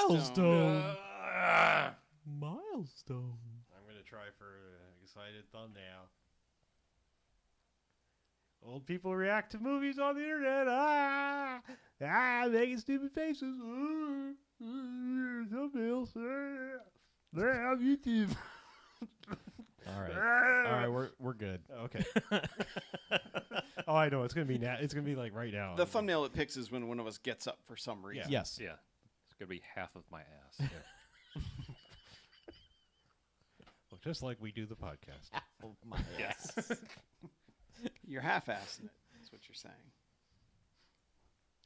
Milestone. Milestone. I'm going to try for an excited thumbnail. Old people react to movies on the internet. Making stupid faces. Thumbnails. They're on YouTube. All right, we're good. Okay. Oh, I know. It's gonna be it's gonna be like right now. The thumbnail it picks is when one of us gets up for some reason. Yes. Yeah. It's going to be half of my ass. Yeah. Well, just like we do the podcast. Oh my Yes. You're half-assing it. That's what you're saying.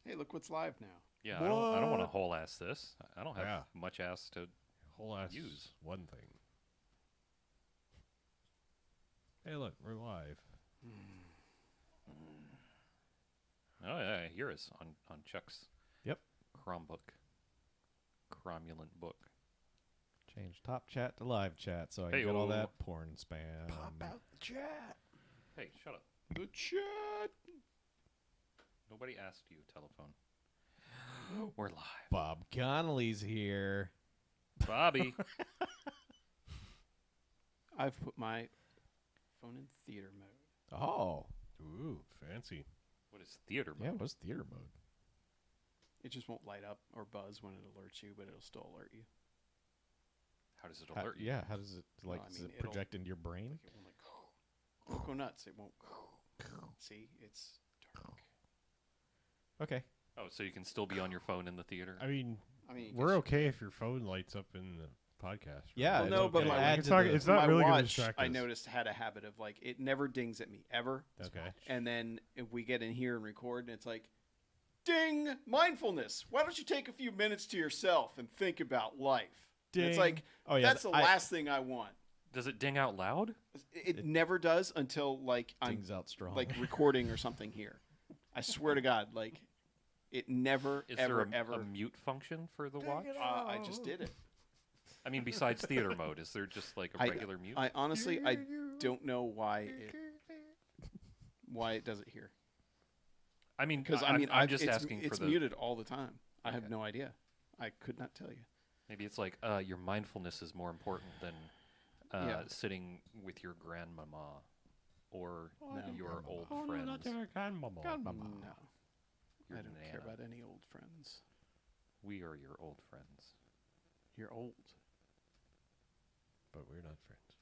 Hey, look what's live now. Yeah, I don't want to whole ass this. I don't have Yeah. much ass to Whole ass use. one thing. Hey, look, we're live. Oh yeah, here is on Chuck's Yep. Chromebook. Cromulent book. Change top chat to live chat so I Hey, can get all oh. that porn spam. Pop out the chat. Hey, shut up. The chat. Nobody asked you, telephone. We're live. Bob Connolly's here. Bobby. I've put my phone in theater mode. Oh. Ooh, fancy. What is theater mode? Yeah, what's theater mode? It just won't light up or buzz when it alerts you, but it'll still alert you. How does it alert you? Yeah, how does it Well, I does mean, it project into your brain? Like it won't won't go nuts. It won't. See, it's dark. Okay. Oh, so you can still be on your phone in the theater? I mean, you we're guess- okay if your phone lights up in the podcast. Right? Yeah, Well, no, but it'll my- add it's to not- the- it's not my really gonna watch, distract I us. noticed, had a habit of like it never dings at me ever. Okay. And then if we get in here and record, and it's like, ding, mindfulness. Why don't you take a few minutes to yourself and think about life? And it's Ding. like, Oh, yeah, that's the last thing I want. Does it ding out loud? It never does until like I'm Dings out strong. like recording or something here. I swear to God, like it never Is ever there ever. a mute function for the watch? I just did it. I mean, besides theater mode, is there just like a regular mute? I honestly I don't know why it does it here. I mean, Because I'm just asking it's for the. muted all the time. I have no idea. I could not tell you. Maybe it's like your mindfulness is more important than sitting with your grandmama or your old friends. grandmama. No, Your I don't care Nana. about any old friends. We are your old friends. You're old. But we're not friends.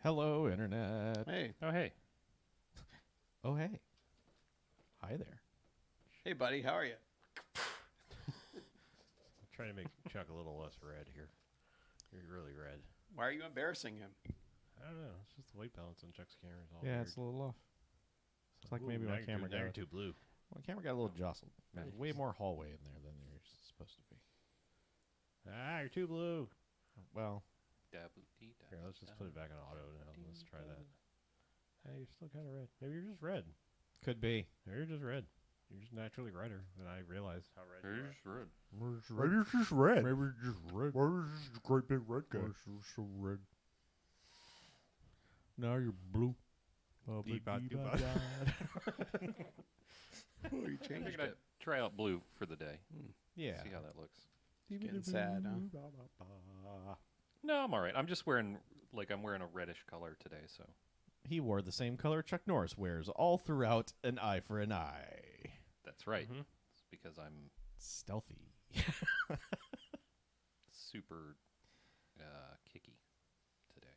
Hello, internet. Hey, Oh, hey. Oh, hey. Hi there. hey, buddy, how are you? I'm trying to make Chuck a little less red here. You're really red. Why are you embarrassing him? I don't know. It's just the white balance on Chuck's camera. Is all Yeah, weird. it's a little off. It's like Ooh, maybe now my you're camera now you're got too blue. my camera got a little jostled. There's way more hallway in there than there's supposed to be. You're too blue. Well, Here, let's just put it back on auto now. Let's try that. Hey, you're still kind of red. Maybe you're just red. could be. Maybe you're just red. You're just naturally redder than I realized how red you are. Red. Maybe it's just red. Maybe it's just red. Why is this a great big red guy? So red. Now you're blue. Oh, you Oh, you I'm changed gonna it. try out blue for the day. Yeah. See how that looks. Getting sad, huh? No, I'm all right. I'm just wearing I'm wearing a reddish color today, so He wore the same color Chuck Norris wears all throughout An Eye for an Eye. that's right. It's because I'm Stealthy. super kicky today.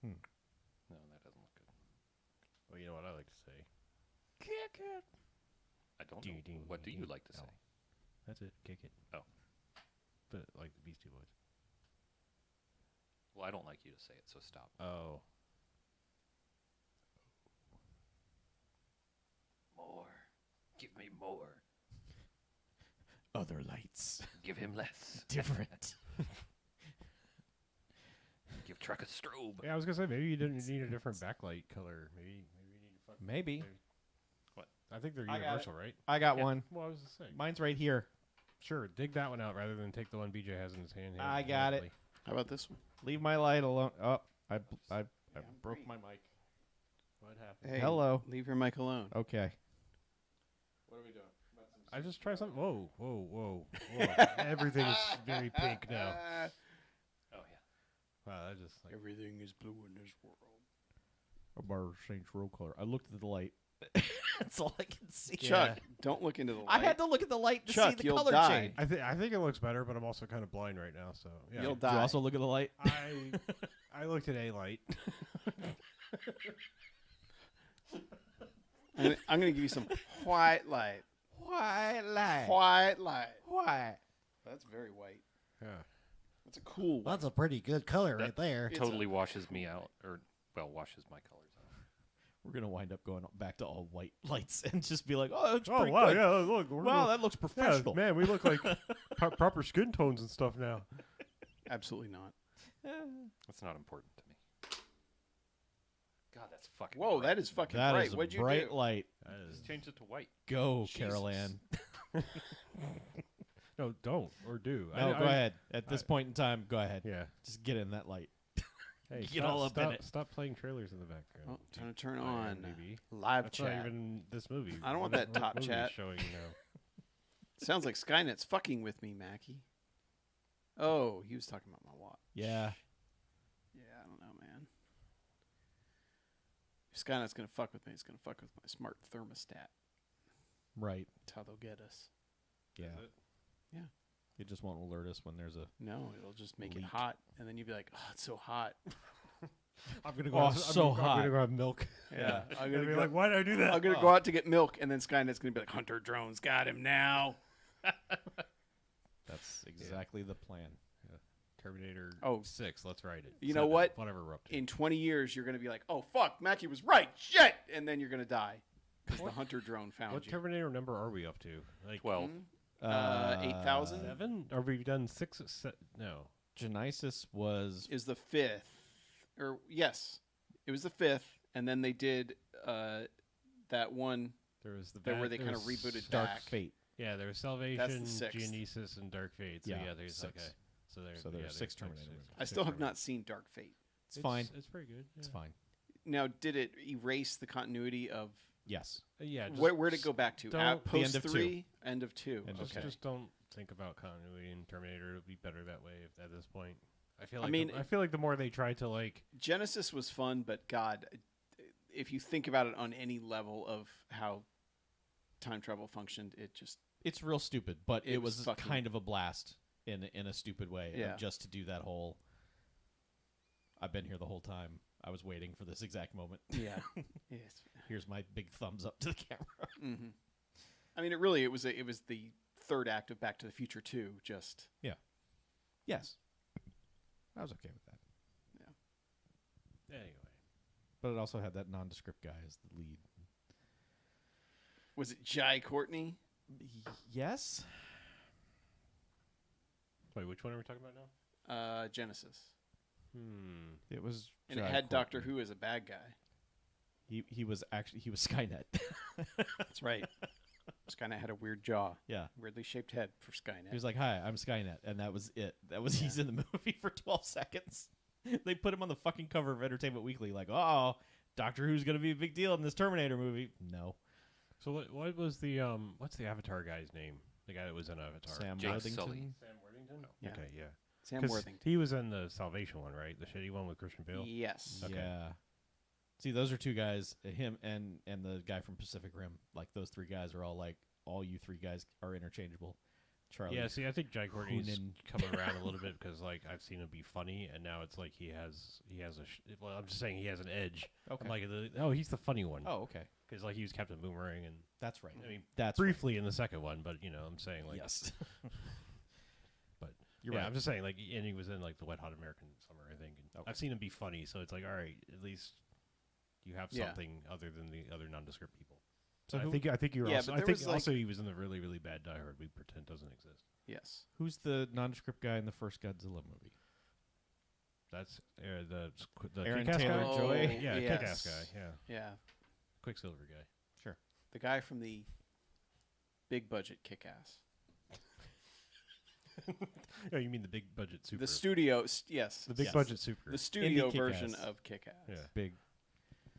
No, that doesn't look good. Well, you know what I like to say. Kick it. I don't know. What do you like to say? That's it. Kick it. Oh. But like the Beastie Boys. Well, I don't like you to say it, so stop. Oh. More. Give me more. Other lights. Give him less. Different. Give Truck a strobe. Yeah, I was gonna say maybe you didn't need a different backlight color. Maybe you need to Maybe. What? I think they're I got universal, right? I got Yeah. one. Well, I was just saying. Mine's right here. Sure, dig that one out rather than take the one BJ has in his hand. I got it. How about this one? Leave my light alone. Oh, I I'm broke great. my mic. What happened? Hey, Hello. Leave your mic alone. Okay. I just try something. Whoa. Everything is very pink now. Oh yeah. Wow, that just like Everything is blue in this world. A bar Saints Row color. I looked at the light. That's all I can see. Chuck, don't look into the light. I had to look at the light to Chuck, see the you'll color die. change. I think it looks better, but I'm also kind of blind right now. So yeah. You'll Did you die. also look at the light? I looked at a light. I'm going to give you some white light. White light. White light. White. That's very white. Yeah. That's a cool white. That's a pretty good color right there. It's Totally washes me out, or washes my colors out. We're gonna wind up going back to all white lights and just be like, "Oh, that's Oh pretty wow, good. yeah. Look, Wow, that looks professional." man, we look like proper skin tones and stuff now. Absolutely not. That's not important to me. God, that's fucking. Whoa, bright. that is fucking That bright. is a What'd you bright do? light. Just change it to white. Go, Jesus. Carol Ann. No, don't or do. No, go ahead. At this point in time, go ahead. Yeah. Just get in that light. Hey, Get all up in it. Stop playing trailers in the background. Oh, time to turn Oh, on maybe. live That's chat. not even this movie. I don't want What that top movie is chat. showing now. Sounds like Skynet's fucking with me, Mackie. Oh, he was talking about my watch. Yeah. Yeah, I don't know, man. If Skynet's going to fuck with me, it's going to fuck with my smart thermostat. Right. That's how they'll get us. Yeah. Is it? It just won't alert us when there's a. No, it'll just make it Leak. hot. And then you'll be like, oh, it's so hot. I'm gonna Oh, have, so I'm hot. gonna go have milk. Yeah. I'm I'm going gonna to be go, like, why did I do that? I'm gonna go out to get milk. And then Skynet's going to be like, Hunter Drones got him now. That's exactly the plan. Terminator Oh. 6. Let's write it. You know 7, what? Whatever we're up to. In 20 years, you're going to be like, oh, fuck, Mackie was right. Shit. And then you're going to die. Because the Hunter drone found What you. Terminator number are we up to? Like 12. 8,000 7? Are we done 6? No. Genesis was. is the 5th. Or, yes, it was the 5th. And then they did that one There was the where bad- they kind of there's- rebooted Dark back. Fate. Yeah, there's Salvation, the 6th. Genesis, and Dark Fate. So Yeah, there's 6. okay. So there's So there's 6 Terminator movies. I still have not seen Dark Fate. It's fine. It's pretty good. It's yeah. fine. Now, did it erase the continuity of... Yes. Yeah. Just, Where'd it go back to? don't- At The end post of 3? End of 2. End of Okay. Just don't think about continuity in Terminator. It'll be better that way at this point. I feel I like mean, I feel like the more they try to like Genesis was fun, but God, if you think about it on any level of how time travel functioned, it just... It's real stupid, but It it was was fucking- kind of a blast in a stupid way. Yeah. Just to do that whole. I've been here the whole time. I was waiting for this exact moment. Yeah. Yes. Here's my big thumbs up to the camera. Mm-hmm. I mean, it was the third act of Back to the Future 2. Just Yes. I was okay with that. anyway. But it also had that nondescript guy as the lead. was it Jai Courtney? Yes. Wait, which one are we talking about now? Genesis, It was. and it Jai had Doctor Courtney. Who as a bad guy. He was Skynet. That's right. Skynet had a weird jaw, Yeah. weirdly shaped head for Skynet. He was like, "Hi, I'm Skynet," and that was it. That was he's in the movie for 12 seconds. They put him on the fucking cover of Entertainment Weekly, like, "Oh, Doctor Who's gonna be a big deal in this Terminator movie." No, So what was the what's the Avatar guy's name? The guy that was in Avatar. Sam Jake Worthington. Sully. Sam Worthington. Yeah. Okay, yeah. Sam 'Cause Worthington. he was in the Salvation one, right? The shitty one with Christian Bale. Yes. Okay. Yeah. See, those are two guys, him and the guy from Pacific Rim. Like those three guys are all like, all you three guys are interchangeable. Charlie. Yeah, see, I think Jai Courtney's Hunan. coming around a little bit because, like, I've seen him be funny, and now it's like he has well, I'm just saying he has an edge. Okay. I'm like, he's the funny one. Oh, okay. Because, like, he was Captain Boomerang, and, That's right. I mean, That's briefly in the second one, but, you know, I'm saying, like, yes. but, You're yeah, right. I'm just saying, like, and he was in, like, the Wet Hot American Summer, I think. And Okay. I've seen him be funny, so it's like, all right, at least you have Yeah. something other than the other nondescript people. So I who- think you were Yeah, also, but I there think was, like- also he was in the really, really bad Die Hard we pretend doesn't exist. Yes. Who's the nondescript guy in the first Godzilla movie? That's the Aaron Kick-Ass Taylor guy? Joy? Oh, Yeah, yes. Kick-Ass guy, yeah. Yeah. Quicksilver guy. Sure. The guy from the big budget Kick-Ass. Oh, you mean the big budget super? The studio, yes. The big Yes. budget super. The studio Indie version Kick-Ass. of Kick-Ass. Yeah. Big.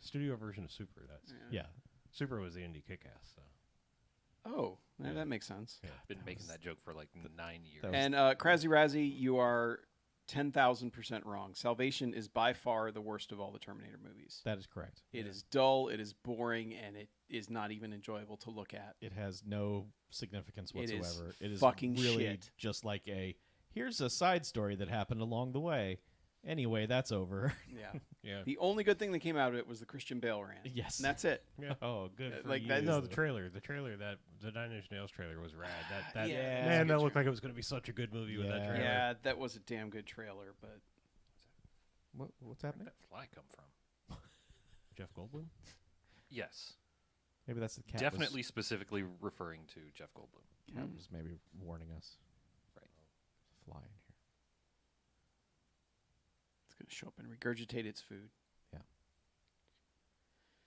Studio version of Super. That's Yeah. Super was the indie Kick-Ass. So. Oh, that makes sense. Yeah. Been making that joke for like 9 years. that was- And Krasny Razzie, you are 10,000% wrong. Salvation is by far the worst of all the Terminator movies. That is correct. It is dull, it is boring, and it is not even enjoyable to look at. It has no significance It is whatsoever. It is fucking really shit. just like here's a side story that happened along the way. Anyway, that's over. Yeah. Yeah. The only good thing that came out of it was the Christian Bale rant. Yes. And that's it. Yeah. Oh, good for like you. that is No, the trailer, that the Nine Inch Nails trailer was rad. That Yeah, man, that's a that good looked like it was going to be such a good movie with that Yeah. trailer. Yeah, that was a damn good trailer, but What's Where'd happening? that fly come from? Jeff Goldblum. Yes. Maybe that's the cat. Definitely specifically referring to Jeff Goldblum. Cat was maybe warning us. Right. Fly in here. it's going to show up and regurgitate its food.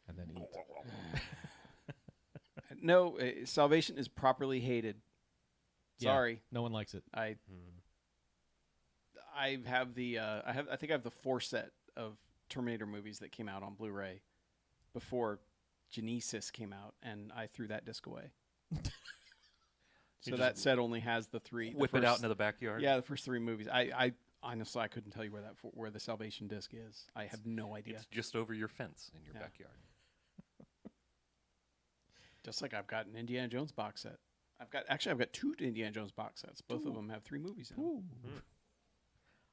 And then eat. No, Salvation is properly hated. Yeah. Sorry. No one likes it. I have I think I have the 4 set of Terminator movies that came out on Blu-ray before Genesis came out, and I threw that disc away. So that set only has the 3. Whip it out into the backyard. Yeah, the first 3 movies. I honestly I couldn't tell you where the Salvation disc is. I have no idea. It's just over your fence in your Yeah. backyard. Just like I've got an Indiana Jones box set. I've got 2 Indiana Jones box sets. Both of them have 3 movies in them. Ooh.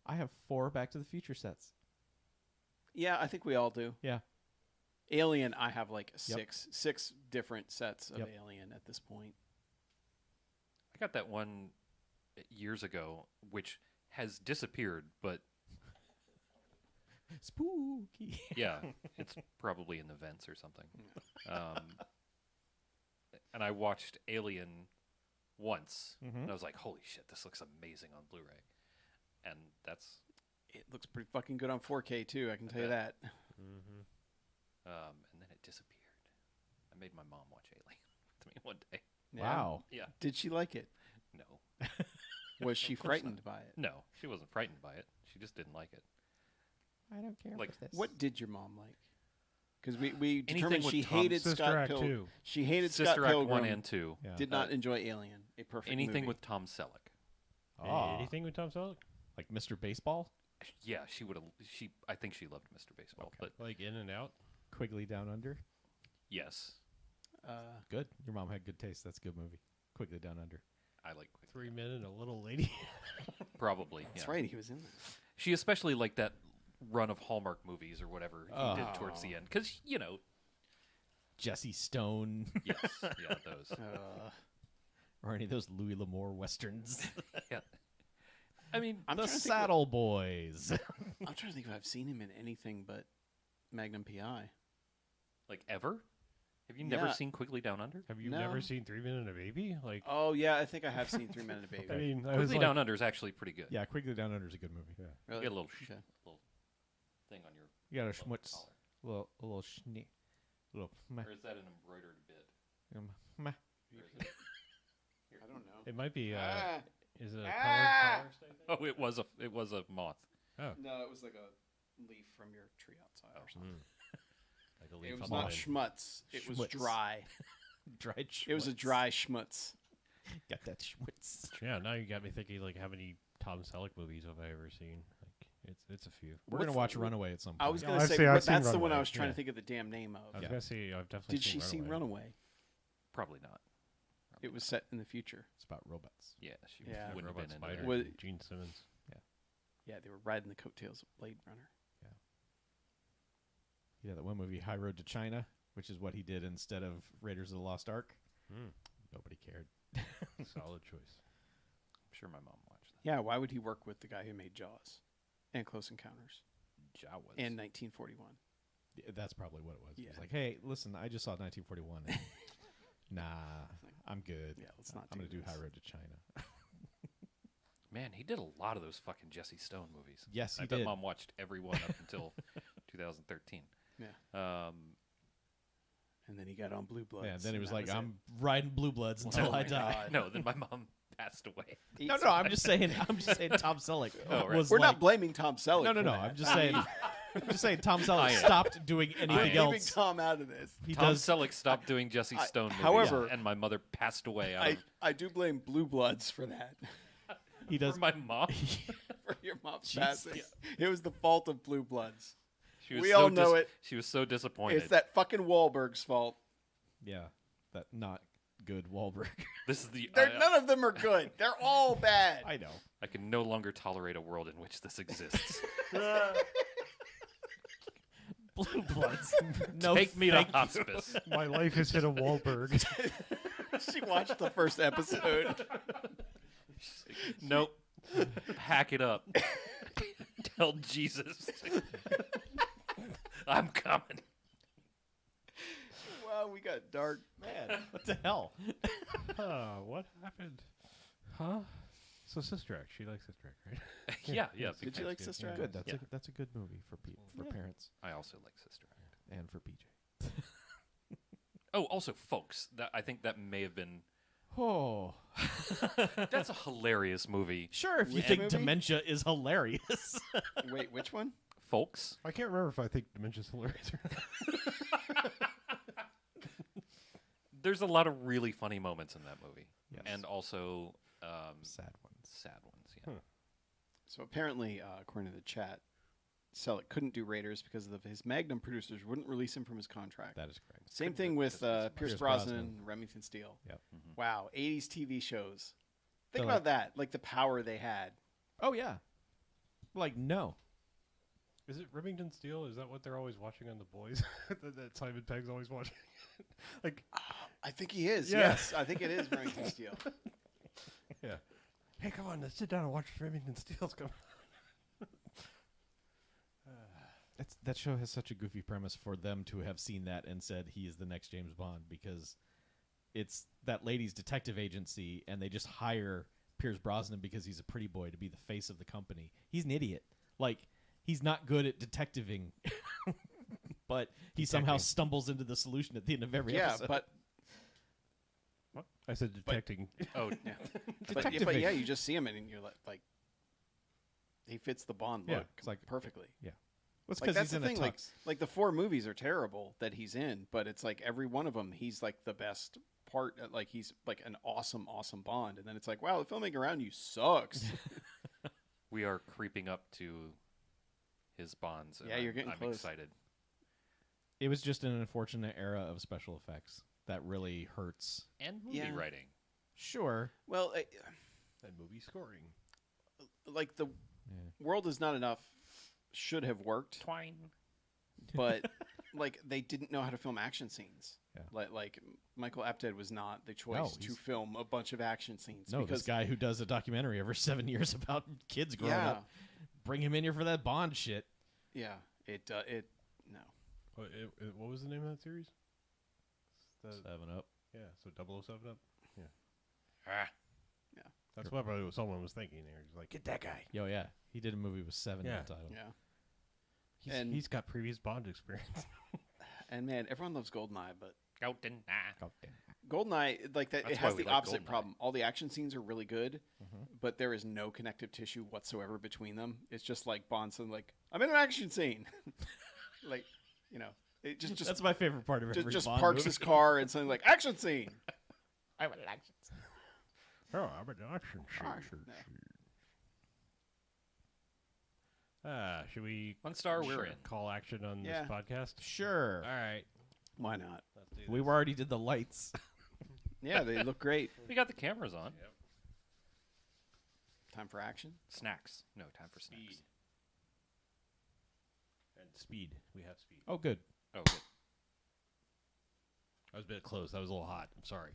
I have 4 Back to the Future sets. Yeah, I think we all do. Yeah. Alien, I have like Yep. six different sets of Yep. Alien at this point. I got that one years ago, which has disappeared, but Spooky. yeah, it's probably in the vents or something. And I watched Alien once, and I was like, holy shit, this looks amazing on Blu-ray. And that's... It looks pretty fucking good on 4K too, I can tell you bet. that. and then it disappeared. I made my mom watch Alien with me one day. Yeah. Wow. Yeah. Did she like it? No. Was she course frightened by it? No, she wasn't frightened by it. She just didn't like it. I don't care Like, about this. What did your mom like? Because we Anything determined with she Tom- hated Sister Scott Act Pilgrim. 2. She hated Sister Scott Act Pilgrim. 1 and 2. Yeah. Did not enjoy Alien. A perfect Anything movie. with Tom Selleck. Ah. Anything with Tom Selleck? Like Mr. Baseball? Yeah, she would have. I think she loved Mr. Baseball, but Like In and Out? Quigley Down Under? yes, Good. Your mom had good taste. That's a good movie. Quigley Down Under. I like. 3 Men and a Little Lady. Probably. That's yeah. right. He was in there. She especially liked that run of Hallmark movies or whatever he did towards the end, because Jesse Stone. yes, yeah, those. Or any of those Louis L'Amour westerns. Yeah. I mean, I'm the trying to think Saddle Boys. I'm trying to think if I've seen him in anything but Magnum PI. like ever. Have you never Yeah. seen Quigley Down Under? Have you No. never seen 3 Men and a Baby? Like, Oh yeah, I think I have seen 3 Men and a Baby. I mean, I was Quigley like, Down Under is actually pretty good. Yeah, Quigley Down Under is a good movie. Yeah. Really? You get a little, Okay. little thing on your You got a little schmutz. collar. A little schnie. Little meh. Or is that an embroidered bit? Meh. Or is it- I don't know. it might be, Ah. is it a Ah. color thing? Oh, it was a moth. Oh. No, it was like a leaf from your tree outside or something. Like a It leaf was on not it. schmutz. It was Schmutz. dry. Dried schmutz. It was a dry schmutz. Got that schmutz. Yeah, now you got me thinking, like, how many Tom Selleck movies have I ever seen? Like, it's a few. We're going to watch Runaway at some point. I was Yeah, gonna I've say seen- I've that's seen the one I Runaway, was trying yeah. to think of the damn name I of. was Yeah. gonna say I've definitely Did she see Runaway? Probably not. It was set in the future. It's about robots. Yeah, she Yeah. wouldn't Robot have been Spider, into Was- that. Gene Simmons. Yeah, they were riding the coattails of Blade Runner. Yeah, that one movie, High Road to China, which is what he did instead of Raiders of the Lost Ark. Nobody cared. Solid choice. I'm sure my mom watched that. Yeah, why would he work with the guy who made Jaws and Close Encounters Jawas. in 1941? Yeah, that's probably what it was. He Yeah. was like, hey, listen, I just saw 1941. and nah, I'm good. Yeah, let's not I'm do going to do this. High Road to China. Man, he did a lot of those fucking Jesse Stone movies. Yes, I he bet did. Mom watched every one up until 2013. Yeah. And then he got on Blue Bloods. Yeah, then he and was that like, it. I'm riding Blue Bloods Well, until no, I my die. God. No, then my mom passed away. Eat No, some- I'm just saying Tom Selleck Oh, right. was We're like, not blaming Tom Selleck. No, for no. that. I'm just saying I'm just saying, Tom Selleck I am. stopped doing I'm anything leaving else. Tom out of this. He Tom does. Selleck stopped doing Jesse Stone movies, however- and my mother passed away out I do blame Blue Bloods for that. He does. for my mom. For your mom's passing. It was the fault of Blue Bloods. She was We so all know it. She was so disappointed. It's that fucking Wahlberg's fault. Yeah, that not good Wahlberg. This is the. None of them are good. They're all bad. I know. I can no longer tolerate a world in which this exists. Blue Bloods. No, Take me to thank you. hospice. My life has hit a Wahlberg. She watched the first episode. Nope. Pack it up. Tell Jesus. I'm coming. Wow, we got dark. Man, what the hell? What happened? Huh? So Sister Act. She likes Sister Act, right? Yeah. Did you like Sister Act? Good. That's Yeah. that's a good movie for parents I also like Sister Act. and for PJ. Oh, also, folks. I think that may have been. Oh, That's a hilarious movie. sure. If you Which think movie? dementia is hilarious. Wait, which one? Folks. I can't remember if I think Dementia's hilarious or not. There's a lot of really funny moments in that movie. Yes. And also Sad ones. sad ones. Yeah. So apparently, according to the chat, Selleck couldn't do Raiders because of his Magnum producers wouldn't release him from his contract. That is correct. Same thing with Pierce Brosnan and Remington Steele. Yep. Wow, 80s TV shows. Think So, about that, like the power they had. Oh yeah. Like no. Is it Remington Steele? Is that what they're always watching on The Boys? that Simon Pegg's always watching? Like, I think he is. Yeah. Yes, I think it is Remington Steele. yeah. Hey, come on, let's sit down and watch Remington Steele's come. That show has such a goofy premise for them to have seen that and said he is the next James Bond because it's that lady's detective agency and they just hire Pierce Brosnan because he's a pretty boy to be the face of the company. He's an idiot. Like, he's not good at detectiving, but he somehow stumbles into the solution at the end of every Yeah, episode. but I said detecting. Oh, yeah. Detectiving. but yeah, you just see him and you're like he fits the Bond Yeah, look it's like- perfectly. What's Like, because that's he's the in thing. a tux. Like the 4 movies are terrible that he's in, but it's like every one of them, he's like the best part. Like he's like an awesome Bond, and then it's like, wow, the filmmaking around you sucks. we are creeping up to his Bonds. and Yeah, you're getting I'm close. excited. It was just an unfortunate era of special effects that really hurts. And movie Yeah. writing. Sure. Well, And movie scoring. like the Yeah. world is not enough should have worked, Twine. but like they didn't know how to film action scenes. Yeah. Like Michael Apted was not the choice to he's- film a bunch of action scenes. No, because this guy who does a documentary every 7 years about kids growing yeah, up. Bring him in here for that Bond shit. yeah, it no. What was the name of that series? 7 Up. Yeah, so 007 Up. Ah. That's what probably what someone was thinking there. He's like, get that guy. Yo, yeah. He did a movie with 7 in Yeah. the title. Yeah, And- He's got previous Bond experience. and man, everyone loves Goldeneye, but Golden. God damn. Goldeneye, like that, That's it why has we the like opposite Goldeneye. problem. All the action scenes are really good, Mhm. but there is no connective tissue whatsoever between them. It's just like Bond saying, like, I'm in an action scene. Like, you know, it just That's my favorite part of every just Bond parks movie. his car and something like action scene. I would like it. Oh, I'm an action No. Should we One star, we're Sure. in. call action on Yeah. this podcast? Sure. All right. Why not? Let's do We this. already did the lights. Yeah, they look great. We got the cameras on. Time for action. Snacks. No, time for snacks. And speed. We have speed. Oh, good. Oh, good. I was a bit close. That was a little hot. I'm sorry.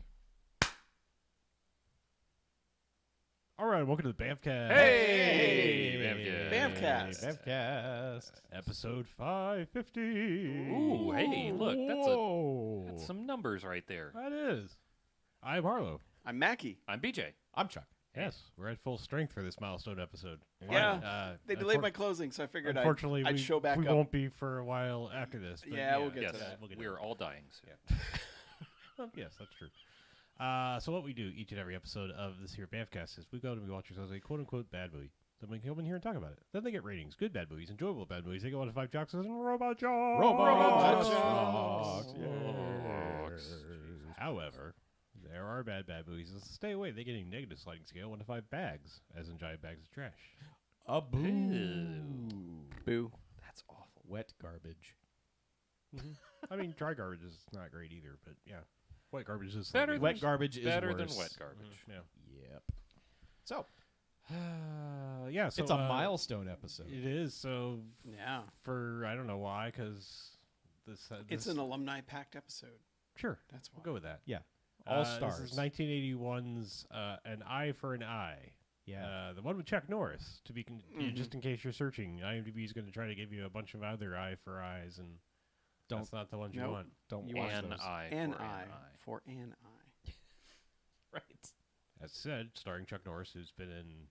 All right, welcome to the BMFcast. Hey! BMFcast. BMFcast. Episode 550. Ooh, hey, look, Whoa. That's some numbers right there. That is. I'm Harlow. I'm Mackie. I'm BJ. I'm Chuck. Yes, we're at full strength for this milestone episode. Yeah. They delayed my closing, so I figured Unfortunately, I'd show back we up. won't be for a while after this. But Yeah, we'll get Yes, to that. We'll get we to are that. all dying soon. Yes, that's true. So what we do each and every episode of this here BAMFcast is we go and we watch ourselves a quote-unquote bad movie. Then we can come in here and talk about it. Then they get ratings. Good bad movies, enjoyable bad movies. They go on to 5 jocks and robot jocks. Robot jocks. jocks. However, there are bad movies. So stay away. They're getting negative sliding scale 1 to 5 bags, as in giant bags of trash. A boo. Boo. That's awful. Wet garbage. I mean, dry garbage is not great either, but yeah. Wet garbage is Better slightly Wet worse. garbage is Better worse. than wet garbage. Yeah. Yep. So Yeah, so it's a milestone episode. It is. So Yeah. for I don't know why, because this It's an alumni packed episode. sure. That's why. We'll go with that. Yeah. All This stars. is 1981's An Eye for an Eye. Yeah. The one with Chuck Norris. To be Mhm. just in case you're searching, IMDb is going to try to give you a bunch of other Eye for Eyes, and that's not the ones you Nope. want. Don't You watch want those. An eye for an eye. Right. As said, starring Chuck Norris, who's been in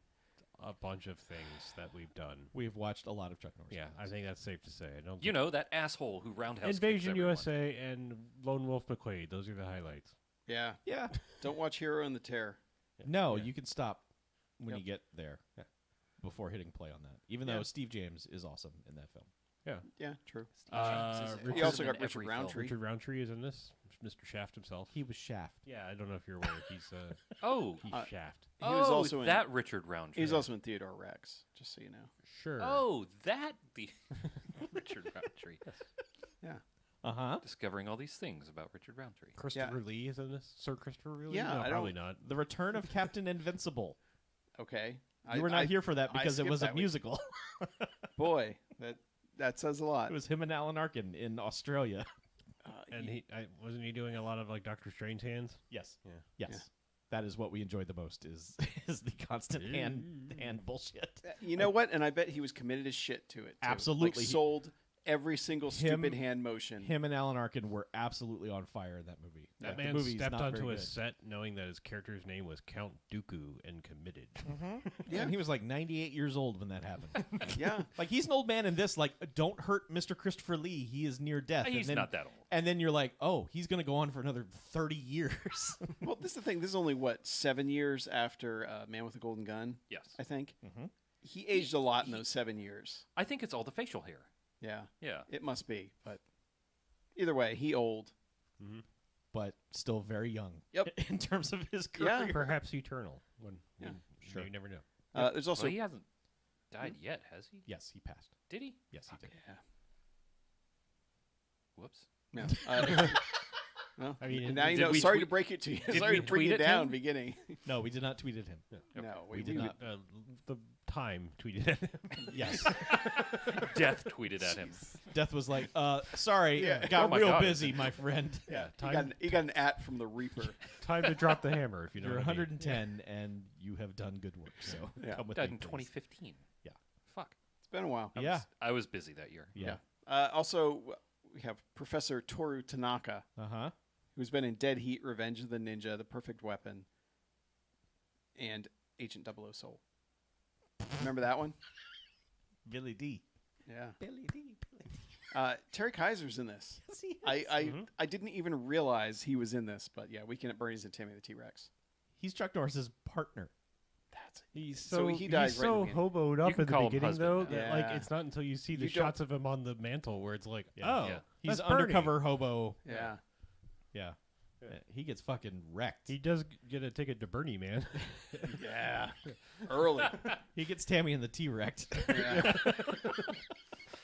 a bunch of things that we've done. We've watched a lot of Chuck Norris. Yeah, I movies. think that's safe to say. I don't. You know, that asshole who roundhouse kicks Invasion everyone. USA and Lone Wolf McQuade. Those are the highlights. Yeah. Yeah. Don't watch Hero and the Terror. No, Yeah. you can stop when Yep. you get there before hitting play on that. Even Yeah. though Steve James is awesome in that film. Yeah, true. Steve James is Richard- He also awesome got in Richard every Roundtree. film. Richard Roundtree is in this. Mr. Shaft himself. He was Shaft. Yeah, I don't know if you're aware. He's Oh, Shaft. He was oh, also in that Richard Roundtree. He was also in Theodore Rex, just so you know. Sure. Oh, that the Richard Roundtree. Uh-huh. Discovering all these things about Richard Roundtree. Christopher Lee is in this. Sir Christopher Lee? Yeah, no, I probably don't- not. The Return of Captain Invincible. Okay. You were not here for that I because it skipped was a that week. musical. Boy, that says a lot. It was him and Alan Arkin in Australia. And wasn't he doing a lot of like Doctor Strange hands? Yes. Yeah. Yes. Yeah. That is what we enjoyed the most is the constant hand bullshit. You know what? And I bet he was committed as shit to it. Too. Absolutely. Like, sold every single Him- stupid hand motion. Him and Alan Arkin were absolutely on fire in that movie. That The man movie's stepped not onto very a good. set knowing that his character's name was Count Dooku and committed. Yeah. And he was like 98 years old when that happened. Yeah. Like he's an old man in this. Like, don't hurt Mr. Christopher Lee. He is near death. He's and then, not that old. And then you're like, oh, he's going to go on for another 30 years. Well, this is the thing. This is only, 7 years after Man with a Golden Gun, Yes. I think. Mhm. He aged a lot in those 7 years. I think it's all the facial hair. Yeah. Yeah. It must be. But either way, he old. But still very young. Yep. In terms of his Yeah. career. Perhaps eternal. Yeah. Sure. You never know. There's also... Well, he hasn't died yet, has he? Yes, he passed. Did he? Yes, he did. Yeah. Whoops. No. Well, I mean, now you did know. we Sorry tweet- to break it to you. did Sorry we to bring tweet you it to down him? beginning. No, we did not tweet at him. No, we did not. The Time tweeted at him. Yes. Death tweeted at him. Death was like, sorry, Yeah. got Oh my real God. busy, my friend. Yeah. Time- He got an at from the Reaper. Time to drop the hammer, if you know You're what I mean. 110 and you have done good work. So Yeah. come with Died me, in please. 2015. Yeah. Fuck. It's been a while. Yeah. I was busy that year. Yeah. Also, we have Professor Toru Tanaka, Uh-huh. who's been in Dead Heat, Revenge of the Ninja, The Perfect Weapon, and Agent 00 Soul. Remember that one? Billy D. Yeah. Billy D. Terry Kaiser's in this. Yes, he I didn't even realize he was in this, but yeah, Weekend at Bernie's and Tammy the T-Rex. He's Chuck Norris's partner. That's it. He's So so, he dies he's right in so the beginning. hoboed You up can in the call him beginning, husband though, now. that like Yeah. it's not until you see the You shots of him on the mantle where it's like, Yeah. oh, Yeah. He's that's Bernie. undercover hobo. Yeah. Yeah. He gets fucking wrecked. He does get a ticket to Bernie, man. Yeah. Early. He gets Tammy and the T-Rex. Yeah.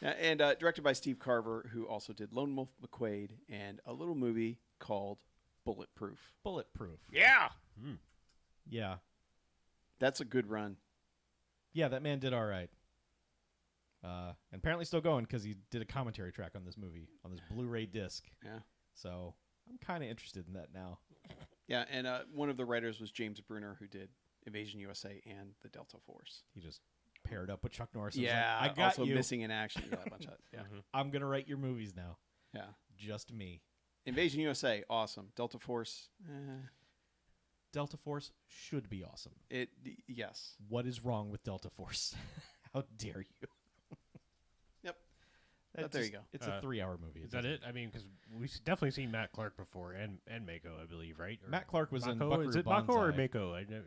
Yeah, and directed by Steve Carver, who also did Lone Wolf McQuade and a little movie called Bulletproof. Bulletproof. Yeah. Yeah. That's a good run. Yeah, that man did all right. And apparently still going because he did a commentary track on this movie, on this Blu-ray disc. Yeah. So I'm kind of interested in that now. Yeah, and one of the writers was James Brunner, who did Invasion USA and the Delta Force. He just paired up with Chuck Norris. and was Yeah, like, I got also you. Missing in Action. Yeah, a bunch of yeah, I'm going to write your movies now. yeah. Just me. Invasion USA, awesome. Delta Force, Delta Force should be awesome. yes. What is wrong with Delta Force? How dare you? Yep. That But there you just- go. It's a 3-hour movie. Is that it? I mean, because we've definitely seen Matt Clark before and Mako, I believe, right? Or Matt Clark was in Mako? Buckaroo Is it Mako or Banzai. Mako? I never,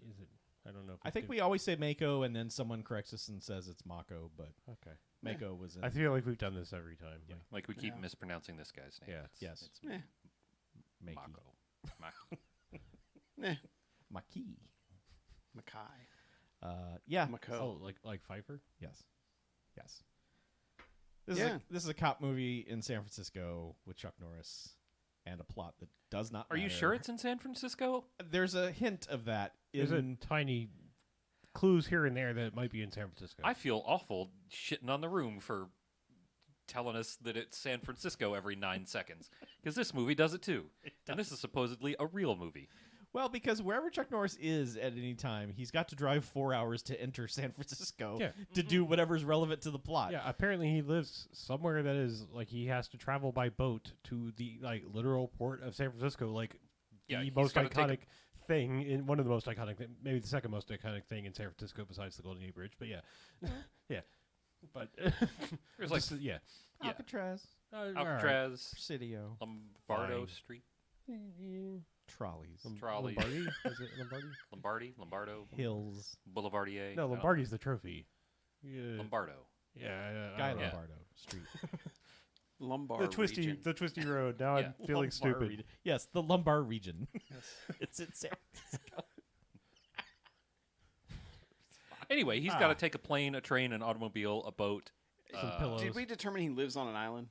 is it I don't know. If I think we always say Mako, and then someone corrects us and says it's Mako, but Okay. Mako was in. I feel like we've done this every time. Yeah. Like we keep Yeah. mispronouncing this guy's name. Yeah. It's, Yes. It's Eh. Mako. Mako. Eh. Maki. Makai. Yeah. Mako. Oh, like Pfeiffer? Yes. Yes. This Yeah. is a cop movie in San Francisco with Chuck Norris and a plot that does not Are you matter. sure it's in San Francisco? There's a hint of that There's in tiny clues here and there that it might be in San Francisco. I feel awful shitting on the room for telling us that it's San Francisco every 9 seconds. Because this movie does it too. And this is supposedly a real movie. Well, because wherever Chuck Norris is at any time, he's got to drive 4 hours to enter San Francisco Yeah. to do whatever's relevant to the plot. Yeah, apparently he lives somewhere that is like he has to travel by boat to the like literal port of San Francisco, like Yeah, the he's most gotta take iconic thing in one of the most iconic, maybe the second most iconic thing in San Francisco besides the Golden Gate Bridge. But yeah, yeah, but There's like yeah, Yeah. Alcatraz, Alcatraz, Presidio, Lombardo Fine. Street, Trolleys, Trolleys. Lombardi? Is it Lombardi? Lombardo, Hills, Boulevardier. No, Lombardi's the trophy. Yeah, Lombardo. Guy I don't know. Lombardo Street. Lumbar The twisty, region. the twisty road. Now Yeah. I'm feeling Lumbar stupid. region. Yes, the lumbar region. It's in San Francisco. Anyway, he's got to take a plane, a train, an automobile, a boat. Some pillows. Did we determine he lives on an island?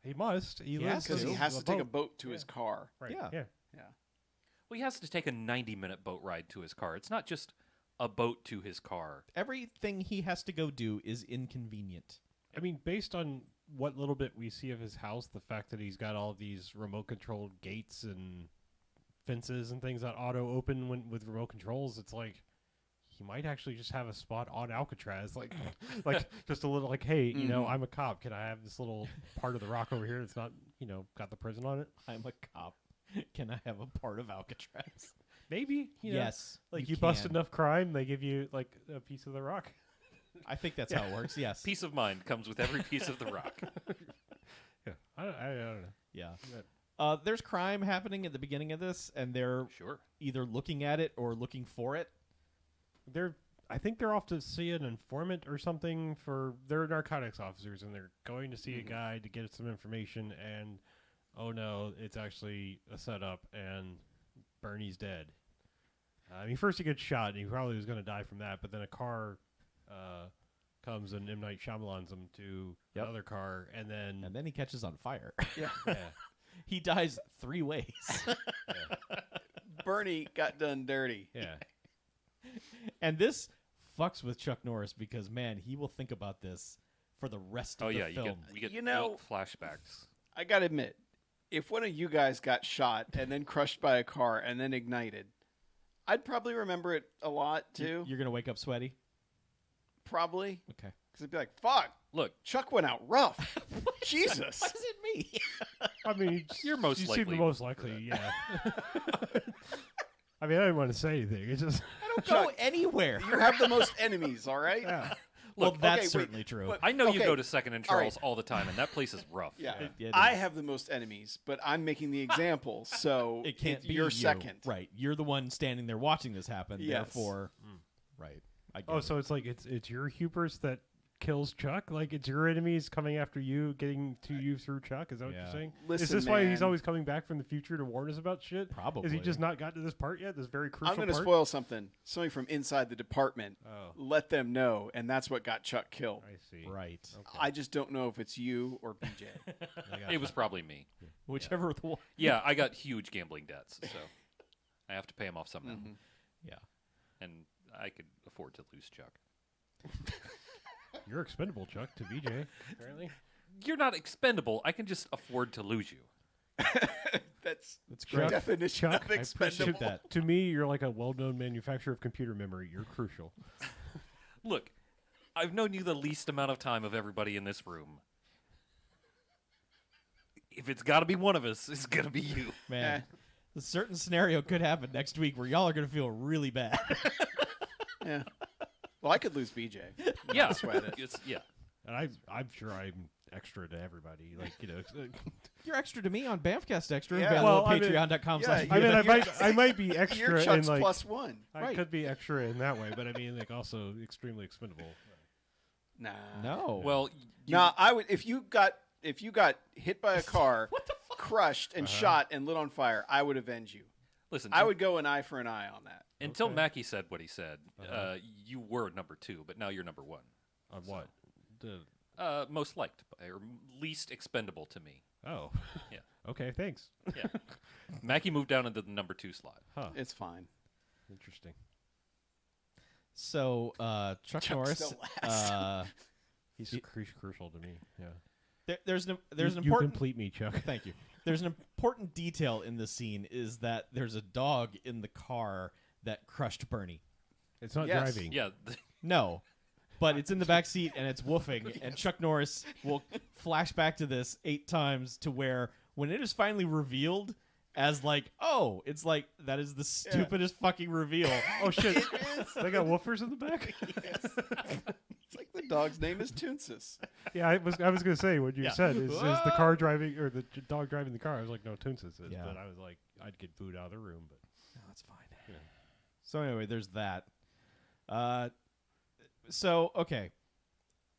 He must. He He lives has Because he to. has to take a boat. boat to his car. Right. Yeah. Yeah. Yeah. Well, he has to take a 90-minute boat ride to his car. It's not just a boat to his car. Everything he has to go do is inconvenient. I mean, based on what little bit we see of his house, the fact that he's got all these remote-controlled gates and fences and things that auto-open with remote controls, it's like he might actually just have a spot on Alcatraz, like just a little like, hey, you know, I'm a cop. Can I have this little part of the rock over here that's not, got the prison on it? I'm a cop. Can I have a part of Alcatraz? Maybe. Yes. Like you bust enough crime, they give you like a piece of the rock. I think that's how it works. Yes. Peace of mind comes with every piece of the rock. Yeah. I don't know. Yeah. There's crime happening at the beginning of this, and they're Sure. either looking at it or looking for it. I think they're off to see an informant or something they're narcotics officers, and they're going to see a guy to get some information, and oh no, it's actually a setup, and Bernie's dead. I mean, first he gets shot, and he probably was going to die from that, but then a car comes, and M. Night Shyamalan's him to another car, and then he catches on fire. Yeah. He dies 3 ways. Bernie got done dirty. yeah. And this fucks with Chuck Norris because, man, he will think about this for the rest of the film. you get You know- 8 flashbacks. I gotta admit, if one of you guys got shot and then crushed by a car and then ignited, I'd probably remember it a lot too. You're going to wake up sweaty? Probably. Okay. Because it'd be like, fuck, Look, Chuck went out rough. Jesus. Why is it me? I mean, You're most you seem the likely most likely, yeah. I mean, I didn't want to say anything. It's just, I don't go anywhere. You have the most enemies, all right? yeah. Well, Look, that's okay, wait, certainly true. but- I know you Okay. go to Second and All right. Charles all the time, and that place is rough. Yeah. It I is. have the most enemies, but I'm making the example, so It can't be you're you. second. Right. You're the one standing there watching this happen. Yes. Therefore, right. I get Oh, it. so it's like it's your hubris that kills Chuck? Like it's your enemies coming after you, getting to you through Chuck? Is that what Yeah. you're saying? Listen, is this why he's man. always coming back from the future to warn us about shit? Probably. Has he just not gotten to this part yet? This very crucial I'm going to part? spoil something. Somebody from inside the department Oh, let them know, and that's what got Chuck killed. I see. Right. Okay. I just don't know if it's you or BJ. I got It was probably me. Whichever the one. Yeah, I got huge gambling debts, so I have to pay them off somehow. Mhm. Yeah. And I could afford to lose Chuck. You're expendable, Chuck, to BJ, apparently. You're not expendable. I can just afford to lose you. That's That's the great. definition Chuck, of I expendable. appreciate that. To me, you're like a well-known manufacturer of computer memory. You're crucial. Look, I've known you the least amount of time of everybody in this room. If it's got to be one of us, it's going to be you. Man, a certain scenario could happen next week where y'all are going to feel really bad. Yeah. Well, I could lose BJ. Yeah. Not sweat it. Yeah. And I'm sure I'm extra to everybody. Like, You're extra to me on BMFcast Extra. Yeah. Available Well, at patreon.com/. I mean, I might be You're extra Chuck's in like +1. I Right. could be extra in that way, but I mean, like also extremely expendable. Nah. No. Well, Nah, I would if you got hit by a car, crushed and Uh-huh. shot and lit on fire, I would avenge you. listen. I would go an eye for an eye on that. until Okay. Mackie said what he said. Uh-huh. You were number 2, but now you're number 1. On what? Most liked or least expendable to me. Oh. Yeah. Okay. Thanks. Yeah. Mackie moved down into the number 2 slot. Huh. It's fine. Interesting. So Chuck Chuck's Norris. still last. He's crucial to me. Yeah. There's an You important. complete me, Chuck. Thank you. There's an important detail in this scene is that there's a dog in the car that crushed Bernie. It's not Yes. driving. Yeah. No, but it's in the back seat and it's woofing. And Chuck Norris will flash back to this 8 times to where when it is finally revealed as like, oh, it's like that is the stupidest fucking reveal. Oh shit! They got woofers in the back. It's like the dog's name is Toonsis. Yeah, I was gonna say what you Yeah. said is the car driving or the dog driving the car. I was like, no, Toonsis is. Yeah. But I was like, I'd get booed out of the room. But No, that's fine. Yeah. So anyway, there's that. So okay,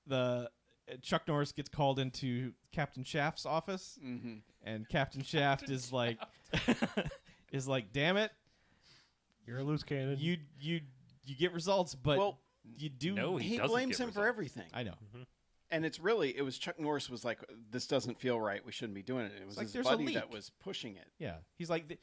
the Chuck Norris gets called into Captain Shaft's office, Mm-hmm. and Captain Shaft is like, damn it, you're a loose cannon. you get results, but Well, you do. No, he doesn't blames get him for results. everything. I know. And it was Chuck Norris was like, this doesn't feel right. We shouldn't be doing it. It was like, his there's a buddy that leak. was pushing it. Yeah, he's like,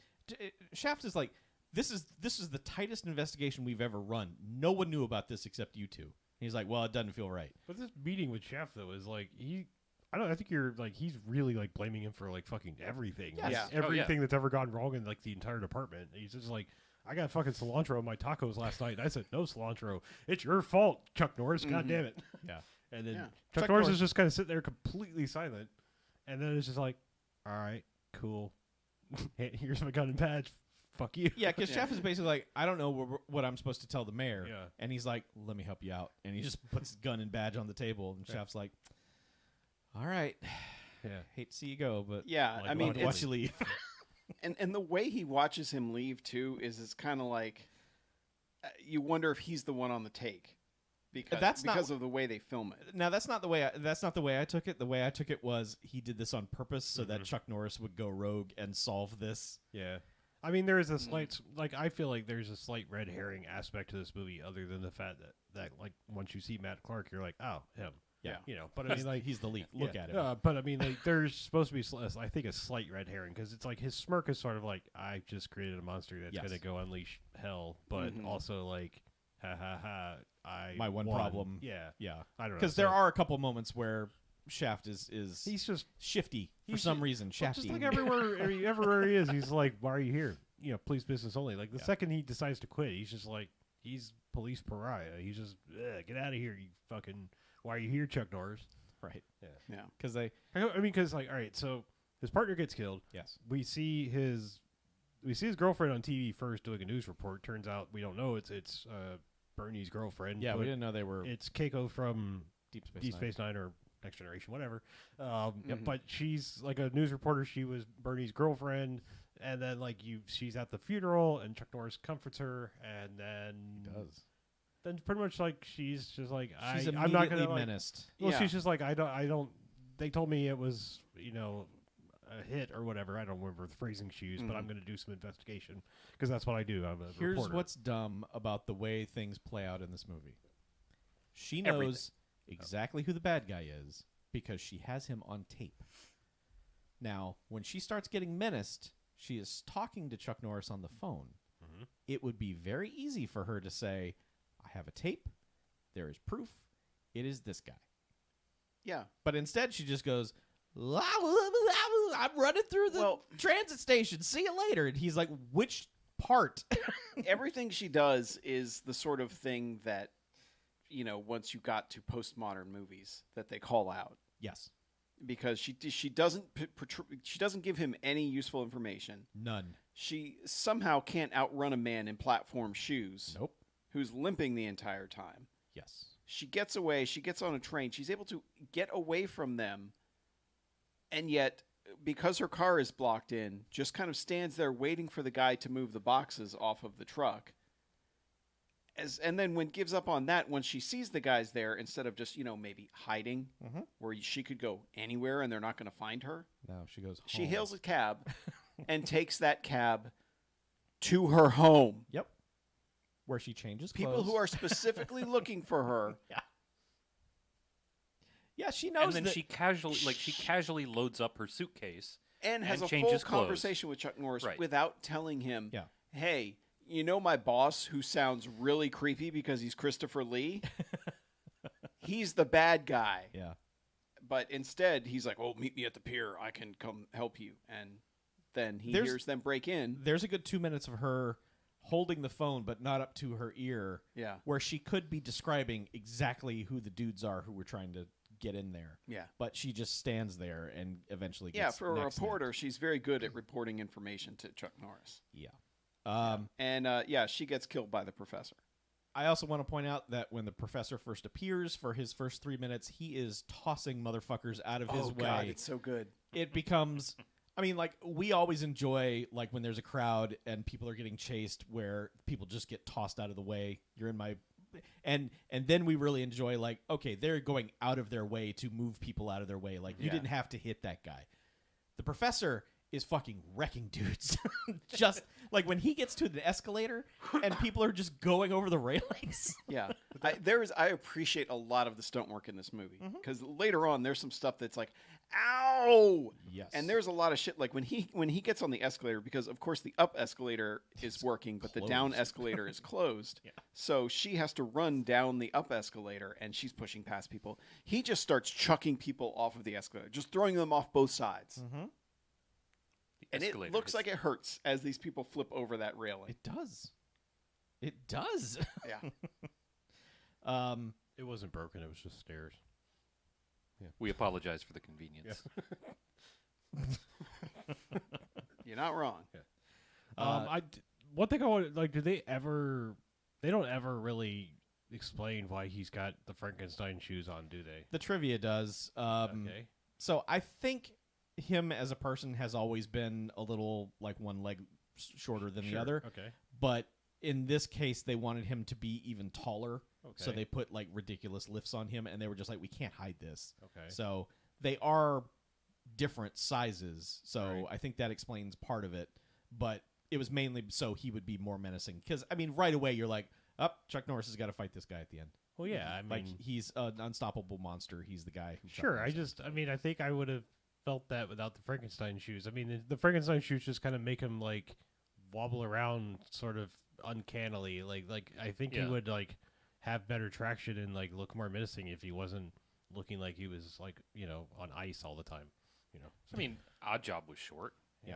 Shaft is like, this is the tightest investigation we've ever run. No one knew about this except you two. And he's like, well, it doesn't feel right. But this meeting with Shaft though is like I think you're like he's really like blaming him for like fucking everything. Yes. Like, Yeah. everything that's ever gone wrong in like the entire department. He's just like, I got fucking cilantro in my tacos last night. I said no cilantro. It's your fault, Chuck Norris. God damn it. Yeah. And then Yeah. Chuck Norris is just kind of sitting there completely silent. And then it's just like, all right, cool. Here's my gun and badge. Fuck you. Yeah, because Shaft is basically like, I don't know what I'm supposed to tell the mayor. Yeah. And he's like, let me help you out. And he just puts his gun and badge on the table. And Shaft's like, all right. Yeah. Hate to see you go, but Yeah, like, I mean, watch it's- you leave. And the way he watches him leave too is it's kind of like you wonder if he's the one on the take because of the way they film it. Now that's not the way I took it. The way I took it was he did this on purpose so that Chuck Norris would go rogue and solve this. Yeah. I mean, there is a slight, like, I feel like there's a slight red herring aspect to this movie other than the fact that like, once you see Matt Clark, you're like, oh, him. Yeah. You know, but I mean, like, he's the lead. Look yeah, at him. but I mean, like, there's supposed to be, I think, a slight red herring because it's like his smirk is sort of like, I just created a monster that's Yes. going to go unleash hell, but also like, ha ha ha, My one won. problem. Yeah. Yeah. I don't know. Because there are a couple moments where Shaft is he's just shifty for he's some ju- reason. well, Shafty. just like everywhere he is, he's like, why are you here? You know, police business only. Like the second he decides to quit, he's just like, he's police pariah. He's just, get out of here, you fucking, why are you here, Chuck Norris? Right. Yeah. Because they. I mean, because like, all right, so his partner gets killed. Yes. We see his girlfriend on TV first doing a news report. Turns out we don't know it's Bernie's girlfriend. Yeah, but we didn't know they were It's Keiko from Deep Space Deep Nine. Space Nine or Next Generation, whatever. But she's like a news reporter. She was Bernie's girlfriend, and then like she's at the funeral, and Chuck Norris comforts her, and then Then pretty much like she's just like She's I'm not immediately gonna like, menaced. well, Yeah. she's just like I don't. They told me it was a hit or whatever. I don't remember the phrasing she used, but I'm going to do some investigation because that's what I do. I'm a Here's reporter. what's dumb about the way things play out in this movie. She knows exactly who the bad guy is because she has him on tape. Now, when she starts getting menaced, she is talking to Chuck Norris on the phone. It would be very easy for her to say, I have a tape. There is proof. It is this guy. Yeah. But instead, she just goes, I'm running through the transit station. See you later. And he's like, which part? Everything she does is the sort of thing that, once you got to postmodern movies that they call out. Yes. Because she doesn't give him any useful information. None. She somehow can't outrun a man in platform shoes. Nope. Who's limping the entire time. Yes. She gets away. She gets on a train. She's able to get away from them. And yet, because her car is blocked in, just kind of stands there waiting for the guy to move the boxes off of the truck. And then when gives up on that, when she sees the guys there, instead of just, maybe hiding, where she could go anywhere and they're not going to find her. No, she goes home. She hails a cab and takes that cab to her home. Yep. Where she changes People clothes. who are specifically looking for her. Yeah. Yeah, she knows And then that she casually loads up her suitcase And has a full changes clothes. conversation with Chuck Norris Right. without telling him, Yeah. hey, my boss who sounds really creepy because he's Christopher Lee? He's the bad guy. Yeah. But instead, he's like, oh, meet me at the pier. I can come help you. And then he There's- hears them break in. There's a good 2 minutes of her holding the phone but not up to her ear, Yeah. where she could be describing exactly who the dudes are who were trying to get in there. Yeah. But she just stands there and eventually Yeah, gets for a neck snapped. reporter, she's very good at reporting information to Chuck Norris. Yeah. And she gets killed by the professor. I also want to point out that when the professor first appears for his first 3 minutes, he is tossing motherfuckers out of his way. God, it's so good. It becomes, I mean, like, we always enjoy, like, when there's a crowd and people are getting chased where people just get tossed out of the way. You're in my, and then we really enjoy, like, okay, they're going out of their way to move people out of their way. Like, you Yeah. didn't have to hit that guy. The professor is fucking wrecking dudes. Just like when he gets to the escalator and people are just going over the railings. Yeah, I appreciate a lot of the stunt work in this movie because later on there's some stuff that's like, ow, Yes. and there's a lot of shit like when he gets on the escalator, because of course the up escalator is working, but the down closed. escalator is closed. Yeah. So she has to run down the up escalator and she's pushing past people. He just starts chucking people off of the escalator, just throwing them off both sides. And it Escalator looks is- like it hurts as these people flip over that railing. It does. It does. Yeah. It wasn't broken. It was just stairs. We apologize for the convenience. You're not wrong. One thing I want, like, do they ever? They don't ever really explain why he's got the Frankenstein shoes on, do they? The trivia does. Okay. So I think him as a person has always been a little like one leg shorter than the Sure. other. Okay. But in this case, they wanted him to be even taller. So Okay. they put like ridiculous lifts on him, and they were just like, we can't hide this. Okay. So they are different sizes. So Right. I think that explains part of it. But it was mainly so he would be more menacing. Because, I mean, right away you're like, Chuck Norris has got to fight this guy at the end. Well, yeah. I mean, Like, he's an unstoppable monster. He's the guy who Chuck sure. Norris is. I mean, I think I would have felt that without the Frankenstein shoes. I mean, the Frankenstein shoes just kind of make him like wobble around, sort of uncannily. Like I think he Yeah. would like have better traction and like look more menacing if he wasn't looking like he was like on ice all the time. I mean, Odd Job was short. Yeah.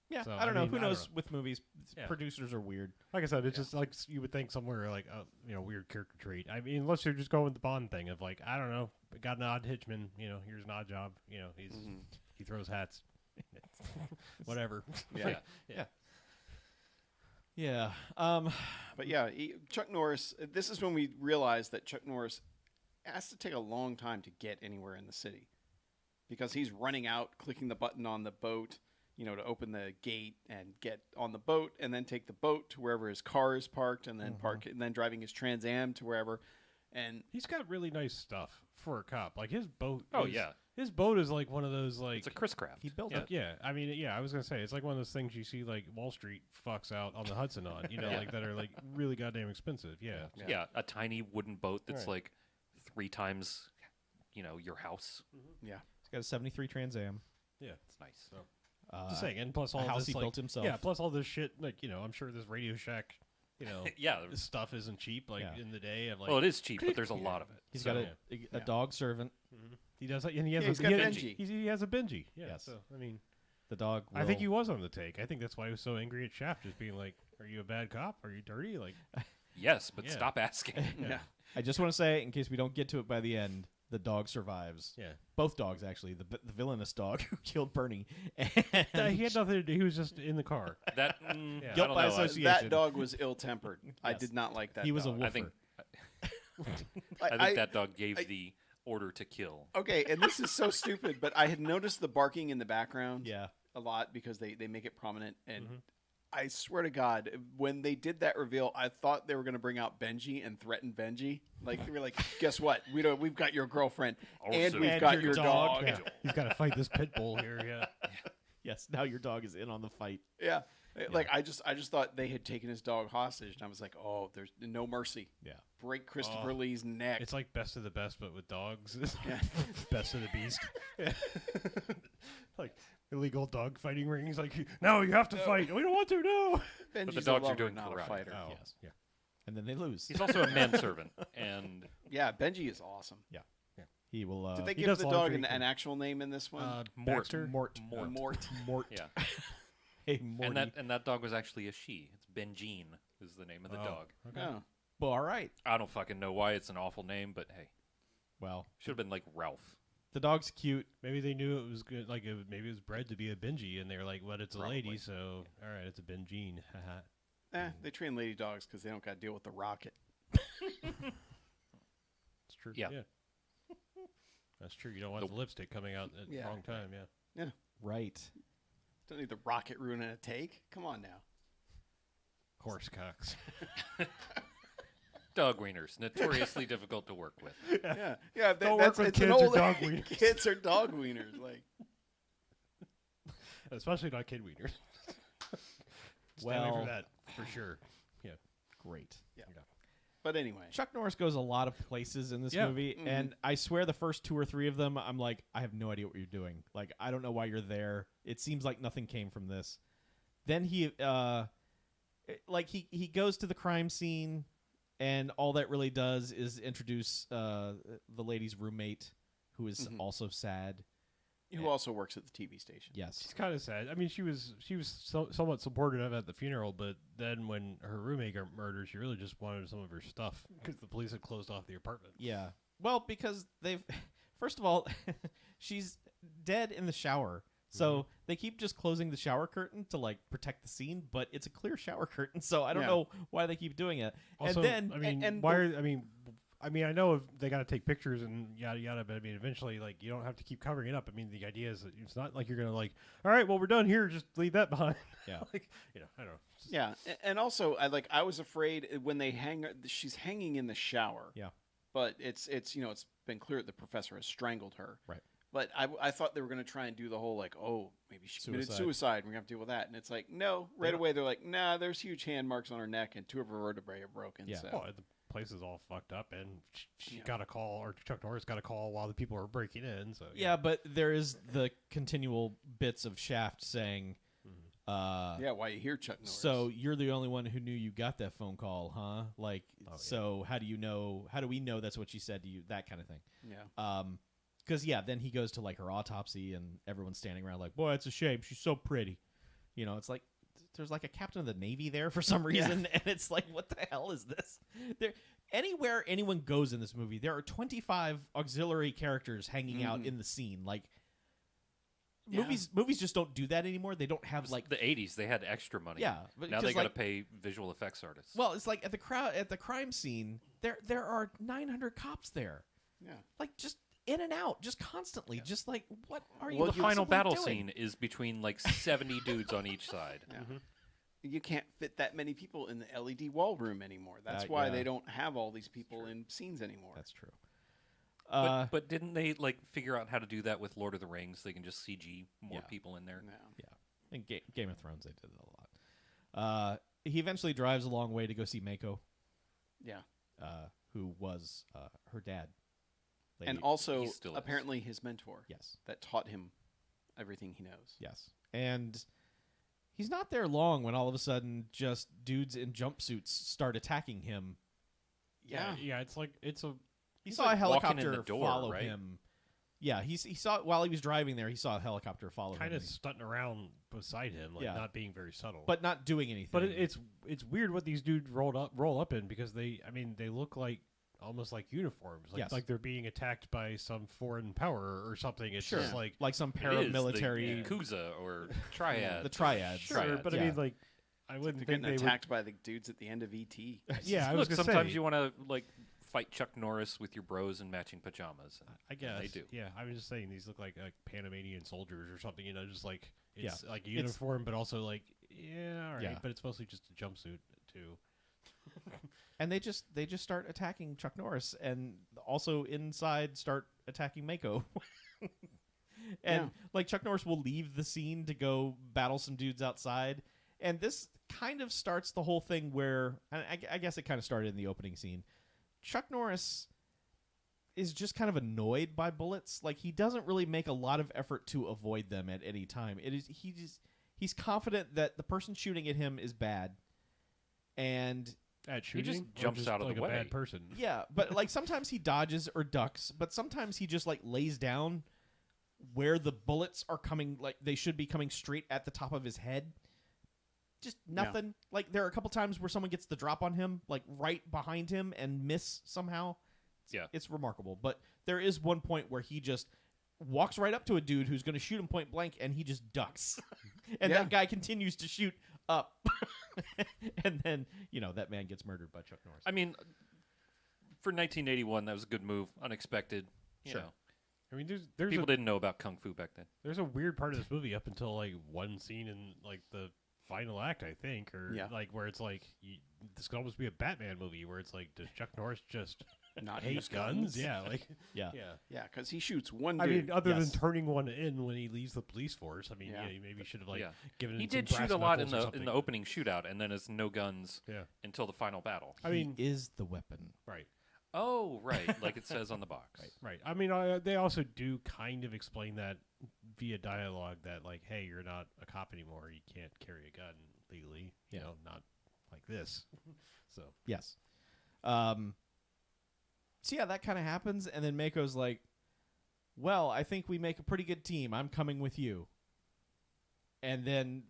Yeah, So, I don't I know. mean, Who I don't knows know. with movies? Yeah. Producers are weird. Like I said, it's just like you would think somewhere like weird character trait. I mean, unless you're just going with the Bond thing of like I don't know, got an odd hitchman. Here's an odd job. He throws hats. Whatever. Yeah. Yeah. But yeah, Chuck Norris, this is when we realized that Chuck Norris has to take a long time to get anywhere in the city because he's running out, clicking the button on the boat, to open the gate and get on the boat and then take the boat to wherever his car is parked and then and then driving his Trans Am to wherever. And He's got really nice stuff for a cop. Like his boat. Oh, yeah. His boat is like one of those like. It's a Chris Craft. he built Like, yeah, I mean, yeah, I was gonna say it's like one of those things you see like Wall Street fucks out on the Hudson on, like that are like really goddamn expensive. Yeah, Yeah, a tiny wooden boat that's Right. like 3 times, your house. yeah, He's got a 73 Trans Am. yeah. It's nice. Just saying, and plus all a house this, he like, built himself. Yeah, plus all this shit. Like I'm sure this Radio Shack, Yeah. this stuff isn't cheap. Like Yeah. in the day of like. Well, it is cheap, but there's a lot of it. He's So- got a dog servant. he does, and he has he's a got he, Benji. he has a Benji. Yeah, Yes. so I mean, The dog. I think will- he was on the take. I think that's why he was so angry at Shaft, just being like, "Are you a bad cop? Are you dirty?" Like, Yes, but Yeah. stop asking. yeah. I just want to say, in case we don't get to it by the end, the dog survives. yeah. Both dogs, actually. The villainous dog who killed Bernie. And He had nothing to do. He was just in the car. That Yeah. I Guilt don't by know. association. That dog was ill-tempered. I Yes. did not like that. He was a dog. wolfer. I think I that dog gave the Order to Kill. Okay, and this is so stupid, but I had noticed the barking in the background Yeah. a lot because they make it prominent. And Mhm. I swear to God, when they did that reveal, I thought they were going to bring out Benji and threaten Benji. Like they were like, "Guess what? We've got your girlfriend and Also- we've And got your your dog." dog." Yeah. He's got to fight this pit bull here. Yeah. Yes. Now your dog is in on the fight. Yeah. Like I just thought they had taken his dog hostage, and I was like, "Oh, there's no mercy. Yeah. Break Christopher Oh. Lee's neck." It's like Best of the Best, but with dogs. Yeah. Best of the Beast. Yeah. Like illegal dog fighting rings. Like, no, you have to fight. We don't want to. No. Benji's the a dogs are lover, doing not karate. a fighter. Oh, Yes. yeah. And then they lose. He's also a manservant, and Yeah, Benji is awesome. He will. Did they he give does the dog laundry an for- actual name in this one? Mort. Baxter? Mort. Mort. Mort. yeah, Hey, Morty. and that dog was actually a she. It's Benjean is the name of the Oh, dog. Okay. Oh. Well, all right. I don't fucking know why it's an awful name, but hey, Well, should have been like Ralph. the dog's cute. Maybe they knew it was good. Like, maybe it was bred to be a Benji, and they were like, "Well, it's a Probably. lady, so all right, it's a Benjean." Haha. They train lady dogs because they don't got to deal with the rocket. It's true. Yeah. That's true. You don't want the lipstick coming out at the Yeah. wrong time. Yeah. Right. Don't need the rocket ruining a take. Come on now. Horse cocks. Dog wieners, notoriously difficult to work with. Yeah. Don't work with it's kids an or old dog wieners. Kids are dog wieners. Like, Especially not kid wieners. Stay away Well- from that for sure. Great. but anyway. Chuck Norris goes a lot of places in this Yeah. movie, Mhm. and I swear the first 2 or 3 of them, I'm like, I have no idea what you're doing. Like, I don't know why you're there. It seems like nothing came from this. Then he goes to the crime scene, and all that really does is introduce the lady's roommate, who is Mhm. also sad. Who also works at the TV station. Yes. She's kind of sad. I mean, she was somewhat supportive at the funeral, but then when her roommate got murdered, she really just wanted some of her stuff because the police had closed off the apartment. Yeah. Well, because they've first of all, she's dead in the shower. So they keep just closing the shower curtain to like protect the scene, but it's a clear shower curtain, so I don't Yeah. know why they keep doing it. Also, and then I mean, and why? the- I mean, I know if they got to take pictures and yada yada, but I mean, eventually, like, you don't have to keep covering it up. I mean, the idea is that it's not like you're gonna like, all right, well, we're done here, just leave that behind. Yeah. Like, I don't know. Yeah, and also I was afraid when they hang her, she's hanging in the shower. Yeah. But it's it's been clear that the professor has strangled her. Right. But I thought they were going to try and do the whole like, oh, maybe she committed Suicide. suicide. We're going to have to deal with that. And it's like, no, right away they're like, nah, there's huge hand marks on her neck and 2 of her vertebrae are broken. Yeah. So. Well, the place is all fucked up, and she Yeah. got a call, or Chuck Norris got a call while the people were breaking in. So Yeah, but there is the continual bits of Shaft saying, Yeah, why you hear Chuck Norris? so you're the only one who knew you got that phone call, huh? Like, Oh, yeah. so how do you know? How do we know that's what she said to you? That kind of thing. yeah. Because then he goes to like her autopsy, and everyone's standing around like, boy, it's a shame. She's so pretty. You know, it's like there's like a captain of the Navy there for some reason, and it's like, what the hell is this? There, anywhere anyone goes in this movie, there are 25 auxiliary characters hanging out Mhm. in the scene. Like, Yeah. movies just don't do that anymore. They don't have like the 80s, they had extra money. yeah. Now they because, got to like, pay visual effects artists. well, it's like at the crime scene, there are 900 cops there, Yeah. like just in and out, just constantly, just like what are you? Well, the final possibly battle doing? scene is between like 70 dudes on each side. Yeah. You can't fit that many people in the LED wall room anymore. That's Uh, why yeah. they don't have all these people in scenes anymore. That's true. But didn't they like figure out how to do that with Lord of the Rings? They can just CG more Yeah. people in there. Yeah. In Game of Thrones, they did it a lot. He eventually drives a long way to go see Mako, Yeah. who was her dad. And Lady- also He still is. apparently his mentor yes, that taught him everything he knows. yes, and he's not there long when all of a sudden just dudes in jumpsuits start attacking him. Yeah. yeah. It's like He He's, saw like, a walking in the helicopter door, follow right? him. Yeah, he saw while he was driving there. He saw a helicopter follow kind him, of stunting around beside him, like Yeah. not being very subtle. but not doing anything. But it's weird what these dudes roll up in, because they look like almost like uniforms, like Yes. like they're being attacked by some foreign power or something. It's sure, just like like some It is paramilitary, the Yakuza or Triad. the triads. sure, Triads, but yeah. I mean, like, I wouldn't They're think getting they attacked by the dudes at the end of ET. would. Yeah, I was Look, gonna sometimes say, you want to like fight Chuck Norris with your bros in matching pajamas. I guess they do. Yeah, I was just saying these look like Panamanian soldiers or something. Just like it's like a It's- uniform, but also like all right. Yeah. But it's mostly just a jumpsuit too. And they just start attacking Chuck Norris, and also inside start attacking Mako. And like Chuck Norris will leave the scene to go battle some dudes outside, and this kind of starts the whole thing where I guess it kind of started in the opening scene. Chuck Norris is just kind of annoyed by bullets. Like, he doesn't really make a lot of effort to avoid them at any time. He's confident that the person shooting at him is bad, and At He shooting, just or jumps out of like the a way. bad person. yeah, but like sometimes he dodges or ducks, but sometimes he just like lays down where the bullets are coming, like they should be coming straight at the top of his head. Just nothing. Like there are a couple times where someone gets the drop on him, like right behind him, and miss somehow. It's remarkable. But there is one point where he just walks right up to a dude who's going to shoot him point blank, and he just ducks, and that guy continues to shoot up, and then that man gets murdered by Chuck Norris. I mean, for 1981, that was a good move. Unexpected. You Sure. know. I mean, there's People didn't know about kung fu back then. there's a weird part of this movie up until like one scene in like the final act, I think, or like where it's like this could almost be a Batman movie where it's like, does Chuck Norris just Not hate use guns? Yeah, like Yeah. Yeah, because he shoots one I dude. mean, other Yes. than turning one in when he leaves the police force, I mean, Yeah. you maybe should have like Yeah. given. He it some did shoot brass a lot in knuckles or the something. opening shootout, and then it's no guns Yeah, until the final battle. I mean, he is the weapon. right, Oh, right, like it says on the box. right. I mean, they also do kind of explain that via dialogue that like, hey, you're not a cop anymore. You can't carry a gun legally. You Yeah. know, not like this. So Yes. So yeah, that kind of happens, and then Mako's like, "Well, I think we make a pretty good team. I'm coming with you." And then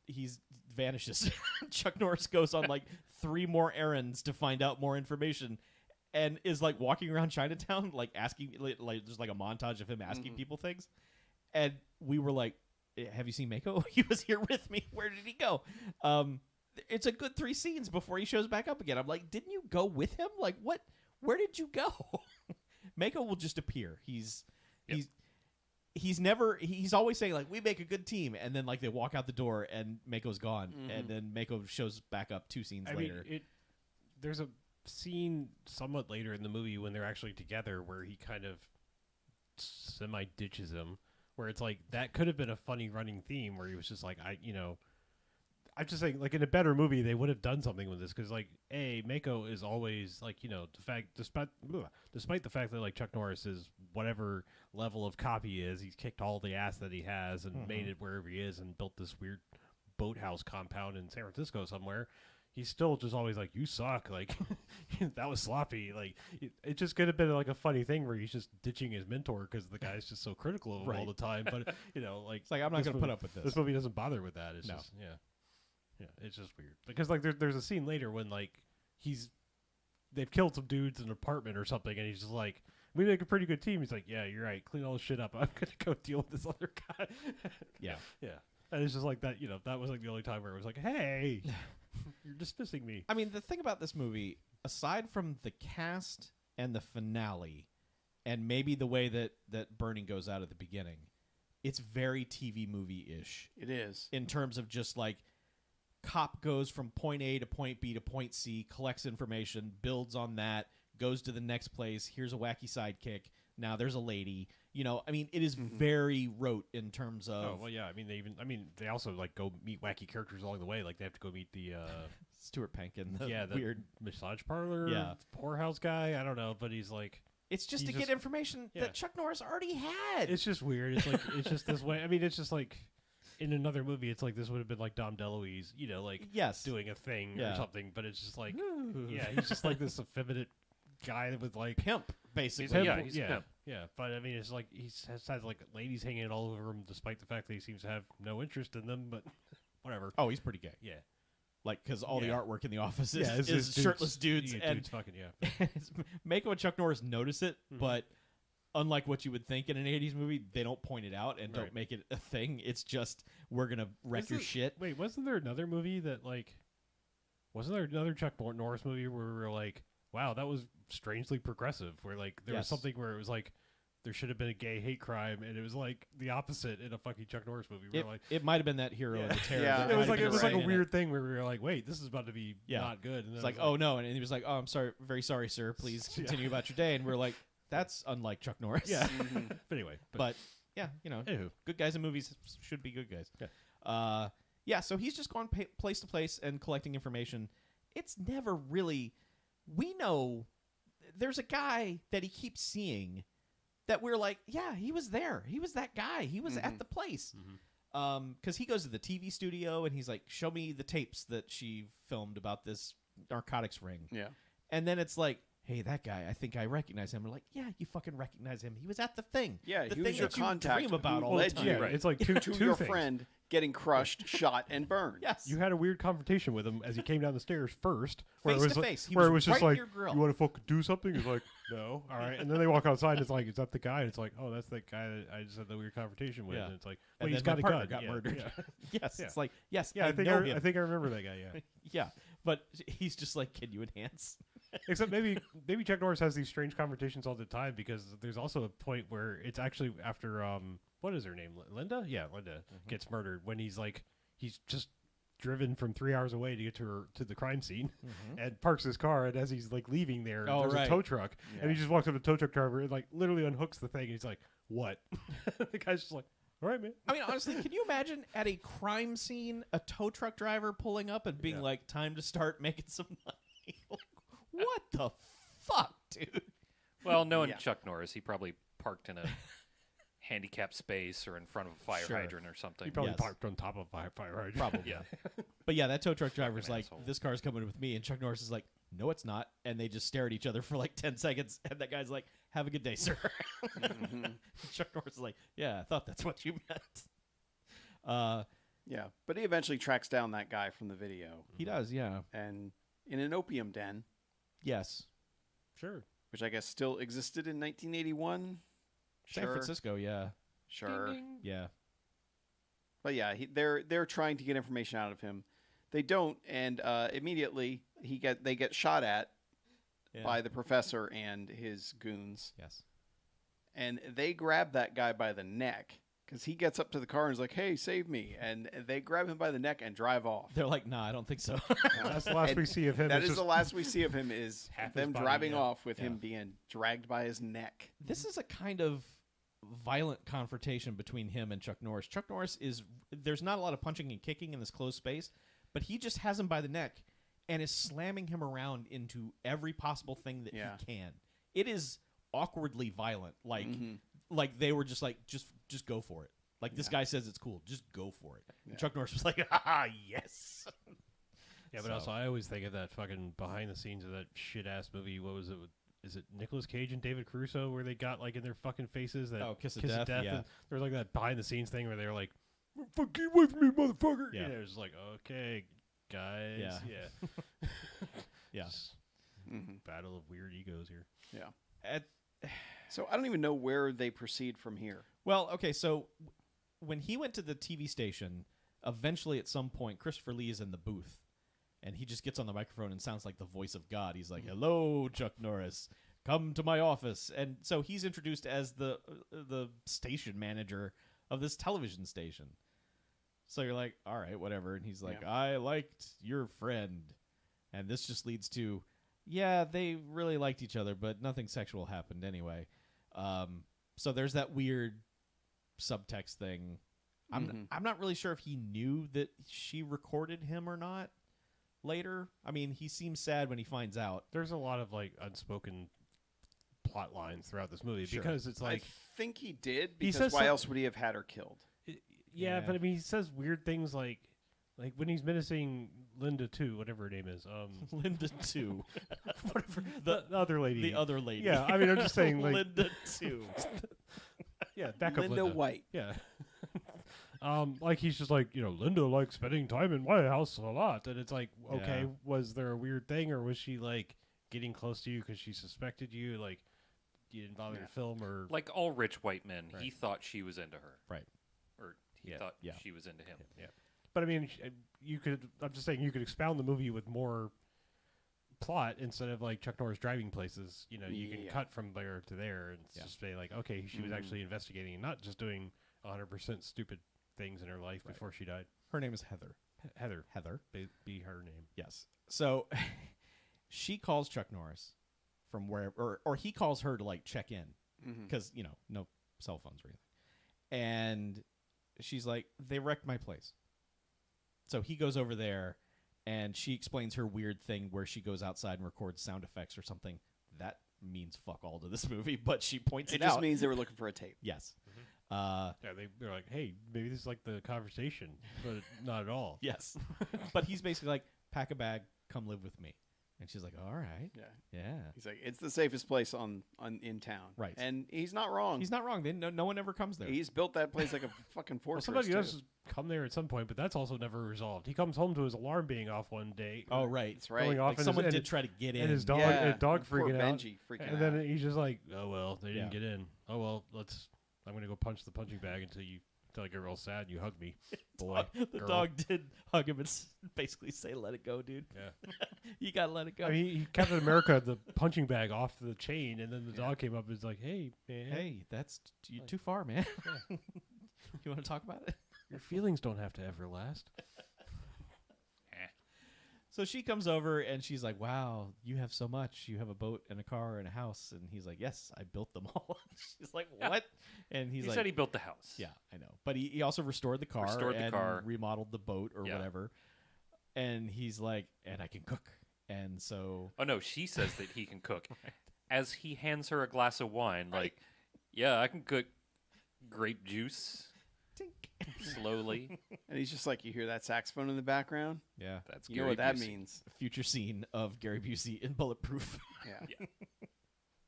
vanishes. Chuck Norris goes on like 3 more errands to find out more information, and is like walking around Chinatown, like asking, like there's like a montage of him asking people things, and we were like, "Have you seen Mako? He was here with me. Where did he go?" It's a good 3 scenes before he shows back up again. I'm like, didn't you go with him? Like, what? Where did you go? Mako will just appear. He's always saying like, we make a good team, and then like they walk out the door and Mako's gone, and then Mako shows back up 2 scenes later. mean, there's a scene somewhat later in the movie when they're actually together where he kind of semi ditches him, where it's like that could have been a funny running theme where he was just like, I'm just saying, like in a better movie, they would have done something with this because, like, Mako is always like, despite the fact that like Chuck Norris is whatever level of cop he is, he's kicked all the ass that he has and made it wherever he is and built this weird boathouse compound in San Francisco somewhere. He's still just always like, you suck, like that was sloppy. Like it just could have been like a funny thing where he's just ditching his mentor because the guy's just so critical of him all the time. But like It's like, I'm not going to put up with this. This movie doesn't bother with that. It's No. just yeah, it's just weird because like there's a scene later when like they've killed some dudes in an apartment or something, and he's just like, we make a pretty good team. He's like, yeah, you're right. Clean all this shit up. I'm gonna go deal with this other guy. Yeah. And it's just like that. That was like the only time where it was like, hey, you're dismissing me. I mean, the thing about this movie, aside from the cast and the finale, and maybe the way that Burning goes out at the beginning, it's very TV movie-ish. It is. In terms of just like, cop goes from point A to point B to point C, collects information, builds on that, goes to the next place. Here's a wacky sidekick. Now there's a lady. I mean, it is very rote in terms of. Oh well, yeah. I mean, they also like go meet wacky characters along the way. Like they have to go meet the Stuart Penkin, the the weird massage parlor, poorhouse guy. I don't know, but he's like. It's just he's to get information that Chuck Norris already had. It's just weird. It's like it's just this way. I mean, it's just like. In another movie, it's like this would have been like Dom DeLuise, doing a thing or something. But it's just like, he's just like this effeminate guy with like pimp, basically. He's a pimp. Yeah. But I mean, it's like he has like ladies hanging all over him, despite the fact that he seems to have no interest in them. But whatever. Oh, he's pretty gay. Yeah. Like, because all the artwork in the office is, it's is shirtless dudes, and dudes fucking Mako and Chuck Norris notice it, but. Unlike what you would think in an 80s movie, they don't point it out and don't make it a thing. It's just, we're going to wreck your shit. Wait, wasn't there another movie that, like... Wasn't there another Chuck Norris movie where we were like, wow, that was strangely progressive. Where like there was Yes. something where it was like there should have been a gay hate crime, and it was like the opposite in a fucking Chuck Norris movie. Where we're like, It might have been that Hero and the Terror. Yeah. that it was might like have it was been like a in weird thing where we were like, wait, this is about to be Yeah. not good. And then It's I like, was oh no, and he was like, oh, I'm sorry, very sorry, sir. Please continue about your day. And we're like, that's unlike Chuck Norris. yeah. Mhm. But anyway, But yeah, anywho, good guys in movies should be good guys. Yeah. Yeah. So he's just going place to place and collecting information. It's never really. We know there's a guy that he keeps seeing that we're like, yeah, he was there. He was that guy. He was at the place. Because he goes to the TV studio and he's like, show me the tapes that she filmed about this narcotics ring. Yeah. And then it's like, hey, that guy, I think I recognize him. We're like, yeah, you fucking recognize him. He was at the thing. Yeah, the he thing was your that you contact dream about who all the led time. you yeah, it's like two to your things. friend getting crushed, shot, and burned. Yes. You had a weird confrontation with him as he came down the stairs first, where Face it was to like, face. He where was it was just right like, near grill. you want to fucking do something? He's like, no, all right. And then they walk outside, and it's like, is that the guy? And it's like, oh, that's that guy that I just had the weird confrontation with. Yeah. And it's like, And well, he's then got my a partner gun. got Yeah, murdered. Yeah, Yes. Yeah. It's like, yes, yeah, I know him. I think I remember that guy. Yeah. Yeah. But he's just like, can you enhance? Except maybe Chuck Norris has these strange confrontations all the time, because there's also a point where it's actually after what is her name, Linda? Yeah, Linda gets murdered, when he's just driven from 3 hours away to get to the crime scene and parks his car, and as he's like leaving there's right. a tow truck Yeah. and he just walks up to the tow truck driver and like literally unhooks the thing, and he's like, what? The guy's just like, all right, man. I mean, honestly, can you imagine at a crime scene a tow truck driver pulling up and being Yeah. like, time to start making some money? Like, what the fuck, dude? Well, knowing Yeah. Chuck Norris, he probably parked in a handicapped space or in front of a fire Sure. hydrant or something. He probably Yes. parked on top of a fire hydrant. Probably. Yeah. But yeah, that tow truck driver's Fucking like, asshole. this car's coming with me. And Chuck Norris is like, no, it's not. And they just stare at each other for like 10 seconds. And that guy's like, have a good day, sir. Chuck Norris is like, yeah, I thought that's what you meant. Yeah, but he eventually tracks down that guy from the video, He does, yeah. and in an opium den, Yes. Sure. which I guess still existed in 1981. San Francisco, yeah. Sure. Yeah. But yeah, they're trying to get information out of him. They don't, and immediately they get shot at Yeah. by the professor and his goons, Yes. and they grab that guy by the neck because he gets up to the car and is like, "Hey, save me!" And they grab him by the neck and drive off. They're like, nah, I don't think so. That's the last And we see of him. That It's is the just last we see of him is half his them body, driving yeah. off with him Yeah. being dragged by his neck. This is a kind of violent confrontation between him and Chuck Norris. Chuck Norris there's not a lot of punching and kicking in this closed space, but he just has him by the neck and is slamming him around into every possible thing that Yeah. he can. It is awkwardly violent. Like Mhm. like they were just like, just go for it. Like this Yeah. guy says it's cool, just go for it. And Yeah. Chuck Norris was like, ah, yes. Yeah, but So- also I always think of that fucking behind the scenes of that shit ass movie. What was it? Is it Nicolas Cage and David Caruso where they got like in their fucking faces that Kiss of Death, yeah. and there was like that behind the scenes thing where they were like, "Fuck you away from me, motherfucker!" Yeah. And it was like, okay, guys, Yeah. Yeah. Just Mhm. battle of weird egos here. Yeah. At- So I don't even know where they proceed from here. Well, okay, so when he went to the TV station, eventually at some point, Christopher Lee is in the booth, and he just gets on the microphone and sounds like the voice of God. He's like, "Hello, Chuck Norris, come to my office." And so he's introduced as the station manager of this television station. So you're like, all right, whatever. And he's like, Yeah. I liked your friend. And this just leads to, yeah, they really liked each other, but nothing sexual happened anyway. So there's that weird subtext thing. Mhm. I'm not really sure if he knew that she recorded him or not later. I mean, he seems sad when he finds out. There's a lot of like unspoken plot lines throughout this movie Sure. because it's like, I think he did He because says why some- else would he have had her killed? yeah, Yeah. but I mean, he says weird things like when he's menacing Linda too, whatever her name is, Linda 2. whatever the other lady, The other lady. Yeah, I mean, I'm just saying, like, Linda 2. yeah, back up Linda White. Yeah. Like he's just like, Linda likes spending time in my house a lot. And it's like, okay, Yeah. was there a weird thing or was she like getting close to you because she suspected you? Like you didn't bother Yeah. to film or. Like all rich white men, he Right. thought she was into her. Right. Or he Yeah, thought yeah. she was into him. Yeah. But I mean, I'm just saying you could expound the movie with more plot instead of like Chuck Norris driving places. You know, you can Yeah. cut from there to there and Yeah. just say like, okay, she was Mhm. actually investigating and not just doing 100% stupid things in her life Right. before she died. Her name is Heather. Heather, Heather. be her name. Yes. So she calls Chuck Norris from wherever, or he calls her to like check in Mhm. because, you know, no cell phones or anything. And she's like, they wrecked my place. So he goes over there and she explains her weird thing where she goes outside and records sound effects or something. That means fuck all to this movie, but she points It it just out. means they were looking for a tape. Yes. Yeah, they're like, hey, maybe this is like the conversation, but not at all. Yes. But he's basically like, pack a bag, come live with me. And she's like, all right. Yeah. Yeah. He's like, it's the safest place in town. Right. And he's not wrong. He's not wrong. No one ever comes there. He's built that place like a fucking Well, fortress. somebody too. does come there at some point, but that's also never resolved. He comes home to his alarm being off one day. Oh, right. That's right. Going off Like and someone his, did try to get in. and his dog, Yeah. and dog Poor freaking out. Benji freaking And out. then he's just like, oh, well, they didn't Yeah. get in. Oh, well, I'm going to go punch the punching bag until I get real sad and you hug me, boy. The girl. dog did hug him and basically say, let it go, dude. Yeah. You got to let it go. I mean, he Captain America the punching bag off the chain, and then the dog came up and was like, hey, man. hey, that's too far, man. You want to talk about it? Your feelings don't have to ever last. So she comes over and she's like, wow, you have so much. You have a boat and a car and a house. And he's like, yes, I built them all. She's like, what? And he's He like, said he built the house. yeah, I know. But he also restored the car and remodeled the boat or Yeah. whatever. And he's like, and I can cook. And so Oh no, she says that he can cook. As he hands her a glass of wine, like, yeah, I can cook grape juice slowly. And he's just like, you hear that saxophone in the background? yeah, That's You know Gary what that Busey. means. future scene of Gary Busey in Bulletproof. Yeah. In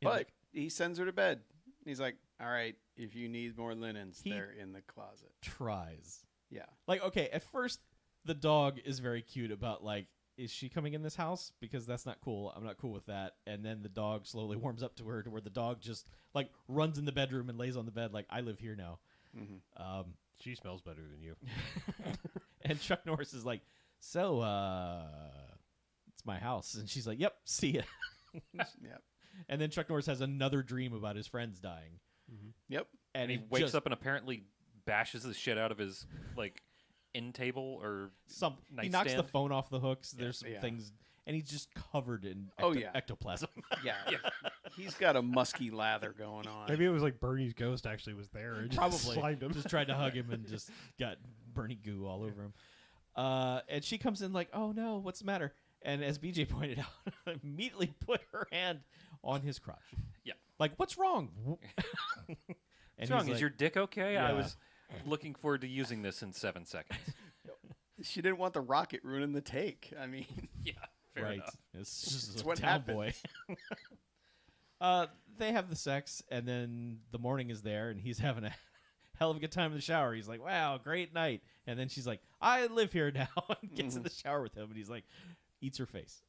But he sends her to bed. He's like, all right, if you need more linens, He- they're in the closet. tries. Yeah. Like, okay, at first the dog is very cute about like, is she coming in this house? Because that's not cool. I'm not cool with that. And then the dog slowly warms up to her to where the dog just like runs in the bedroom and lays on the bed like, I live here now. Mm-hmm. She smells better than you. And Chuck Norris is like, so it's my house. And she's like, yep, see ya. Yeah. And then Chuck Norris has another dream about his friends dying. Yep. And And he it wakes just- up and apparently bashes the shit out of his like end table or he knocks the nightstand. phone off the hooks. There's some Yeah. things, and he's just covered in Oh, yeah. ectoplasm. Yeah. He's got a musky lather going on. Maybe it was like Bernie's ghost actually was there and just Probably slimed him. just tried to hug him and just got Bernie goo all over him. And she comes in like, "Oh no, what's the matter?" And as BJ pointed out, immediately put her hand on his crotch. Yeah. Like, what's wrong? And What's wrong? he's Is like, your dick okay? I Yeah. was looking forward to using this in 7 seconds. She didn't want the rocket ruining the take. I mean, Yeah, fair right? enough. It's just It's a what town happens. boy. They have the sex, and then the morning is there, and he's having a hell of a good time in the shower. He's like, "Wow, great night." And then she's like, "I live here now," and gets in the shower with him, and he's like, eats her face.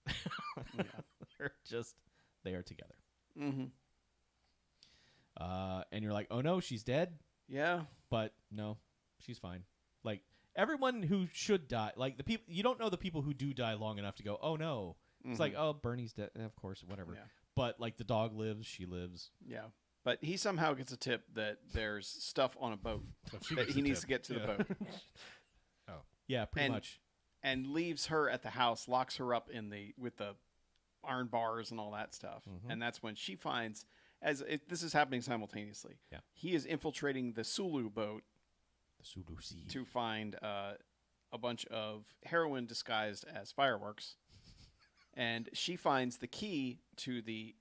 They are together. mm-hmm. And you're like, "Oh no, she's dead," Yeah. but no, she's fine. Like everyone who should die, like the people you don't know the people who do die long enough to go, "Oh no." It's like, "Oh, Bernie's dead." Of course, whatever. Yeah. But like the dog lives, she lives. Yeah. But he somehow gets a tip that there's stuff on a boat So she that gets he the needs tip. to get to the boat, Yeah, pretty And- much. and leaves her at the house, locks her up with the iron bars and all that stuff. Mhm. And that's when she finds, this is happening simultaneously. Yeah. He is infiltrating the Sulu boat The Sulu Sea. to find a bunch of heroin disguised as fireworks, and she finds the key to the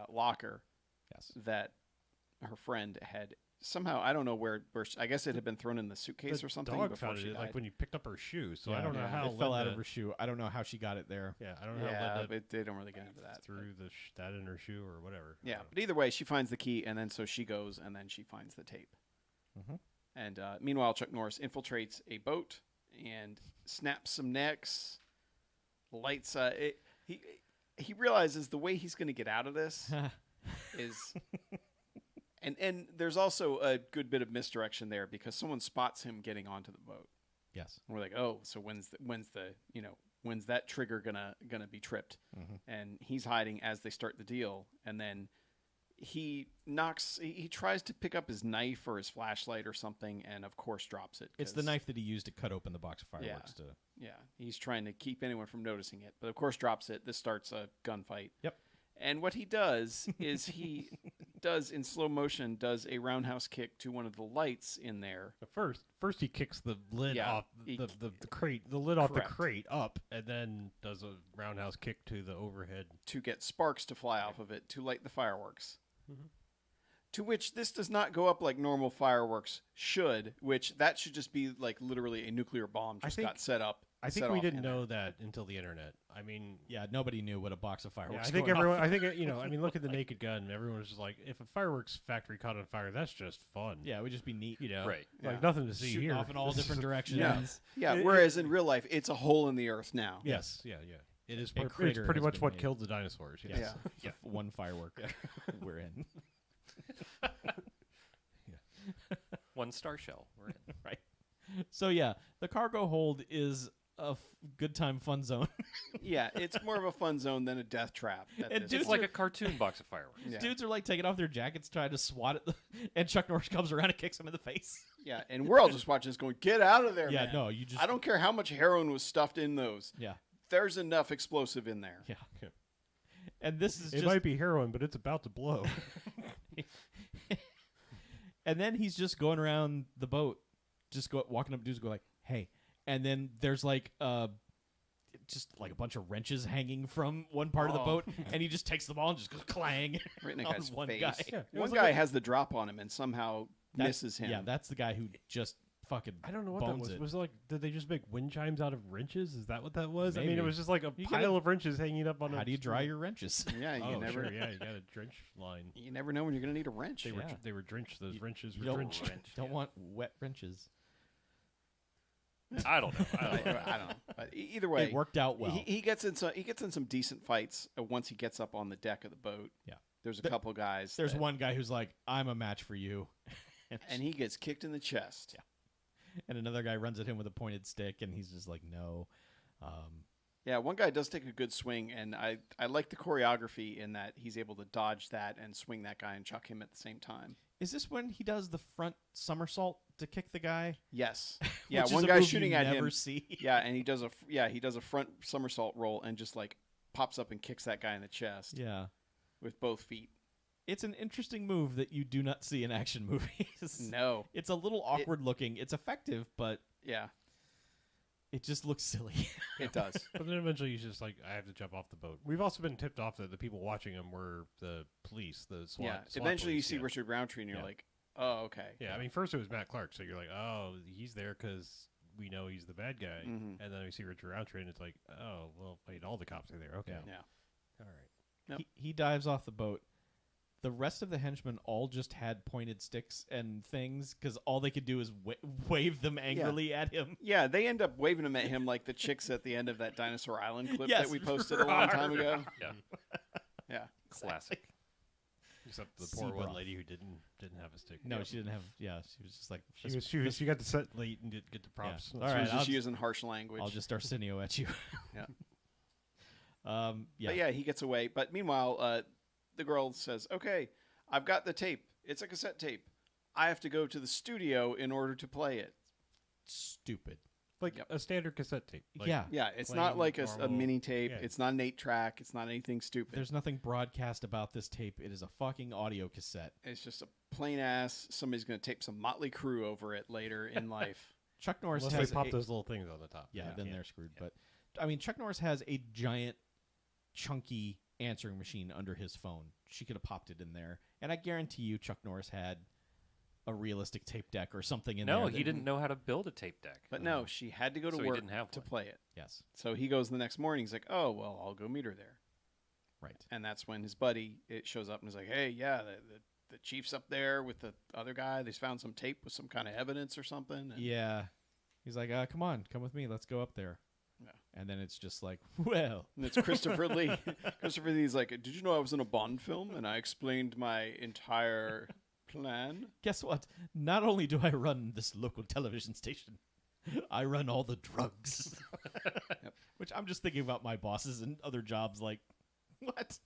locker Yes. that her friend had somehow, I don't know where I guess it had been thrown in the suitcase The or something dog before found she it died. like when you picked up her shoe. So I Yeah. don't know Yeah, how it fell out Linda- of her shoe. I don't know how she got it there. Yeah, I don't know how yeah, Linda but they don't really get into that. threw that in her shoe or whatever. I Yeah, don't know. but either way, she finds the key, and then so she goes, and then she finds the tape. Mhm. And meanwhile, Chuck Norris infiltrates a boat and snaps some necks, lights. He realizes the way he's going to get out of this is, and there's also a good bit of misdirection there because someone spots him getting onto the boat. Yes. And we're like, oh, so when's the When's that trigger gonna be tripped? And he's hiding as they start the deal, and then he tries to pick up his knife or his flashlight or something, and of course drops it. It's the knife that he used to cut open the box of fireworks. Yeah, he's trying to keep anyone from noticing it, but of course drops it. This starts a gunfight. Yep. And what he does is he does in slow motion a roundhouse kick to one of the lights in there. But first he kicks the lid off the crate, the lid off the crate up, and then does a roundhouse kick to the overhead to get sparks to fly off of it to light the fireworks. To which this does not go up like normal fireworks should, which that should just be like literally a nuclear bomb got set up. I think we didn't know that until the internet. I mean, yeah, nobody knew what a box of fireworks. I think everyone. I think I mean, look at the Naked Gun. Everyone was just like, if a fireworks factory caught on fire, that's just fun. Yeah, it would just be neat. Right. Like nothing to see Shooting here. off in all different directions. Yeah. Whereas in real life, it's a hole in the earth now. Yes. Yeah. It is. A It's crater pretty has much been what made. killed the dinosaurs. Yes. Yeah. One firework we're in. One star shell. We're in. Right. So yeah, the cargo hold is a good time fun zone. Yeah, it's more of a fun zone than a death trap. And It's like a cartoon box of fireworks. Yeah. Dudes are like taking off their jackets trying to swat at and Chuck Norris comes around and kicks him in the face. Yeah, and we're all just watching this going, get out of there, Yeah, man. no, you just I don't care how much heroin was stuffed in those. Yeah. There's enough explosive in there. Yeah. And this is It just might be heroin, but it's about to blow. and then he's just going around the boat, just walking up to dudes and go like, "Hey." And then there's like just like a bunch of wrenches hanging from one part of the boat, and he just takes them all and just goes clang Right in the on guy's one face. guy. Yeah. One guy has the drop on him and somehow misses him. Yeah, that's the guy who just fucking I don't know what that bones was. it. Was it like, did they just make wind chimes out of wrenches? Is that what that was? I mean, Maybe. it was just like a You pile gotta- of wrenches hanging up on. How do you dry your wrenches? Yeah, you Oh, never sure. Yeah, you got a drench line. you never know when you're going to need a wrench. They were drenched. Those wrenches You were don't, drenched. don't want wet wrenches. I don't know. I don't know. But either way, It worked out well. He gets in some decent fights once he gets up on the deck of the boat. Yeah. There's a couple guys. There's that- one guy who's like, "I'm a match for you," and he gets kicked in the chest. Yeah. And another guy runs at him with a pointed stick, and he's just like, "No." Yeah, one guy does take a good swing, and I like the choreography in that he's able to dodge that and swing that guy and chuck him at the same time. Is this when he does the front somersault to kick the guy? Yes. Yeah, Which is one a guy's move shooting you at never him. see. Yeah, and he does a front somersault roll and just like pops up and kicks that guy in the chest Yeah. with both feet. It's an interesting move that you do not see in action movies. No. It's a little awkward looking. It's effective, but Yeah, it just looks silly. it does. But then eventually he's just like, I have to jump off the boat. We've also been tipped off that the people watching him were the police, the SWAT. Yeah. SWAT Eventually you police, see yeah. Richard Roundtree and you're Yeah. like, oh, okay. Yeah, I mean, first it was Matt Clark, so you're like, oh, he's there because we know he's the bad guy. Mhm. And then we see Richard Roundtree, and it's like, oh, well, wait, all the cops are there. Okay. Yeah. Yeah. All right. Yep. He dives off the boat. The rest of the henchmen all just had pointed sticks and things because all they could do is wave them angrily at him. Yeah, they end up waving them at him like the chicks at the end of that Dinosaur Island clip Yes. that we posted a long time ago. Yeah. Yeah. Classic. Except the poor Sea one broth. lady who didn't have a stick. No, she didn't have. Yeah, she was just like. She got to set late and didn't get the props. All She right, was I'll just just- using harsh language. I'll just Arsenio at you. Yeah. Yeah. But yeah, he gets away. But meanwhile, the girl says, okay, I've got the tape. It's a cassette tape. I have to go to the studio in order to play it. Stupid. Like Yep. a standard cassette tape. Like, Yeah. Yeah, it's Plain, not like a normal- mini tape. yeah. It's not an 8-track. It's not anything stupid. There's nothing broadcast about this tape. It is a fucking audio cassette. It's just a plain ass. Somebody's going to tape some Motley Crue over it later in life. Chuck Norris Unless has they pop a- those little things on the top. Yeah, then they're screwed. But I mean, Chuck Norris has a giant, chunky answering machine under his phone. She could have popped it in there, and I guarantee you, Chuck Norris had a realistic tape deck or something in there. No, that- he didn't know how to build a tape deck. But no, she had to go to So he work didn't have to one. play it. Yes, So he goes the next morning. He's like, oh, well, I'll go meet her there. right. And that's when his buddy shows up and is like, hey, yeah, the chief's up there with the other guy. They found some tape with some kind of evidence or something. And Yeah, he's like, come on, come with me. Let's go up there. Yeah. And then it's just like, well, And it's Christopher Lee. Christopher Lee's like, did you know I was in a Bond film and I explained my entire plan? guess what? Not only do I run this local television station, I run all the drugs. Which I'm just thinking about my bosses and other jobs. Like, what?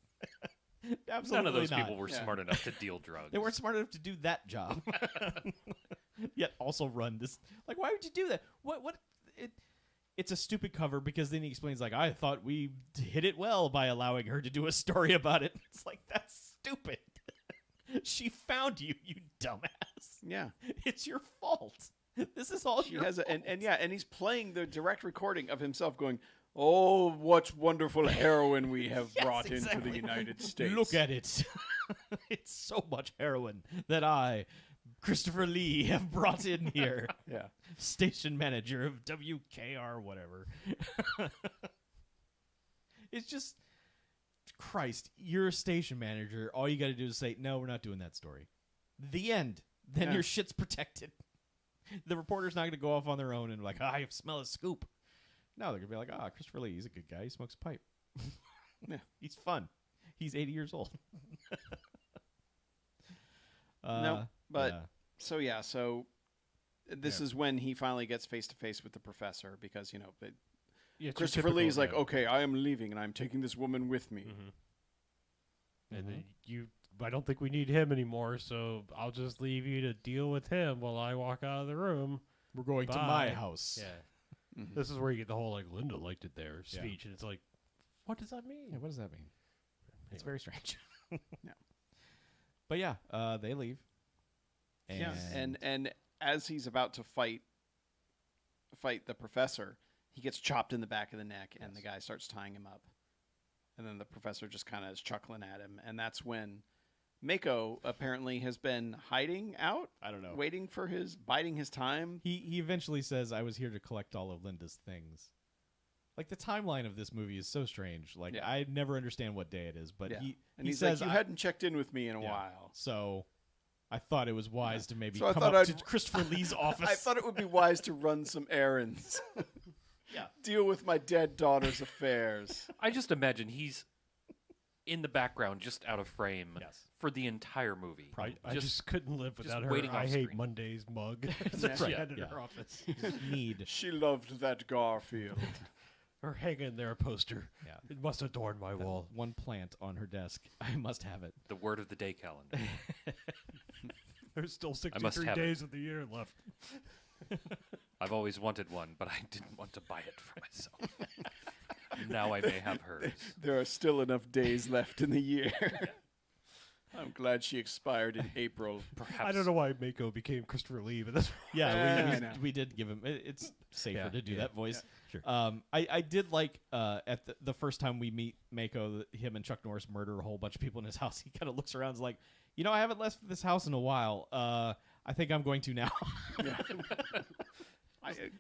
Absolutely None of those not. people were smart enough to deal drugs. They weren't smart enough to do that job. Yet also run this. Like, why would you do that? What? It's a stupid cover because then he explains, like, I thought we hit it well by allowing her to do a story about it. It's like, that's stupid. She found you, you dumbass. Yeah. It's your fault. This is all She your has fault. and he's playing the direct recording of himself going, "Oh, what wonderful heroin we have Yes, brought into exactly. the United States." Look at it. It's so much heroin that I, Christopher Lee, have brought in here. Yeah. Station manager of WKR, whatever. It's just, Christ, you're a station manager. All you got to do is say, no, we're not doing that story. The end. Then Yeah. your shit's protected. The reporter's not going to go off on their own and like, I smell a scoop. No, they're going to be like, Christopher Lee, he's a good guy. He smokes a pipe. Yeah. He's fun. He's 80 years old. No, but yeah. so this is when he finally gets face to face with the professor because Yeah, it's your Christopher typical- Lee's like, yeah. okay, I am leaving and I'm taking this woman with me. And then I don't think we need him anymore, so I'll just leave you to deal with him while I walk out of the room. We're going to Bye. my house. Yeah. Mhm. This is where you get the whole, like, Linda liked it there Yeah. speech, and it's like, what does that mean? Yeah, what does that mean? It's Anyway. very strange. Yeah. But yeah, they leave. And Yeah, and as he's about to fight the professor, he gets chopped in the back of the neck, and the guy starts tying him up. And then the professor just kind of is chuckling at him, and that's when Mako apparently has been hiding out, I don't know. biding his time. He eventually says, I was here to collect all of Linda's things. Like, the timeline of this movie is so strange. Like, Yeah. I never understand what day it is, but Yeah. he He's says, like, you hadn't checked in with me in a Yeah. while. So I thought it was wise to maybe So I come thought up I'd- to Christopher Lee's office. I thought it would be wise to run some errands. Yeah. Deal with my dead daughter's affairs. I just imagine he's in the background, just out of frame Yes. for the entire movie. I just couldn't live just without her waiting I off hate screen. Mondays mug. That's She right, had in yeah. her office. Need. She loved that Garfield. Or hanging there a poster. Yeah. It must adorn my wall. One plant on her desk. I must have it. The word of the day calendar. There's still must 63 have it. days of the year left. I've always wanted one, but I didn't want to buy it for myself. Now I may have hers. There are still enough days left in the year. I'm glad she expired in April. Perhaps I don't know why Mako became Christopher Lee, but that's Yeah, I know. we did give him. It's safer Yeah, to do yeah, that voice. sure. I did like at the first time we meet Mako, him and Chuck Norris murder a whole bunch of people in his house. He kind of looks around, and is like, I haven't left this house in a while. I think I'm going to now.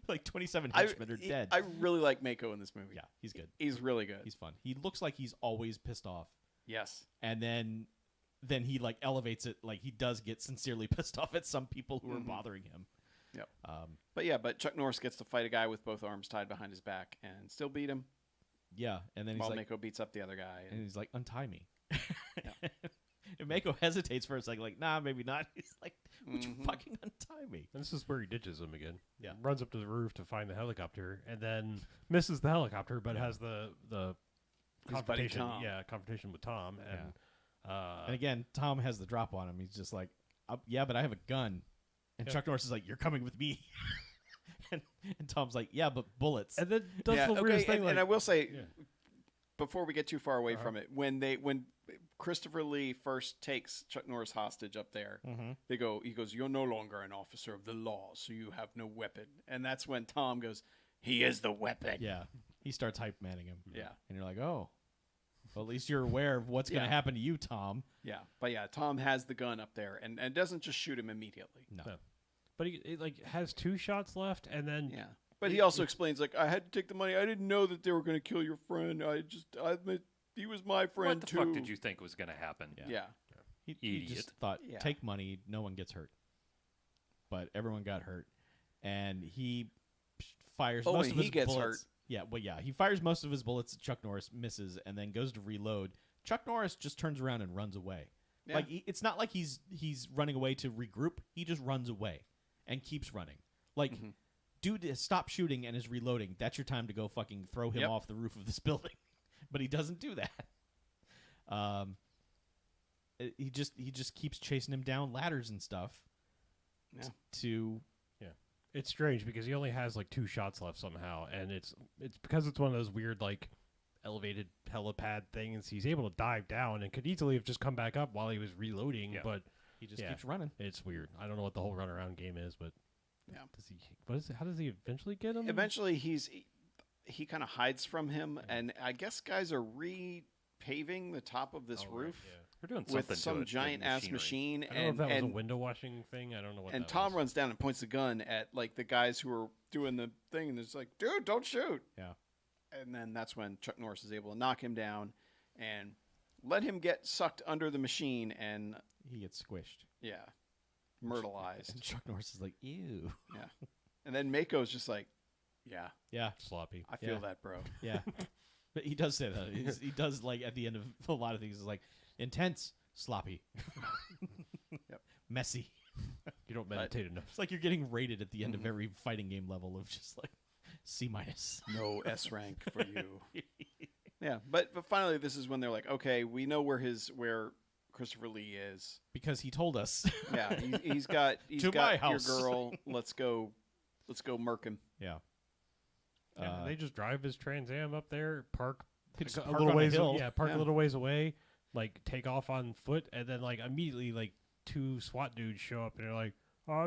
Like 27 henchmen are dead. I really like Mako in this movie. Yeah, he's good. He's really good. He's fun. He looks like he's always pissed off, Yes. and then he like elevates it. Like he does get sincerely pissed off at some people who are bothering him. Yep. Um, But Chuck Norris gets to fight a guy with both arms tied behind his back and still beat him. yeah, and then he's While like, Mako beats up the other guy. and he's like, untie me. And Mako hesitates for a second, like, nah, maybe not. He's like, would you fucking untie me? And this is where he ditches him again. Yeah. Runs up to the roof to find the helicopter, and then misses the helicopter, but has the His buddy confrontation. Tom. Yeah, confrontation with Tom, and And again, Tom has the drop on him. He's just like, yeah, but I have a gun. And Yeah. Chuck Norris is like, you're coming with me. and Tom's like, yeah, but bullets. and then does Yeah, the weirdest thing. and like, I will say, Yeah. before we get too far away from it, when Christopher Lee first takes Chuck Norris hostage up there, he goes, you're no longer an officer of the law, so you have no weapon. And that's when Tom goes, he is the weapon. Yeah. He starts hype manning him. Yeah. And you're like, oh, well, at least you're aware of what's going to Yeah. happen to you, Tom. Yeah. But yeah, Tom has the gun up there and doesn't just shoot him immediately. No. No. But he like has 2 shots left, and then Yeah. But he also explains, like, I had to take the money. I didn't know that they were going to kill your friend. He was my friend, What the too. fuck did you think was going to happen? Yeah. He just Idiot. thought, Yeah. take money, no one gets hurt. But everyone got hurt. And he fires Oh, most and of his he gets bullets. hurt. Yeah, well, yeah. He fires most of his bullets at Chuck Norris, misses, and then goes to reload. Chuck Norris just turns around and runs away. Yeah. Like, it's not like he's running away to regroup. He just runs away and keeps running. Like, dude has stopped shooting and is reloading. That's your time to go fucking throw him Yep. off the roof of this building. But he doesn't do that. He just keeps chasing him down ladders and stuff. Yeah. To It's strange because he only has like 2 shots left somehow, and it's because it's one of those weird like elevated helipad things. He's able to dive down and could easily have just come back up while he was reloading, Yeah. but he just keeps running. it's weird. I don't know what the whole runaround game is, but Yeah. does he? What is it? How does he eventually get him? Eventually, he kind of hides from him, and I guess guys are repaving the top of this Oh, right, roof yeah. They're doing something with to some it, giant the ass machinery. machine, I don't know if that was and a window washing thing. I don't know what. and that Tom was. runs down and points the gun at like the guys who are doing the thing, and it's like, dude, don't shoot. Yeah. And then that's when Chuck Norris is able to knock him down and let him get sucked under the machine, and He gets squished. yeah, myrtleized. And Chuck Norris is like, ew. Yeah. And then Mako's just like, yeah, Yeah. sloppy. I feel Yeah. that, bro. Yeah. But he does say that. He does, like, at the end of a lot of things, is like, intense, sloppy. Yep. Messy. You don't meditate enough. It's like you're getting rated at the end of every fighting game level of just like C-. No S rank for you. Yeah, but finally, this is when they're like, okay, we know where Christopher Lee is. Because he told us. Yeah, he's got To my your house. girl. Let's go murk him. Yeah. Yeah, they just drive his Trans Am up there, park They just like, park a little on a ways. hill. Park Yeah. a little ways away, like take off on foot, and then like immediately like 2 SWAT dudes show up and they're like,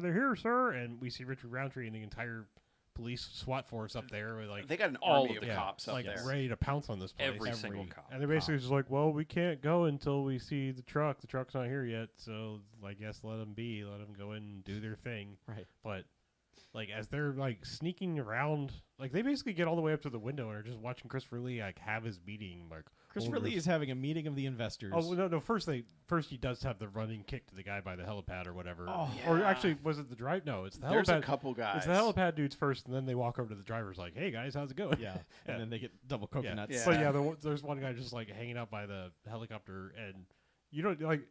"They're here, sir!" And we see Richard Roundtree and the entire police SWAT force up there with like They got an all army of of the cops up like there. ready to pounce on this place. Every single cop. And they're basically just like, "Well, we can't go until we see the truck. The truck's not here yet, so I guess let them be. Let them go in and do their thing." Right. But like as they're like sneaking around, like they basically get all the way up to the window and are just watching Christopher Lee like have his meeting. Like Christopher over- Lee is having a meeting of the investors. Oh no! First he does have the running kick to the guy by the helipad or whatever. Oh, Or yeah. actually, was it the drive? No, it's the There's helipad. a couple guys. It's the helipad dudes first, and then they walk over to the drivers like, "Hey guys, how's it going?" Yeah. Yeah. And then they get double coconuts. Yeah. But yeah, there's one guy just like hanging out by the helicopter, and you know, like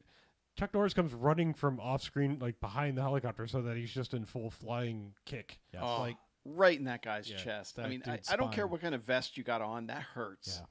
Chuck Norris comes running from off screen, like behind the helicopter, so that he's just in full flying kick. Yes. Oh, Like right in that guy's Yeah, chest. I that mean, dude's I don't care spine. what kind of vest you got on. That hurts. Yeah.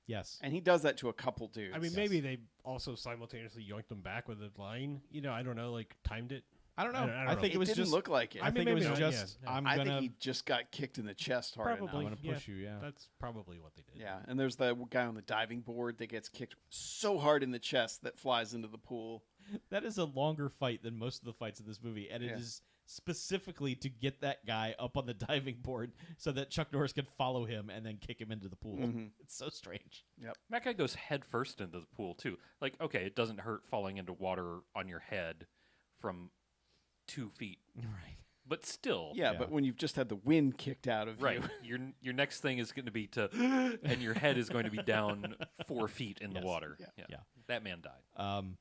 Yes. And he does that to a couple dudes. I mean, Yes. maybe they also simultaneously yoinked him back with a line. You know, I don't know, like timed it. I don't know. I don't I know. think it it was didn't just. look like it. I I think mean, it was maybe not, just. yeah. I'm I think gonna. he just got kicked in the chest hard Probably. I'm enough. gonna push you. Yeah. That's probably what they did. Yeah, and there's the guy on the diving board that gets kicked so hard in the chest that flies into the pool. That is a longer fight than most of the fights in this movie, and it Yeah. is specifically to get that guy up on the diving board so that Chuck Norris can follow him and then kick him into the pool. Mhm. It's so strange. That guy goes head first into the pool too. Like, okay, it doesn't hurt falling into water on your head from 2 feet, Right. but still, Yeah, Yeah. but when you've just had the wind kicked out of right. you. Your next thing is going to be to, and your head is going to be down 4 feet in Yes. the water. Yeah. Yeah. That man died.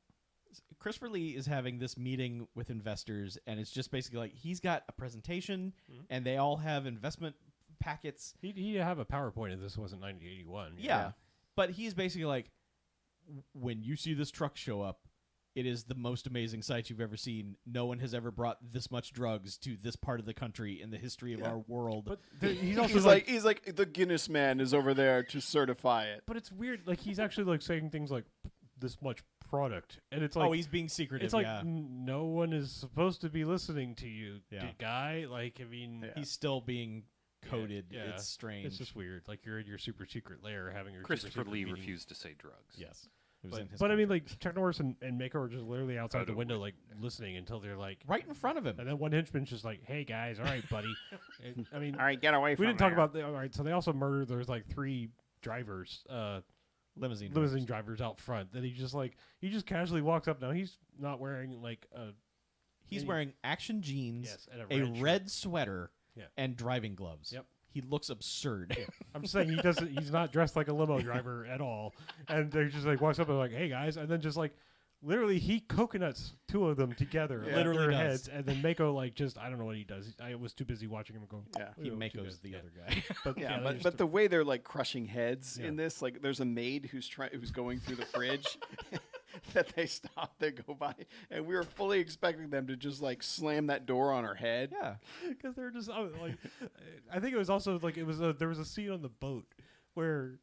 Christopher Lee is having this meeting with investors, and it's just basically like he's got a presentation, and they all have investment packets. He'd have a PowerPoint if this wasn't 1981. Yeah. But he's basically like, when you see this truck show up, it is the most amazing sight you've ever seen. No one has ever brought this much drugs to this part of the country in the history of Yeah. our world. But he's also He's like the Guinness man is over there to certify it. But it's weird. Like he's actually like saying things like this much product, and it's like he's being secretive. it's like yeah. no one is supposed to be listening to you, Yeah. guy. Like I mean, Yeah. He's still being coded. Yeah. It's strange. it's just weird. Like you're in your super secret lair having your Christopher super secret Lee meeting. refused to say drugs. Yes. It was in his But I mean, contract. like Chuck Norris and Mako are just literally outside Out the of window, window. like listening until they're like, right in front of him. and then one henchman's just like, "Hey guys, all right, buddy." And, I mean, All right, get away from we didn't talk about the. All right, so they also murdered. There's like 3 drivers. Limousine. Limousine drivers out front that he just casually walks up. Now he's not wearing like a He's any- wearing action jeans, yes and a shirt. red sweater, Yeah. and driving gloves. Yep. He looks absurd. I'm just saying he's not dressed like a limo driver at all. And they're just like walks up and like, "Hey guys," and then just like literally he coconuts 2 of them together, Yeah. at Literally their does. heads, and then Mako like just I don't know what he does. I was too busy watching him go. Yeah. He "Oh, Mako's too the good." other guy. But Yeah, they're but just- the way they're like crushing heads Yeah. in this, like there's a maid who's going through the fridge. that they stop, they go by, and we were fully expecting them to just like slam that door on her head. Yeah. Because they're just like, I think it was also like there was a scene on the boat where,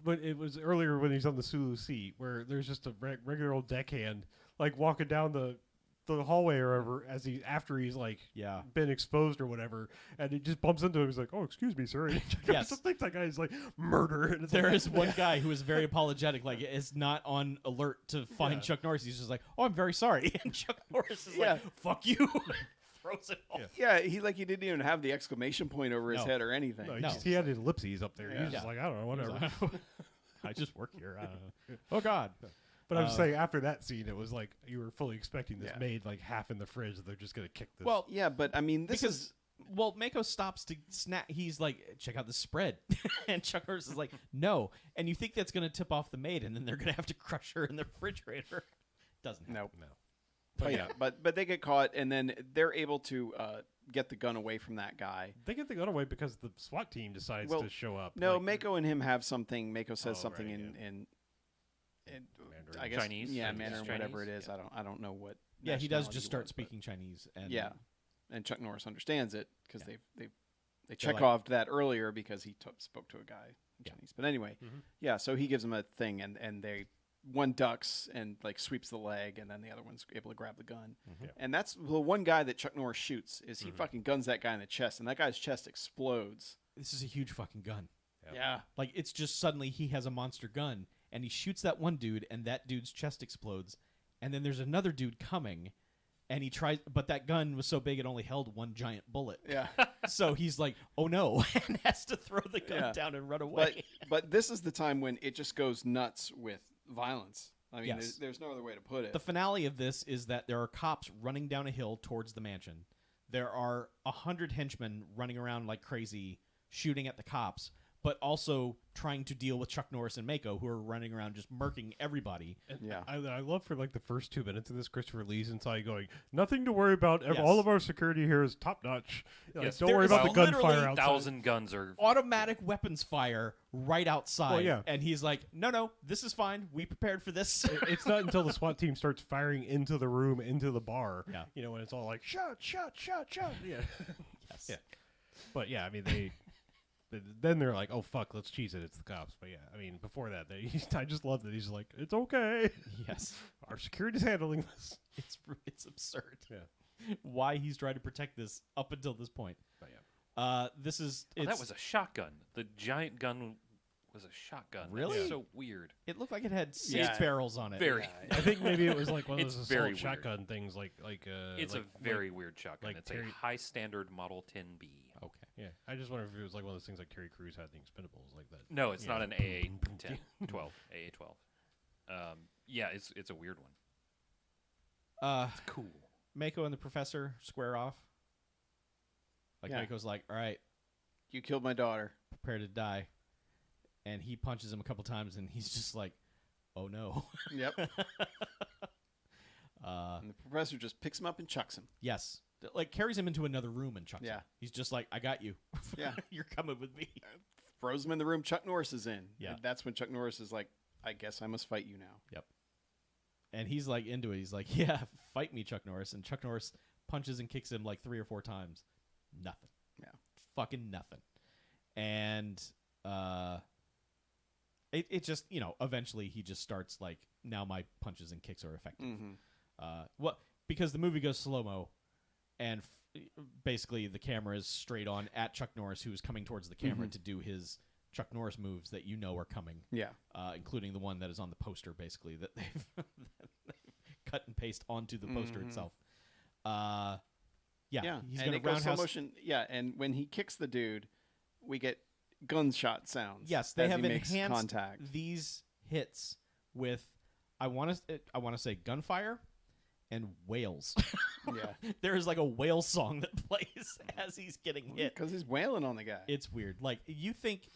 but it was earlier when he's on the Sulu seat where there's just a regular old deckhand like walking down the hallway or whatever after he's like been exposed or whatever, and he just bumps into him. He's like, "Oh, excuse me, sir." And Yes. just thinks that guy's like murder. And There is one guy who is very apologetic, like is not on alert to find Chuck Norris. He's just like, "Oh, I'm very sorry," and Chuck Norris is like, "Fuck you," throws it off. Yeah, he didn't even have the exclamation point over his No. head or anything. No, he had his ellipses up there. Yeah. He's just like, I don't know, whatever. I just work here. I don't know. Oh God. But I'm just saying, after that scene, it was like you were fully expecting this maid like half in the fridge. They're just gonna kick this. Well, Yeah, but I mean, Mako stops to snap. He's like, "Check out the spread," and Chuck Norris is like, "No." And you think that's going to tip off the maid, and then they're going to have to crush her in the refrigerator. Doesn't happen. no. But yeah, but they get caught, and then they're able to get the gun away from that guy. they get the gun away because the SWAT team decides to show up. No, like, Mako and him have something. Mako says Oh, something right, in Mandarin. I guess Chinese? Mandarin, whatever it Chinese? is. I don't know what. Yeah, he does nationality just he start was, but- speaking Chinese. And and Chuck Norris understands it because Yeah. they Chekhoved that earlier because he spoke to a guy in Chinese. But anyway, so he gives him a thing, and one ducks and like sweeps the leg, and then the other one's able to grab the gun. And that's the one guy that Chuck Norris shoots. Is he fucking guns that guy in the chest, and that guy's chest explodes. This is a huge fucking gun. Yeah. Like, it's just suddenly he has a monster gun, and he shoots that one dude, and that dude's chest explodes. And then there's another dude coming, and he tries, but that gun was so big it only held one giant bullet. Yeah. So he's like, "Oh no," and has to throw the gun Yeah. down and run away. But this is the time when it just goes nuts with violence. I mean, Yes. there's no other way to put it. The finale of this is that there are cops running down a hill towards the mansion. There are 100 henchmen running around like crazy, shooting at the cops, but also trying to deal with Chuck Norris and Mako, who are running around just murking everybody. Yeah. I love for like the first 2 minutes of this, Christopher Lee's inside going, "Nothing to worry about. Yes. All of our security here is top notch. Like, Yes, don't there worry is about the gunfire literally outside." 1,000 guns are. Automatic weapons fire right outside. Well, yeah. And he's like, no, this is fine. We prepared for this. It's not until the SWAT team starts firing into the room, into the bar, Yeah. you know, when it's all like, shot, shot, shot, shot. Yeah. Yes. Yeah. But yeah, I mean, then they're like, oh, fuck, let's cheese it. It's the cops. But yeah, I mean, before that, I just love that he's like, it's okay. Yes. Our security's handling this. It's absurd. Yeah. Why he's trying to protect this up until this point. But yeah. This is... Oh, that it's- was a shotgun. The giant gun was a shotgun. Really? That's so weird. It looked like it had 6 Yeah. barrels on it. Very. I think maybe it was like one of It's those very assault weird. shotgun things, It's like, a very weird shotgun. like It's Terry- a high standard Model 10B. Okay. yeah. I just wonder if it was like one of those things like Terry Crews had in The Expendables, like that. No, it's Yeah. not an AA-10, 12, AA-12. Yeah, it's a weird one. It's cool. Mako and the professor square off. Like, Yeah. Mako's like, all right, You killed my daughter. prepare to die. And he punches him a couple times, and he's just like, oh no. Yep. And the professor just picks him up and chucks him. Yes. Like, carries him into another room and chucks him. Yeah. He's just like, I got you. Yeah. You're coming with me. Throws him in the room Chuck Norris is in. Yeah. And that's when Chuck Norris is like, I guess I must fight you now. Yep. And he's like into it. He's like, yeah, fight me, Chuck Norris. And Chuck Norris punches and kicks him like 3 or 4 times. Nothing. Yeah. Fucking nothing. And it just, eventually he just starts like, now my punches and kicks are effective. Well, because the movie goes slow-mo, and basically the camera is straight on at Chuck Norris, who is coming towards the camera to do his Chuck Norris moves that are coming. Yeah. Including the one that is on the poster, basically, that they've cut and paste onto the poster itself. Yeah, he's and going it to goes slow roundhouse. motion. Yeah, and when he kicks the dude, we get gunshot sounds. Yes, they as have he makes enhanced contact. these hits with, I want to say gunfire and wails. Yeah. There is like a whale song that plays as he's getting hit. Because he's wailing on the guy. It's weird. Like, you think...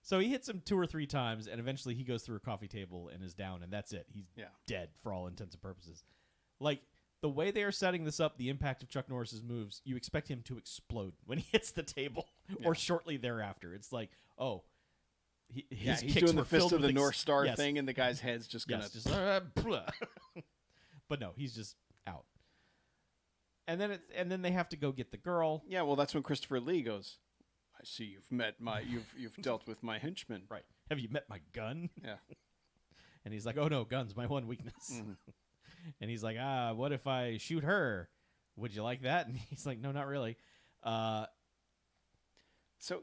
So he hits him 2 or 3 times, and eventually he goes through a coffee table and is down, and that's it. He's dead for all intents and purposes. Like, the way they are setting this up, the impact of Chuck Norris's moves, you expect him to explode when he hits the table or shortly thereafter. It's like, oh, his he's kicks doing were the fist filled of the with North Star yes, thing, and the guy's head's just gonna. yes, just but no, he's just out. And then they have to go get the girl. Yeah, well, that's when Christopher Lee goes. I see you've dealt with my henchman. Right. Have you met my gun? Yeah. And he's like, oh no, gun's my one weakness. And he's like, what if I shoot her? Would you like that? And he's like, no, not really. So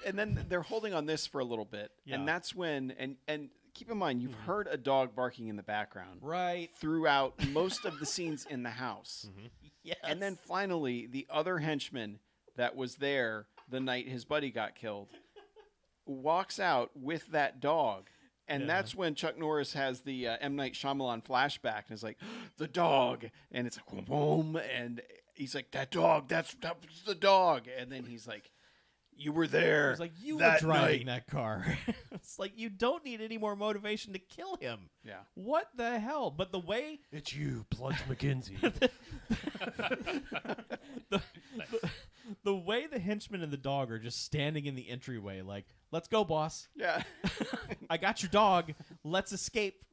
and then they're holding on this for a little bit, and that's when and keep in mind you've heard a dog barking in the background right throughout most of the scenes in the house. Yes. And then finally the other henchman that was there the night his buddy got killed walks out with that dog. And that's when Chuck Norris has the M. Night Shyamalan flashback and is like, the dog. And it's like, boom. And he's like, that dog, that was the dog. And then he's like, you were there. He's like, you were that driving night. that car. It's like, you don't need any more motivation to kill him. Yeah. What the hell? But the way... It's you, Plunge McKenzie. the way the henchman and the dog are just standing in the entryway like, let's go, boss. Yeah. I got your dog. Let's escape.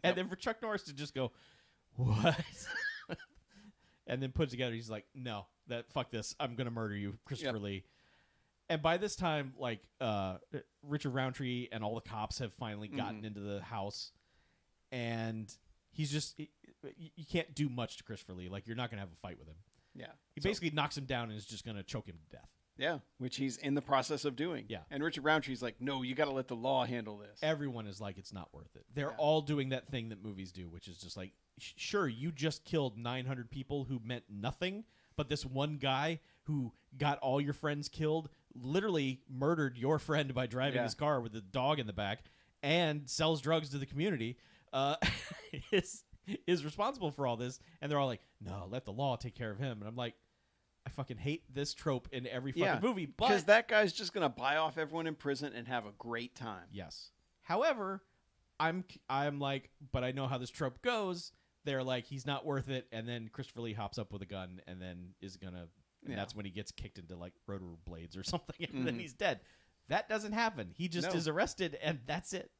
And then for Chuck Norris to just go, what? And then put it together, he's like, no, fuck this. I'm going to murder you, Christopher Lee. And by this time, like, Richard Roundtree and all the cops have finally gotten into the house. And he's just, you can't do much to Christopher Lee. Like, you're not going to have a fight with him. Yeah. He basically knocks him down and is just going to choke him to death. Yeah, which he's in the process of doing. Yeah. And Richard Roundtree's like, no, you got to let the law handle this. Everyone is like, it's not worth it. They're all doing that thing that movies do, which is just like, sure, you just killed 900 people who meant nothing, but this one guy who got all your friends killed literally murdered your friend by driving his car with a dog in the back and sells drugs to the community is responsible for all this. And they're all like, no, let the law take care of him. And I'm like, I fucking hate this trope in every fucking movie. Because that guy's just going to buy off everyone in prison and have a great time. Yes. However, I'm like, but I know how this trope goes. They're like, he's not worth it. And then Christopher Lee hops up with a gun and then is going to, and that's when he gets kicked into like rotor blades or something. And then he's dead. That doesn't happen. He just is arrested and that's it.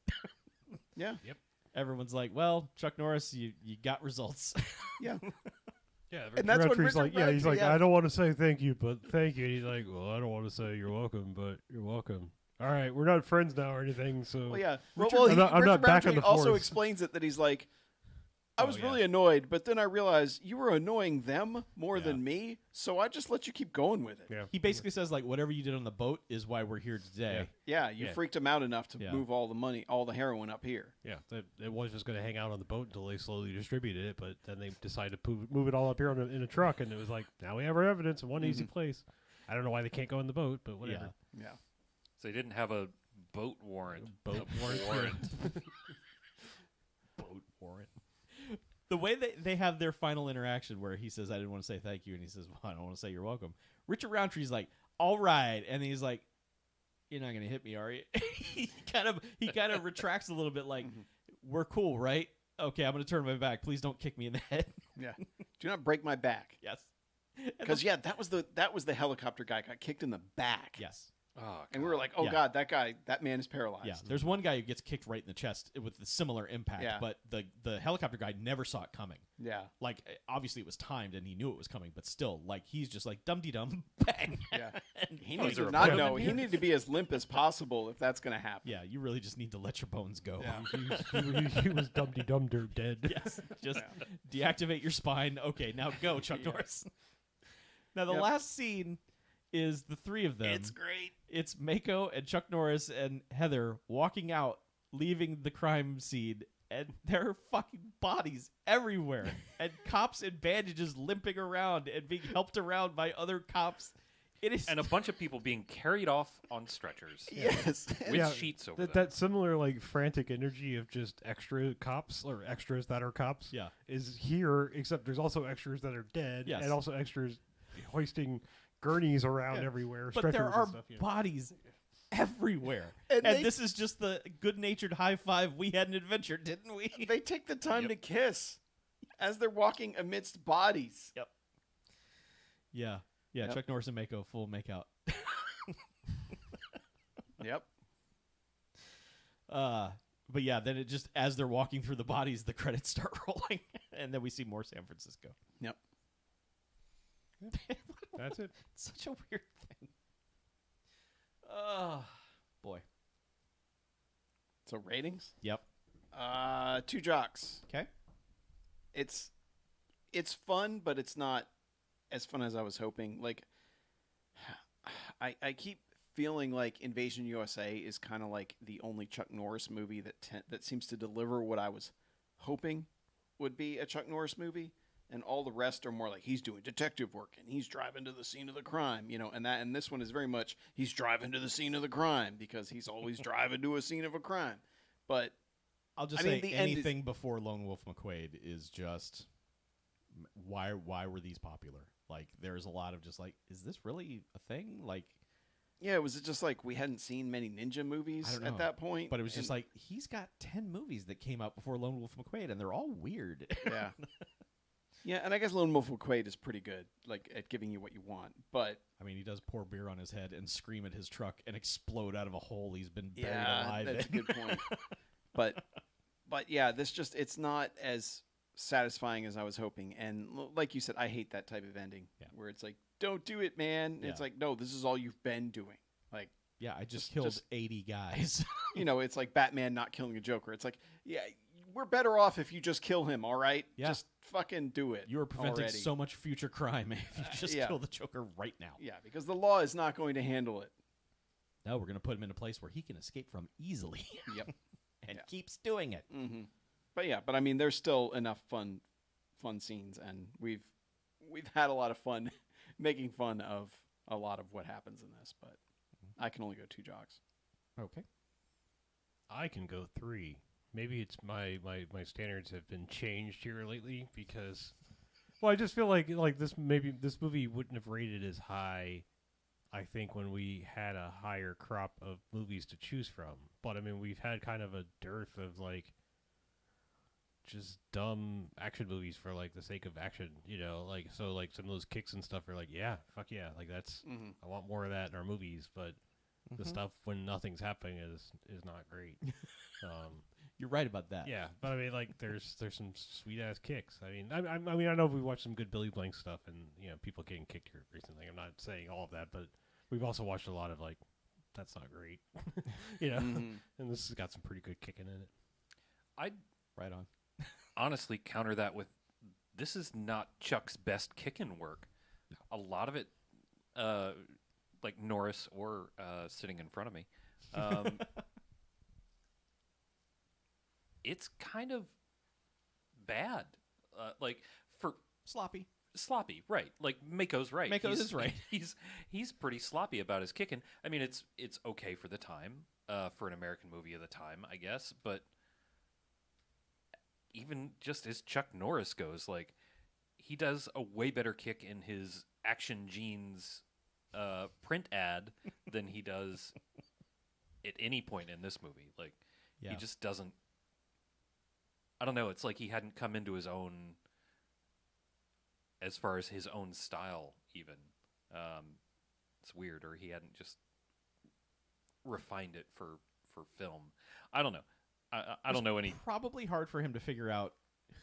Yeah. Yep. Everyone's like, well, Chuck Norris, you got results. Yeah. Yeah, And that's when Roundtree's Richard like, he's like, Roundtree, I don't want to say thank you, but thank you. And he's like, well, I don't want to say you're welcome, but you're welcome. All right, we're not friends now or anything, so. Well, yeah. Richard, Well, I'm not Richard back on Roundtree the also force. explains it that he's like, I was really annoyed, but then I realized you were annoying them more than me, so I just let you keep going with it. Yeah. He basically says like, whatever you did on the boat is why we're here today. Yeah, you freaked him out enough to move all the money, all the heroin up here. Yeah, it was just going to hang out on the boat until they slowly distributed it, but then they decided to move it all up here in a truck, and it was like, now we have our evidence in one easy place. I don't know why they can't go in the boat, but whatever. Yeah. So they didn't have a boat warrant. Boat A warrant. Boat warrant. The way they have their final interaction where he says, I didn't want to say thank you, and he says, well, I don't want to say you're welcome. Richard Roundtree's like, all right. And he's like, you're not going to hit me, are you? he kind of retracts a little bit like, we're cool, right? Okay, I'm going to turn my back. Please don't kick me in the head. Yeah. Do not break my back. Yes. Because that was the helicopter guy got kicked in the back. Yes. Oh, And we were like, oh, Yeah. God, that man is paralyzed. Yeah, there's one guy who gets kicked right in the chest with a similar impact, but the helicopter guy never saw it coming. Yeah. Like, obviously it was timed and he knew it was coming, but still, like, he's just like, dum-de-dum, bang. Yeah. And He Oh, needed is there to a not point? know. He needed to be as limp as possible if that's going to happen. yeah, you really just need to let your bones go. He was dum-de-dum-der dead. Yes, just deactivate your spine. Okay, now go, Chuck Norris. Now, the last scene is the three of them. It's great. It's Mako and Chuck Norris and Heather walking out, leaving the crime scene, and there are fucking bodies everywhere, and cops in bandages limping around and being helped around by other cops. It is and a bunch of people being carried off on stretchers Yes. with sheets over them. That similar like frantic energy of just extra cops or extras that are cops Yeah. is here, except there's also extras that are dead Yes. and also extras hoisting gurneys around everywhere. But stretchers there and are stuff, you know. bodies everywhere. And And they- this is just the good-natured high five. We had an adventure, didn't we? They take the time to kiss as they're walking amidst bodies. Yep. Yeah. Yeah, Yep. Chuck Norris and Mako, full makeout. Yep. But yeah, then it just as they're walking through the bodies, the credits start rolling, and then we see more San Francisco. Yep. That's it. It's such a weird thing. Oh boy. So ratings? Yep. 2 jocks. Okay. It's fun, but it's not as fun as I was hoping. Like, I keep feeling like Invasion USA is kind of like the only Chuck Norris movie that seems to deliver what I was hoping would be a Chuck Norris movie, and all the rest are more like he's doing detective work and he's driving to the scene of the crime, and this one is very much he's driving to the scene of the crime because he's always driving to a scene of a crime. But I'll just say anything before Lone Wolf McQuade is just why were these popular? Like, there's a lot of just like, is this really a thing? Like, yeah, was it just like we hadn't seen many ninja movies at that point? But it was just like, he's got 10 movies that came out before Lone Wolf McQuade, and they're all weird. Yeah. Yeah, and I guess Lone Wolf McQuade is pretty good, like, at giving you what you want. But I mean, he does pour beer on his head and scream at his truck and explode out of a hole he's been buried alive that's in. a good point. But yeah, it's not as satisfying as I was hoping. And like you said, I hate that type of ending where it's like, don't do it, man. Yeah. It's like, no, this is all you've been doing. Like, yeah, I just killed 80 guys. It's like Batman not killing a Joker. It's like, yeah, we're better off if you just kill him, all right? Yeah. Just fucking do it. You are preventing already. so much future crime if you just kill the Joker right now. Yeah, because the law is not going to handle it. No, we're going to put him in a place where he can escape from easily. Yep. And keeps doing it. Mm-hmm. But I mean, there's still enough fun scenes, and we've had a lot of fun making fun of a lot of what happens in this. But I can only go 2 jocks. Okay. I can go 3. Maybe it's my standards have been changed here lately because, well, I just feel like this movie wouldn't have rated as high. I think when we had a higher crop of movies to choose from, but I mean we've had kind of a dearth of like just dumb action movies for like the sake of action, like so like some of those kicks and stuff are like fuck yeah, like that's I want more of that in our movies, but the stuff when nothing's happening is not great. You're right about that. Yeah, but I mean, like, there's some sweet ass kicks. I mean, I know we watched some good Billy Blank stuff, and people getting kicked here recently. I'm not saying all of that, but we've also watched a lot of like, that's not great, And this has got some pretty good kicking in it. I'd Right on. honestly counter that with, this is not Chuck's best kicking work. A lot of it, like Norris or sitting in front of me. It's kind of bad. Like for Sloppy. right? Like Mako's right. Mako's is right. He's pretty sloppy about his kicking. I mean, it's okay for the time, for an American movie of the time, I guess. But even just as Chuck Norris goes, like he does a way better kick in his Action Jeans print ad than he does at any point in this movie. Like he just doesn't. I don't know. It's like he hadn't come into his own as far as his own style, even. It's weird, or he hadn't just refined it for film. I don't know. I don't know any. Probably hard for him to figure out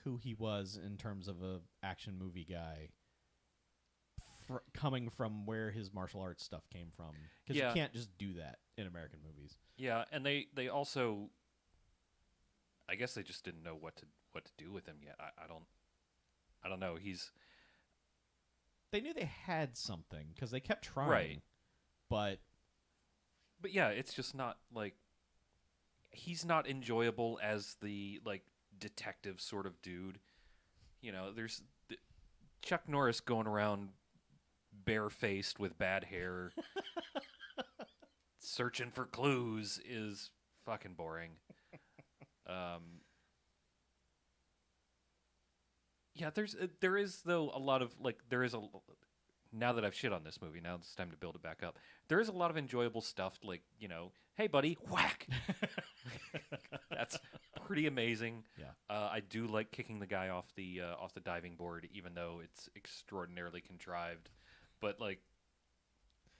who he was in terms of a action movie guy, coming from where his martial arts stuff came from. Because you can't just do that in American movies. Yeah, and they also. I guess they just didn't know what to do with him yet. I don't know. They knew they had something because they kept trying. Right. But yeah, it's just not like he's not enjoyable as the like detective sort of dude. There's Chuck Norris going around barefaced with bad hair, searching for clues is fucking boring. Yeah, there is though a lot of like now that I've shit on this movie, now it's time to build it back up. There is a lot of enjoyable stuff, like hey buddy, whack. That's pretty amazing. Yeah, I do like kicking the guy off the diving board, even though it's extraordinarily contrived. But like,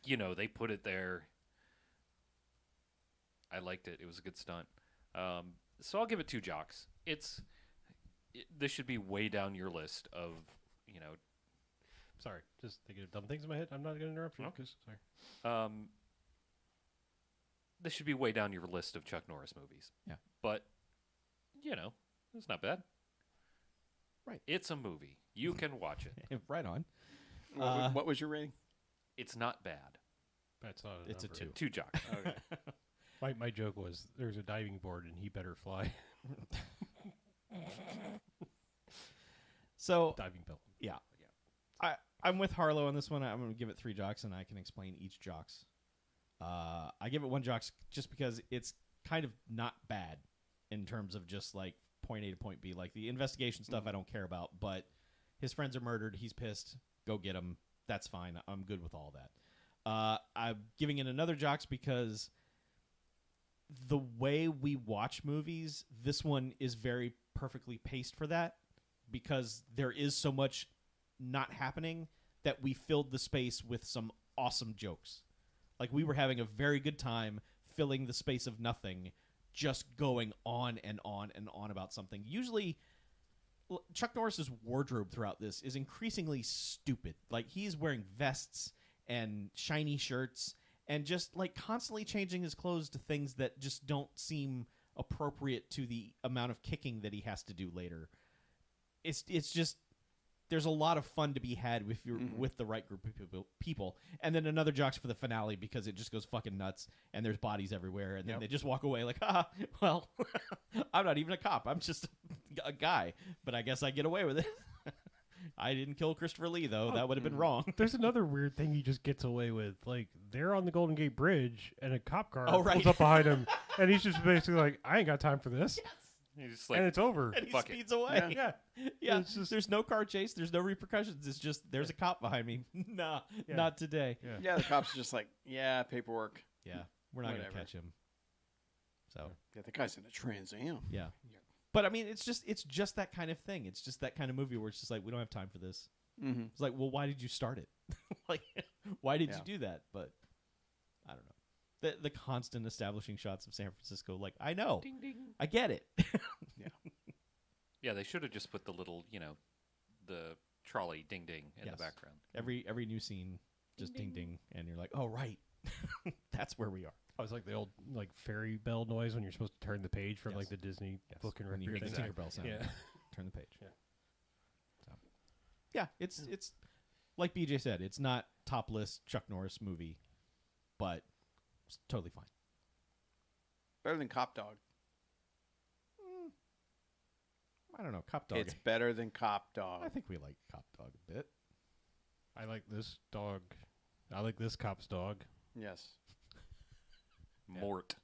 they put it there. I liked it. It was a good stunt. So I'll give it 2 jocks. This should be way down your list of, Sorry, just thinking of dumb things in my head. I'm not going to interrupt you. Okay. Sorry. This should be way down your list of Chuck Norris movies. Yeah. But, it's not bad. Right. It's a movie. You can watch it. Right on. What was your rating? It's not bad. That's not a It's a number. 2. 2 jocks. Okay. My joke was there's a diving board and he better fly. So Diving bell. yeah, I'm with Harlow on this one. I'm going to give it 3 jocks, and I can explain each jocks. I give it 1 jocks just because it's kind of not bad in terms of just like point A to point B. Like the investigation stuff, I don't care about, but his friends are murdered. He's pissed. Go get him. That's fine. I'm good with all that. I'm giving it another jocks because the way we watch movies, this one is very perfectly paced for that because there is so much not happening that we filled the space with some awesome jokes. Like we were having a very good time filling the space of nothing, just going on and on and on about something. Usually Chuck Norris's wardrobe throughout this is increasingly stupid. Like he's wearing vests and shiny shirts and just like constantly changing his clothes to things that just don't seem appropriate to the amount of kicking that he has to do later. It's just there's a lot of fun to be had if you're with the right group of people. And then another jocks for the finale because it just goes fucking nuts and there's bodies everywhere and then they just walk away like, well, I'm not even a cop. I'm just a guy, but I guess I get away with it. I didn't kill Christopher Lee, though. That would have been wrong. There's another weird thing he just gets away with. Like, they're on the Golden Gate Bridge, and a cop car pulls up behind him, and he's just basically like, I ain't got time for this. Yes. He's just like, and it's over. And he Fuck it. speeds away. Yeah. It's just- There's no car chase. There's no repercussions. It's just, there's a cop behind me. Nah, Yeah. not today. Yeah, the cops are just like, yeah, paperwork. Yeah, we're not going to Whatever. catch him. So, Yeah, the guy's in a Trans Am. yeah. But, I mean, it's just that kind of thing. It's just that kind of movie where it's just like, we don't have time for this. Mm-hmm. It's like, well, why did you start it? Like, why did Yeah. you do that? But I don't know. The constant establishing shots of San Francisco, like, I know. ding, ding. I get it. Yeah, they should have just put the little, the trolley ding ding in Yes. the background. Every new scene, just ding ding, and you're like, oh, right. That's where we are. I was like the old like fairy bell noise when you're supposed to turn the page from Yes. like the Disney book and When you hear record the thing. Tinkerbell sound, Yeah. turn the page. Yeah. So, yeah, it's like BJ said, it's not top list Chuck Norris movie, but it's totally fine. Better than Cop Dog. I don't know, Cop Dog. It's better than Cop Dog. I think we like Cop Dog a bit. I like this dog. I like this cop's dog. Yes. Mort.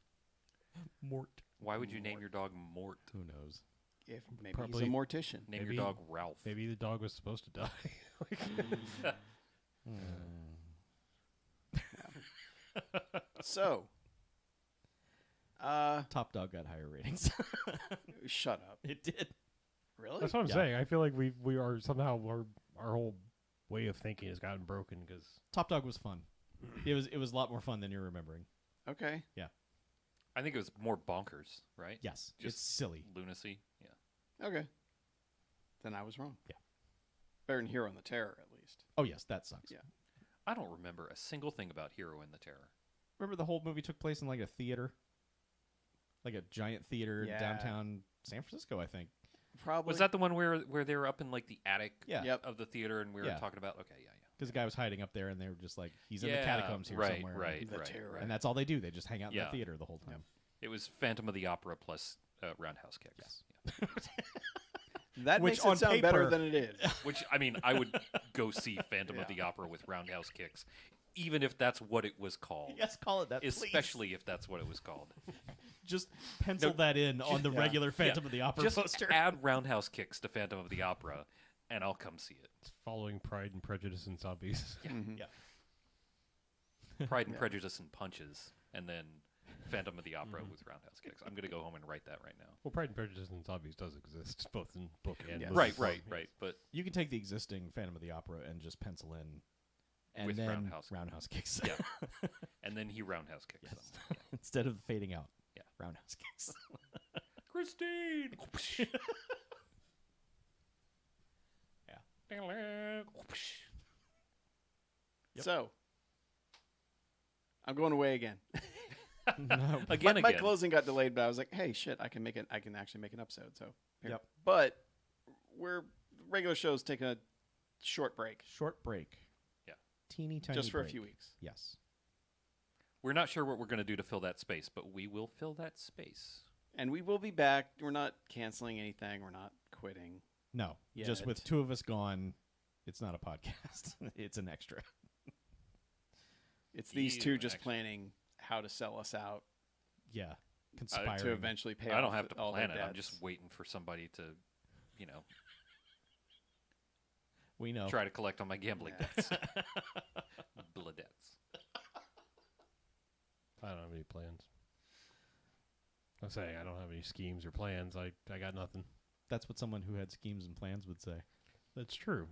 Mort. Why would you name your dog Mort? Who knows? If maybe Probably- he's a mortician. Name Maybe- your dog Ralph. Maybe the dog was supposed to die. Like, So, Top Dog got higher ratings. shut up. It did. Really? that's what I'm Yeah. saying. I feel like we are somehow our whole way of thinking has gotten broken because Top Dog was fun. It was a lot more fun than you're remembering. Okay. I think it was more bonkers, right? Yes, Just it's silly. Lunacy. Yeah. Okay. Then I was wrong. Yeah. Better than Hero and the Terror, at least. Oh yes, that sucks. Yeah. I don't remember a single thing about Hero and the Terror. Remember the whole movie took place in like a theater, like a giant theater Yeah. downtown San Francisco, I think. Probably. Was that the one where they were up in like the attic Yeah. Yep. of the theater and we were Yeah. talking about? Okay, yeah. Because the guy was hiding up there, and they were just like, he's in the Yeah, catacombs here right, somewhere. right, The right, Terror. right. And that's all they do. They just hang out in Yeah. the theater the whole time. It was Phantom of the Opera plus Roundhouse Kicks. Yes. Yeah. That Which makes on it sound better paper- than it is. Which, I mean, I would go see Phantom of the Opera with Roundhouse Kicks, even if that's what it was called. Yes, call it that, please. Especially if that's what it was called. Just pencil No, that in on the yeah. regular Phantom Yeah. of the Opera Just poster. add Roundhouse Kicks to Phantom of the Opera, and I'll come see it. it's following Pride and Prejudice and Zombies. Mhm. Yeah. Pride and Yeah. Prejudice and Punches, and then Phantom of the Opera with Roundhouse Kicks. I'm going to go home and write that right now. Well, Pride and Prejudice and Zombies does exist both in book and Yes. movie. Right. But You can take the existing Phantom of the Opera and just pencil in, and With then Roundhouse. Kicks. yeah, and then he Roundhouse Kicks Yes. them. Instead of fading out. Roundhouse kicks. Christine. Yeah. Yep. So, I'm going away again. No. Again. My closing got delayed, but I was like, hey, shit, I can actually make an episode. So, here. Yep. But regular show's taking a short break, Short break. Yeah. Teeny tiny just for break. a few weeks. Yes. We're not sure what we're going to do to fill that space, but we will fill that space. And we will be back. We're not canceling anything. We're not quitting. No. Yet. Just with two of us gone, it's not a podcast. It's an extra. It's these You two just actually- planning how to sell us out Yeah. Conspiring. to eventually pay I off don't have to all plan their it. I'm debts. just waiting for somebody to, We know. try to collect on my gambling Yeah. debts. Blood debts. I don't have any plans. I'm saying I don't have any schemes or plans. I got nothing. That's what someone who had schemes and plans would say. That's true.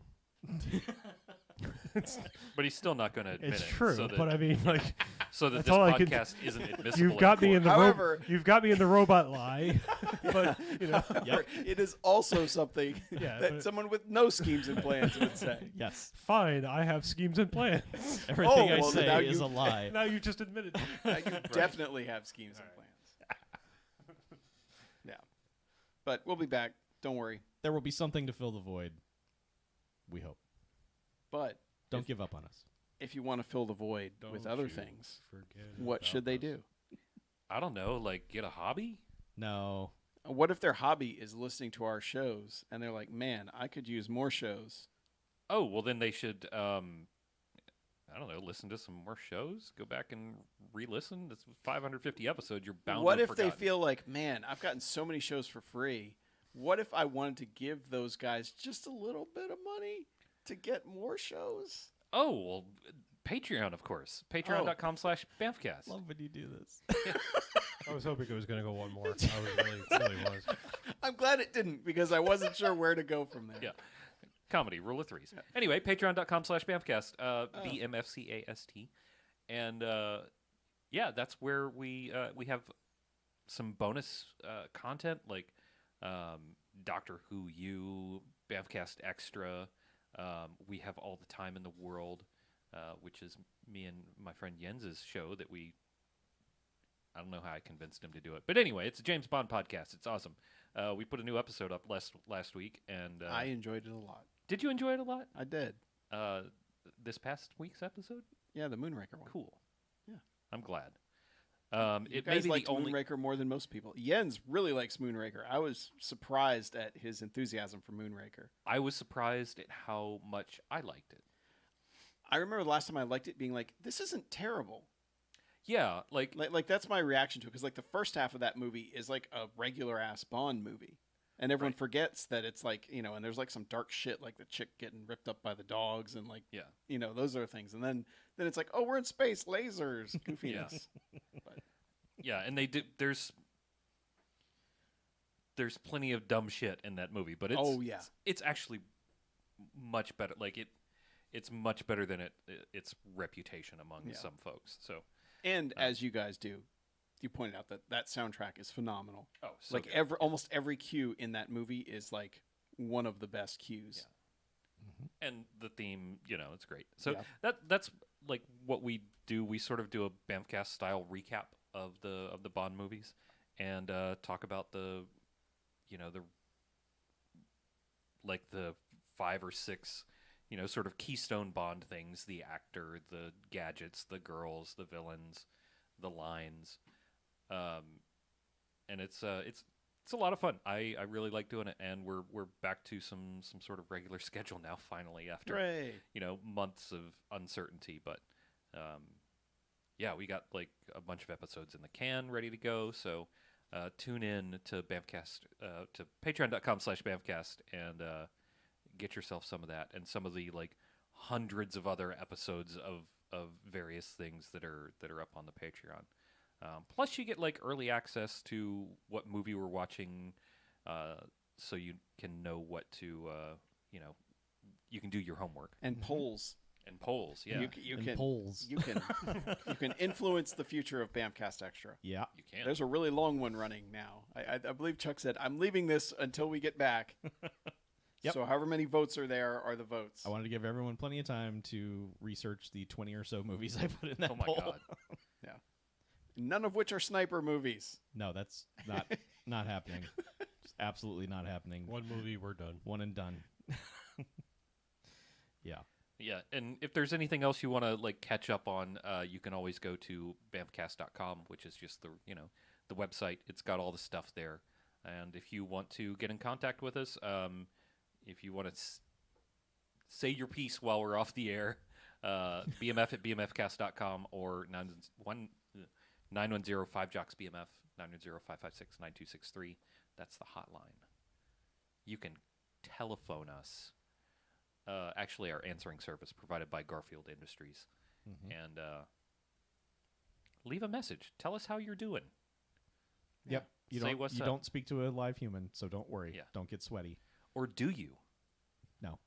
But he's still not going to admit It's it. true, So that, but I mean, like, so that that's this all I can- podcast isn't admissible. you've got me in the However- you've got me in the robot lie, but you know, Yep. It is also something Yeah, that but- someone with no schemes and plans would say. Yes. fine. I have schemes and plans. Everything I well, say now is you- a lie. Now you just admitted. Now, you definitely have schemes and plans. Yeah. But we'll be back. Don't worry. There will be something to fill the void. We hope. But Don't give up on us. if you want to fill the void with Don't other you things, forget what about should they us. do? I don't know, like get a hobby? No. What if their hobby is listening to our shows and they're like, man, I could use more shows? Oh, well then they should I don't know, listen to some more shows, go back and re-listen. That's 550 episodes. You're bound What to if have they forgotten. feel like, man, I've gotten so many shows for free. What if I wanted to give those guys just a little bit of money to get more shows? Oh, well, Patreon, of course. Patreon.com/BMFcast. Love when you do this. I was hoping it was going to go one more. I was really was. I'm glad it didn't because I wasn't sure where to go from there. Yeah. Comedy, rule of threes. Anyway, patreon.com/BMFcast, BMFcast. And yeah, that's where we have some bonus content like Doctor Who U, BMFcast Extra. We have All the Time in the World, which is me and my friend Jens's show that I don't know how I convinced him to do it. But anyway, it's a James Bond podcast. It's awesome. We put a new episode up last week. And I enjoyed it a lot. did you enjoy it a lot? I did. This past week's episode? Yeah, the Moonraker one. Cool. Yeah. I'm glad. You It may guys be liked the only... Moonraker more than most people. Jens really likes Moonraker. I was surprised at his enthusiasm for Moonraker. I was surprised at how much I liked it. I remember the last time I liked it being like, this isn't terrible. Yeah, like Like that's my reaction to it. Because like the first half of that movie is like a regular ass Bond movie. And everyone Right. forgets that it's like, you know, and there's like some dark shit like the chick getting ripped up by the dogs and like, Yeah. you know, those are things. And then it's like, oh, we're in space, lasers, goofiness. yeah, and they did. There's plenty of dumb shit in that movie, but it's Oh, yeah. it's actually much better. Like it's much better than its reputation among Yeah. some folks. So And as you guys do, you pointed out that soundtrack is phenomenal. so Like good. almost every cue in that movie is like one of the best cues. And the theme, it's great. So Yeah. that's like what we do. We sort of do a BAMFcast style recap of the Bond movies and talk about the 5 or 6 sort of keystone Bond things: the actor, the gadgets, the girls, the villains, the lines. And it's a lot of fun. I really like doing it, and we're back to some sort of regular schedule now. Finally, after Hooray. months of uncertainty, but yeah, we got like a bunch of episodes in the can ready to go. So tune in to BAMFcast, to patreon.com/BAMFcast, and get yourself some of that and some of the like hundreds of other episodes of various things that are up on the Patreon. Plus, you get like early access to what movie we're watching, so you can know what to, you can do your homework. And polls. And polls, yeah. You And can polls. you can influence the future of BMFcast Extra. Yeah. You can. There's a really long one running now. I believe Chuck said, I'm leaving this until we get back. Yep. So however many votes are there are the votes. I wanted to give everyone plenty of time to research the 20 or so movies I put in that Oh my poll. God. None of which are sniper movies. No, that's not happening. It's absolutely not happening. One movie, we're done. One and done. Yeah. Yeah, and if there's anything else you want to like catch up on, you can always go to BMFcast.com, which is just the website. It's got all the stuff there. And if you want to get in contact with us, if you want to say your piece while we're off the air, BMF at BMFcast.com or 910-5JOCKS-BMF, 910-556-9263. That's the hotline. You can telephone us. Actually, our answering service provided by Garfield Industries. And leave a message. Tell us how you're doing. Yep. You Say don't what's you up. don't speak to a live human, so don't worry. Yeah. Don't get sweaty. Or do you? No.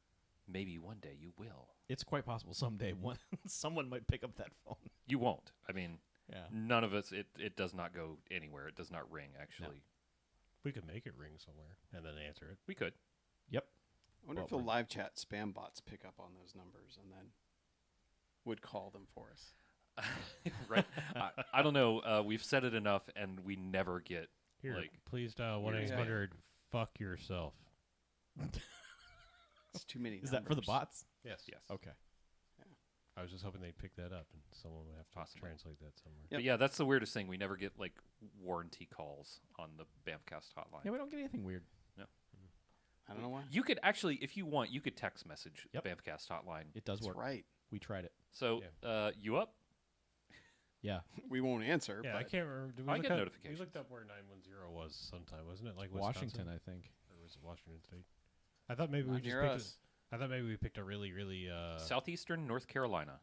Maybe one day you will. It's quite possible someday someone might pick up that phone. You won't. I mean, Yeah. none of us, it does not go anywhere. It does not ring, actually. We could make it ring somewhere and then answer it. We could. Yep. I wonder if the live chat spam bots pick up on those numbers and then would call them for us. Right. I don't know. We've said it enough, and we never get, Here, like, please dial 1-800 fuck yourself. It's too many Is that for the numbers. bots? Yes. yes. Okay. I was just hoping they'd pick that up and someone would have to Possibly. translate that somewhere. Yep. But yeah, that's the weirdest thing. We never get, like, warranty calls on the BAMFcast hotline. Yeah, we don't get anything weird. I don't know why. You could actually, if you want, you could text message Yep. the BAMFcast hotline. It does That's work. right. We tried it. So, you up? Yeah. We won't answer. Yeah, but I can't remember. Did we I look get up, notifications. We looked up where 910 was sometime, wasn't it? Like Wisconsin? Washington, I think. Or was it Washington State? I thought maybe we Not just near picked us. I thought maybe we picked a really, really Southeastern North Carolina.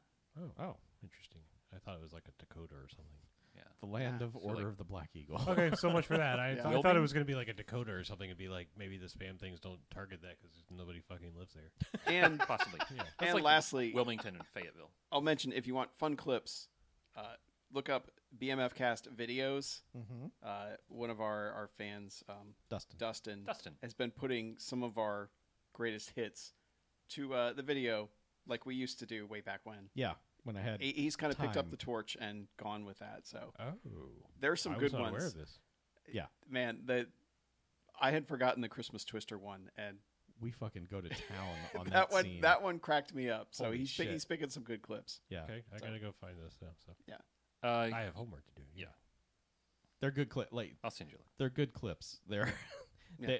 Oh. interesting. I thought it was like a Dakota or something. Yeah. The land of so Order like- of the Black Eagle. Okay, so much for that. I Yeah. thought it Wilmington? was going to be like a Dakota or something. It'd be like maybe the spam things don't target that because nobody fucking lives there. And Possibly. Yeah. That's and like lastly, Wilmington and Fayetteville. I'll mention if you want fun clips, look up BMFcast videos. Mm-hmm. One of our fans, Dustin. Dustin. has been putting some of our greatest hits to the video like we used to do way back when. Yeah. When I had. He's kind of picked up time. the torch and gone with that. So Oh, there's some I good was not ones. aware of this. Yeah. Man, I had forgotten the Christmas Twister one, and We fucking go to town on that one scene. that one cracked me up. So Holy he's shit. picking some good clips. Yeah. Okay, I So- gotta go find this now. So I I have homework to do. yeah. They're good clips. Like, I'll send you a link. they're good clips. They're. Yeah.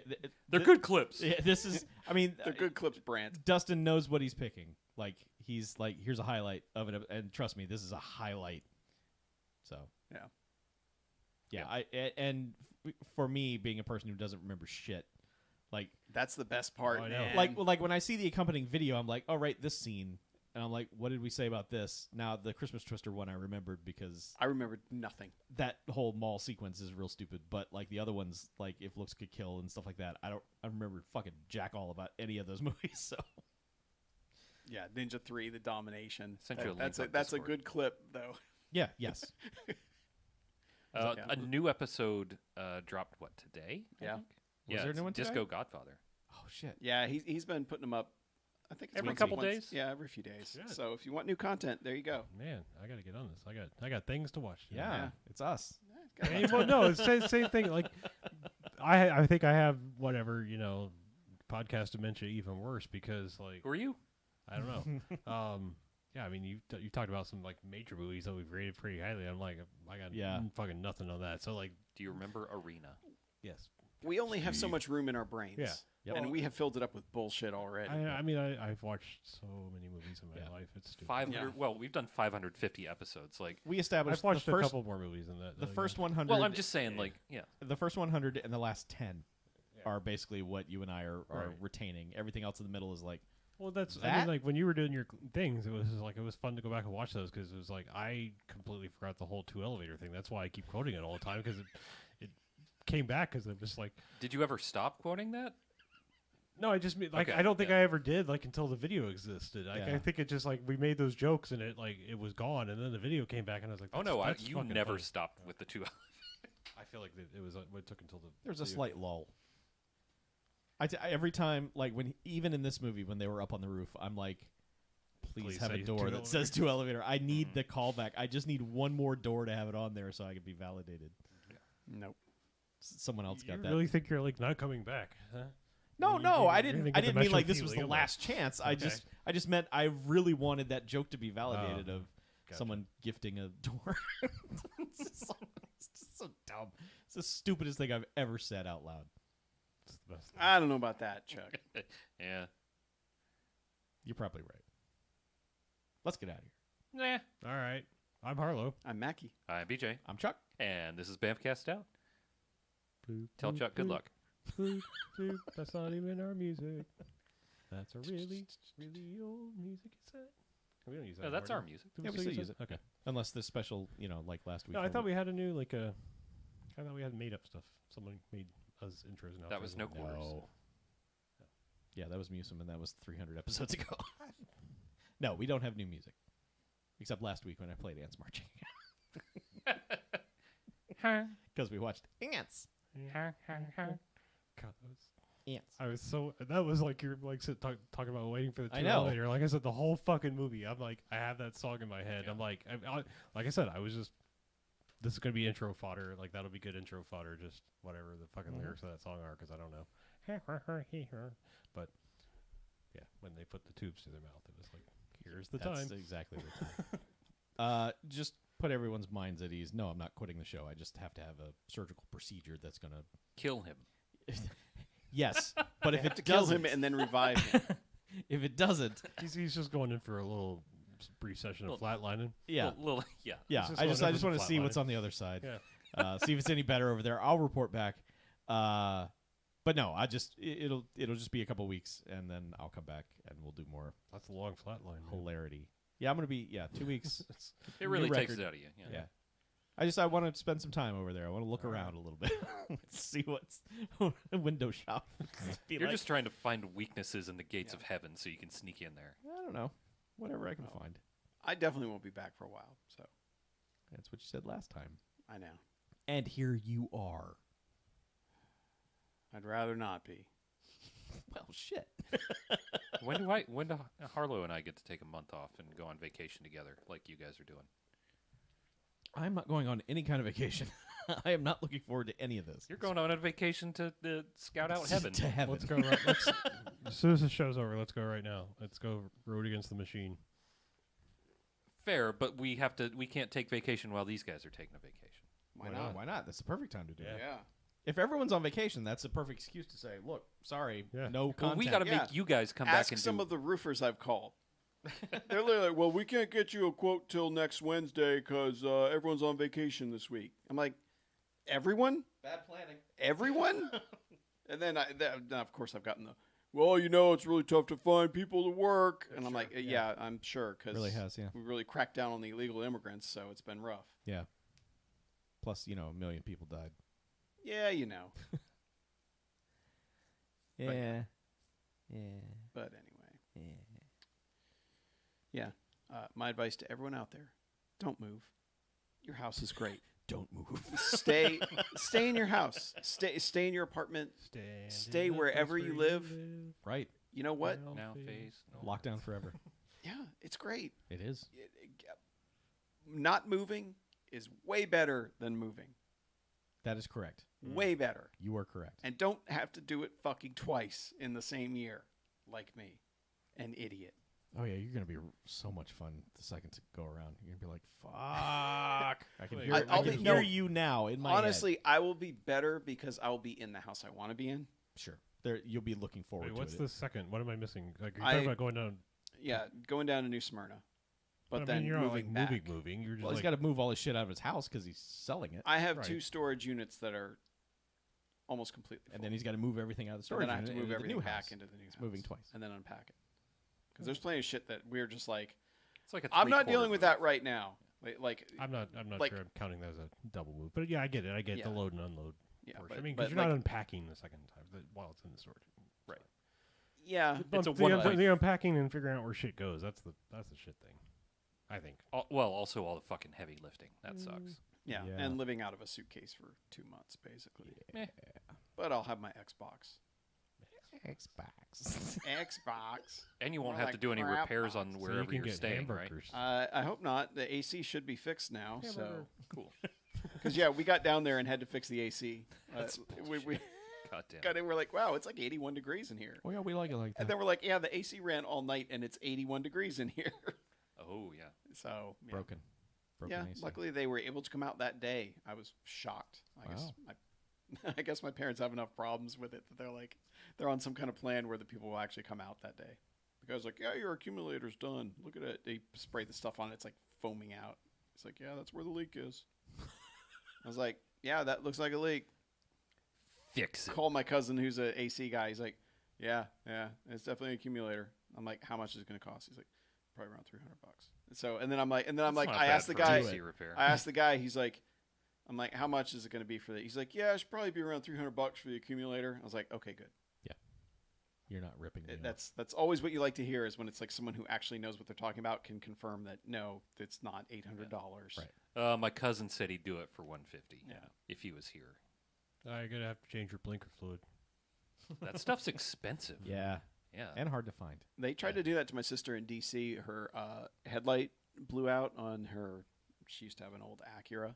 They're good clips. Yeah, this is. I mean, They're good clips, Brant. Dustin knows what he's picking. Like, he's like, here's a highlight of it, and trust me, this is a highlight. So. Yeah. And for me, being a person who doesn't remember shit, like That's the best part, Oh, I know. man. like when I see the accompanying video, I'm like, oh right, this scene, and I'm like, what did we say about this? Now the Christmas Twister one I remembered because I remembered nothing. that whole mall sequence is real stupid. But like the other ones, like if looks could kill and stuff like that, I remember fucking jack all about any of those movies. So Yeah, Ninja 3, the domination. Sent you a link That's on a Discord. good clip though. yeah, yes, Yeah. A new episode dropped, what, today? I Yeah. think? Was Yeah, there a it's new one today? Disco Godfather. oh shit, Yeah, he's been putting them up. I think it's Every once- couple once- days? Yeah, every few days. Good. So if you want new content, there you go. Man, I gotta get on this. I got things to watch. today. yeah, Yeah. it's us. Hey, well, no, it's the same thing. Like, I think I have whatever podcast dementia even worse because like Who are you? I don't know. Yeah, I mean you talked about some like major movies that we've rated pretty highly. I'm like I got Yeah. fucking nothing on that. So like Do you remember Arena? yes, We only have so much room in our brains. Yeah. Yep. And we have filled it up with bullshit already. I mean I've watched so many movies in my Yeah. life. It's stupid. 500. Yeah. Well, we've done 550 episodes. Like, We established I've watched the a first, couple more movies than that. the though, first yeah. 100. well, I'm just saying, like, yeah. the first 100 and the last 10 Yeah. are basically what you and I are Right. retaining. Everything else in the middle is like, Well, that's I That- mean, like when you were doing your things, it was just, like it was fun to go back and watch those because it was like I completely forgot the whole 2 elevator thing. That's why I keep quoting it all the time because it came back because it was like Did you ever stop quoting that? No, I just mean like Okay, I don't think yeah. I ever did like until the video existed. Like, Yeah. I think it just like we made those jokes and it was gone, and then the video came back and I was like, Oh no, that's you fucking never funny. stopped with the 2 I feel like it was it took until the There's a video slight lull. Every time, like even in this movie when they were up on the roof, I'm like, please have say a door 2 that says 2 elevator. I need the callback. I just need one more door to have it on there so I can be validated. Nope. Someone else got You that. really think you're like not coming back? Huh? No, You- no, you- I you're didn't. gonna I get the didn't mean Metro like this was the feeling. last chance. I Okay. just meant I really wanted that joke to be validated of Gotcha. someone gifting a door. It's just so dumb. It's the stupidest thing I've ever said out loud. It's the best thing. I don't know about that, Chuck. Yeah. You're probably right. Let's get out of here. Nah. All right, I'm Harlow. I'm Mackie. I'm BJ, I'm Chuck. and this is BMFcast out. Boop, Tell boop, Chuck good boop, luck. boop, boop. That's not even our music. That's a really, really old music cassette. We don't use that. No, that's anymore, our do music. we? Yeah, Do we still use use it? it. Okay. Unless this special, like last week. No, I where thought we had a new I thought we had made up stuff. Someone made us intros and outros. That was no and- quarters. No. Yeah, that was Musum, and that was 300 episodes ago. No, we don't have new music. Except last week when I played Ants Marching. Because we watched Ants. God, that was. Ants. I was so that was like you're like talking about waiting for the 2 I know. elevator. Like I said, the whole fucking movie. I'm like, I have that song in my head. Yeah. I'm like, like I said, I was just. This is gonna be intro fodder. Like that'll be good intro fodder. Just whatever the fucking lyrics of that song are, because I don't know. But yeah, when they put the tubes to their mouth, it was like, here's the That's time. exactly the time. Just put everyone's minds at ease. No, I'm not quitting the show. I just have to have a surgical procedure that's going to... Kill him. Yes, but if it Kill doesn't... him and then revive him. If it doesn't... He's just going in for a little brief session of flatlining. Yeah. Yeah. Yeah, He's just I going just in for want to some see what's flatlining. on the other side. Yeah. See if it's any better over there. I'll report back. But no, it'll just be a couple weeks, and then I'll come back and we'll do more That's a long flatline. man. hilarity. Yeah, I'm gonna be 2 weeks. It really New takes record. it out of you. Yeah. I want to spend some time over there. I want to look around a little bit, see what's window shop. Be You're like, just trying to find weaknesses in the gates Yeah. of heaven so you can sneak in there. I don't know, whatever I can Oh. find. I definitely won't be back for a while, so That's what you said last time. I know. And here you are. I'd rather not be. Well, shit. When do Harlow and I get to take a month off and go on vacation together like you guys are doing? I'm not going on any kind of vacation. I am not looking forward to any of this. You're going on a vacation to scout out heaven. To heaven. Let's go. As soon as the show's over, let's go right now. Let's go road against the machine. Fair, but we can't take vacation while these guys are taking a vacation. Why Why not? not? Why not? That's the perfect time to do it. Yeah. If everyone's on vacation, that's the perfect excuse to say, "Look, sorry, Yeah. no Well, content." we got to Yeah. make you guys come Ask back and some do. of the roofers I've called. They're literally like, well, we can't get you a quote till next Wednesday because everyone's on vacation this week. I'm like, everyone? Bad planning. Everyone? And then, then, of course, I've gotten the, well, it's really tough to find people to work. And I'm like, yeah, I'm sure because Really has, yeah. we really cracked down on the illegal immigrants, so it's been rough. Yeah. Plus, 1 million people died. Yeah, Yeah. Yeah. But anyway. Yeah. My advice to everyone out there, don't move. Your house is great. Don't move. Stay in your house. Stay in your apartment. Stay wherever you live. Right. You know what? now phase. No. Lockdown forever. Yeah, it's great. It is. Not moving is way better than moving. That is correct. Way better. You are correct. And don't have to do it fucking twice in the same year like me. An idiot. Oh, yeah, you're going to be so much fun the second to go around. You're going to be like, fuck. I can hear, I'll I can be- hear no. you now in my Honestly, head. I will be better because I will be in the house I want to be in. Sure. You'll be looking forward Wait, to what's it. the second? What am I missing? Like, you're I- talking about going down. Yeah, going down to New Smyrna. But I then mean, you're not like moving back. moving. You're just Well, he's like, got to move all his shit out of his house because he's selling it. I have Right. 2 storage units that are almost completely full. And then he's got to move everything out of the And storage then I have to unit move into the everything new back house. into the new house. moving twice. And then unpack it. Because there's plenty of shit that we're just like, It's like a I'm not three-quarter dealing with move. that right now. Like I'm not like- sure I'm counting that as a double move. But yeah, I get it. I get Yeah. the load and unload yeah, portion. but, I mean, but because you're like, not unpacking the second time while it's in the storage. Right. Yeah. It's a the, one un- point. the unpacking and figuring out where shit goes. That's the shit thing. I think. Well, also all the fucking heavy lifting. That sucks. Yeah. Yeah. And living out of a suitcase for 2 months, basically. Eh. But I'll have my Xbox. Xbox. Xbox. And you won't More have like to do any crap repairs on box. So wherever you can you're get staying, right? hamburgers. I hope not. The AC should be fixed now. So Hamburger. cool. Because yeah, we got down there and had to fix the AC. That's we God damn. got in. We're like, wow, it's like 81 degrees in here. Oh yeah, we like it like And that. then we're like, yeah, the AC ran all night and it's 81 degrees in here. Oh yeah. So yeah. Broken. Yeah, AC. luckily they were able to come out that day. I was shocked. I guess my parents have enough problems with it that they're on some kind of plan where the people will actually come out that day. The guy's like, yeah, your accumulator's done. Look at it. They spray the stuff on it. It's like foaming out. It's like, yeah, that's where the leak is. I was like, yeah, that looks like a leak. Fix it. Call my cousin who's an AC guy. He's like, yeah, it's definitely an accumulator. I'm like, how much is it going to cost? He's like, probably around $300. So, and then I'm like, That's not I bad asked the for guy, AC repair. I asked the guy, he's like, I'm like, how much is it going to be for that? He's like, yeah, it should probably be around $300 for the accumulator. I was like, okay, good. You're not ripping me off. That's always what you like to hear is when it's like someone who actually knows what they're talking about can confirm that no, it's not $800. Right. My cousin said he'd do it for $150. Yeah. If he was here. You're gonna have to change your blinker fluid. That stuff's expensive. Yeah, Yeah. and hard to find. They tried to do that to my sister in DC. Her headlight blew out on her. She used to have an old Acura,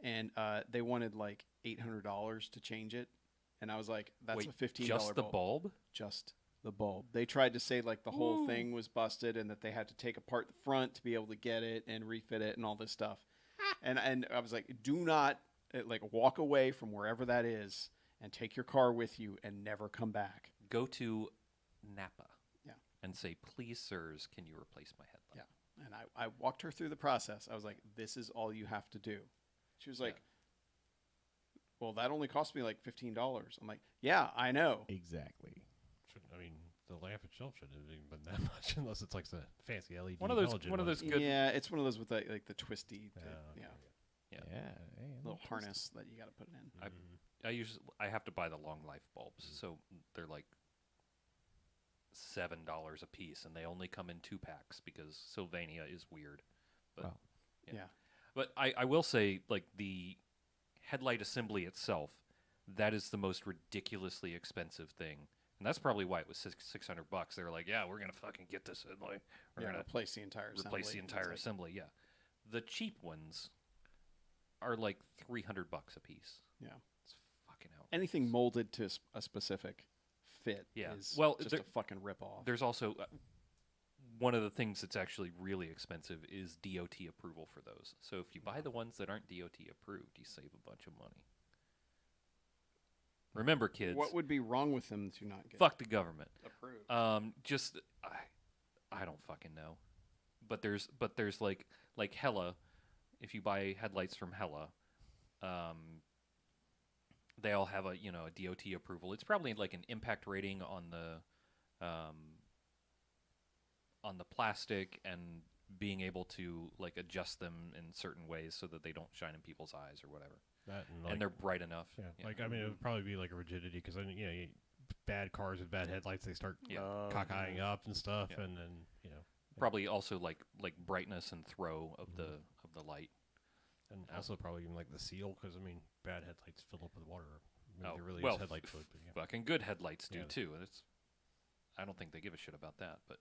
and they wanted like $800 to change it. And I was like, that's Wait, a $15 just the bulb? Just the bulb. They tried to say like the whole thing was busted and that they had to take apart the front to be able to get it and refit it and all this stuff. and I was like, do not walk away from wherever that is and take your car with you and never come back. Go to Napa. Yeah. And say, please, sirs, can you replace my headlight? Yeah. And I walked her through the process. I was like, this is all you have to do. She was like, well, that only cost me like $15. I'm like, yeah, I know. Exactly. The lamp itself shouldn't have even been that much unless it's like the fancy LED. One of those ones. good. Yeah, it's one of those with like the twisty, Yeah. Yeah. Yeah. Hey, little harness that you got to put it in. I have to buy the long life bulbs, so they're like $7 a piece, and they only come in 2-packs because Sylvania is weird. But Wow. Yeah. But I will say, like, the headlight assembly itself, that is the most ridiculously expensive thing. And that's probably why it was $600. They were like, yeah, we're going to fucking get this headlight. We're going to replace the entire assembly. replace the entire assembly, yeah. The cheap ones are like $300 a piece. Yeah. It's fucking out. Anything molded to a specific fit is just a fucking ripoff. There's also one of the things that's actually really expensive is DOT approval for those. So if you buy the ones that aren't DOT approved, you save a bunch of money. Remember, kids. What would be wrong with them to not get fuck the government. approved? I don't fucking know. But there's like Hella. If you buy headlights from Hella, they all have a DOT approval. It's probably like an impact rating on the plastic and being able to like adjust them in certain ways so that they don't shine in people's eyes or whatever. That And they're bright enough. Yeah, you like know. I mean, it would probably be like a rigidity because then bad cars with bad headlights, they start cockeying up and stuff, Yeah. and then Probably also like brightness and throw of the light. and also probably even like the seal because I mean, bad headlights fill up with water. Maybe Oh, there really well, is headlight fluid, but yeah. Fucking good headlights do Yeah. too. I don't think they give a shit about that, but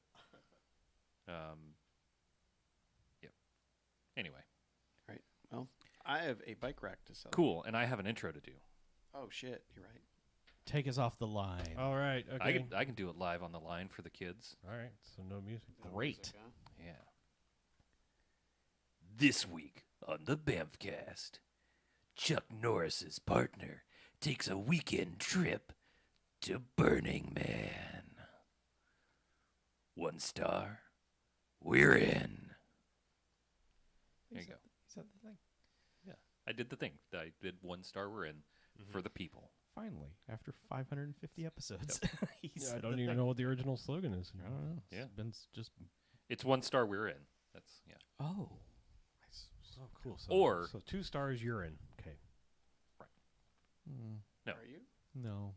yeah. Anyway, Well, I have a bike rack to sell. cool. And I have an intro to do. Oh shit, you're right. Take us off the line. All right, okay. I can do it live on the line for the kids. All right, so no music. Great. Yeah. This week on the BMFcast, Chuck Norris's partner takes a weekend trip to Burning Man. 1 star. We're in. There you go. Is that the thing? Yeah, I did the thing. I did 1 star. We're in for the people. Finally, after 550 episodes. He Yeah, I said don't the even thing. know what the original slogan is. I don't know. Yeah. It's been just. It's 1 star. We're in. That's yeah. Oh. Oh, cool. So 2 stars, you're in. Okay. No. Are you? No.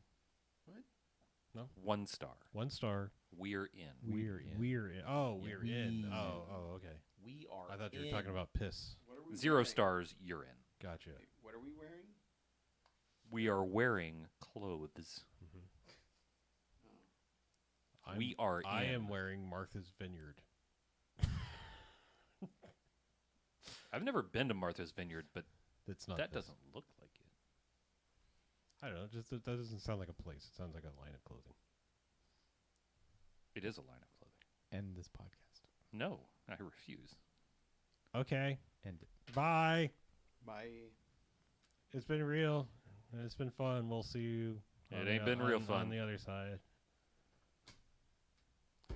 No. 1 star. 1 star. We're in. We're in. We're in. Oh, Yeah, we're in. we- Oh, okay. We are. I thought you were talking about piss. What are we 0 wearing? stars. You're in. Gotcha. Wait, what are we wearing? We are wearing clothes. We are I in. am wearing Martha's Vineyard. I've never been to Martha's Vineyard, but That's not. that this. doesn't look like it. I don't know. Just that doesn't sound like a place. It sounds like a line of clothing. It is a line of clothing. End this podcast. No, I refuse. Okay. End it. Bye. Bye. It's been real. It's been fun. We'll see you. It ain't been real fun. on the other side.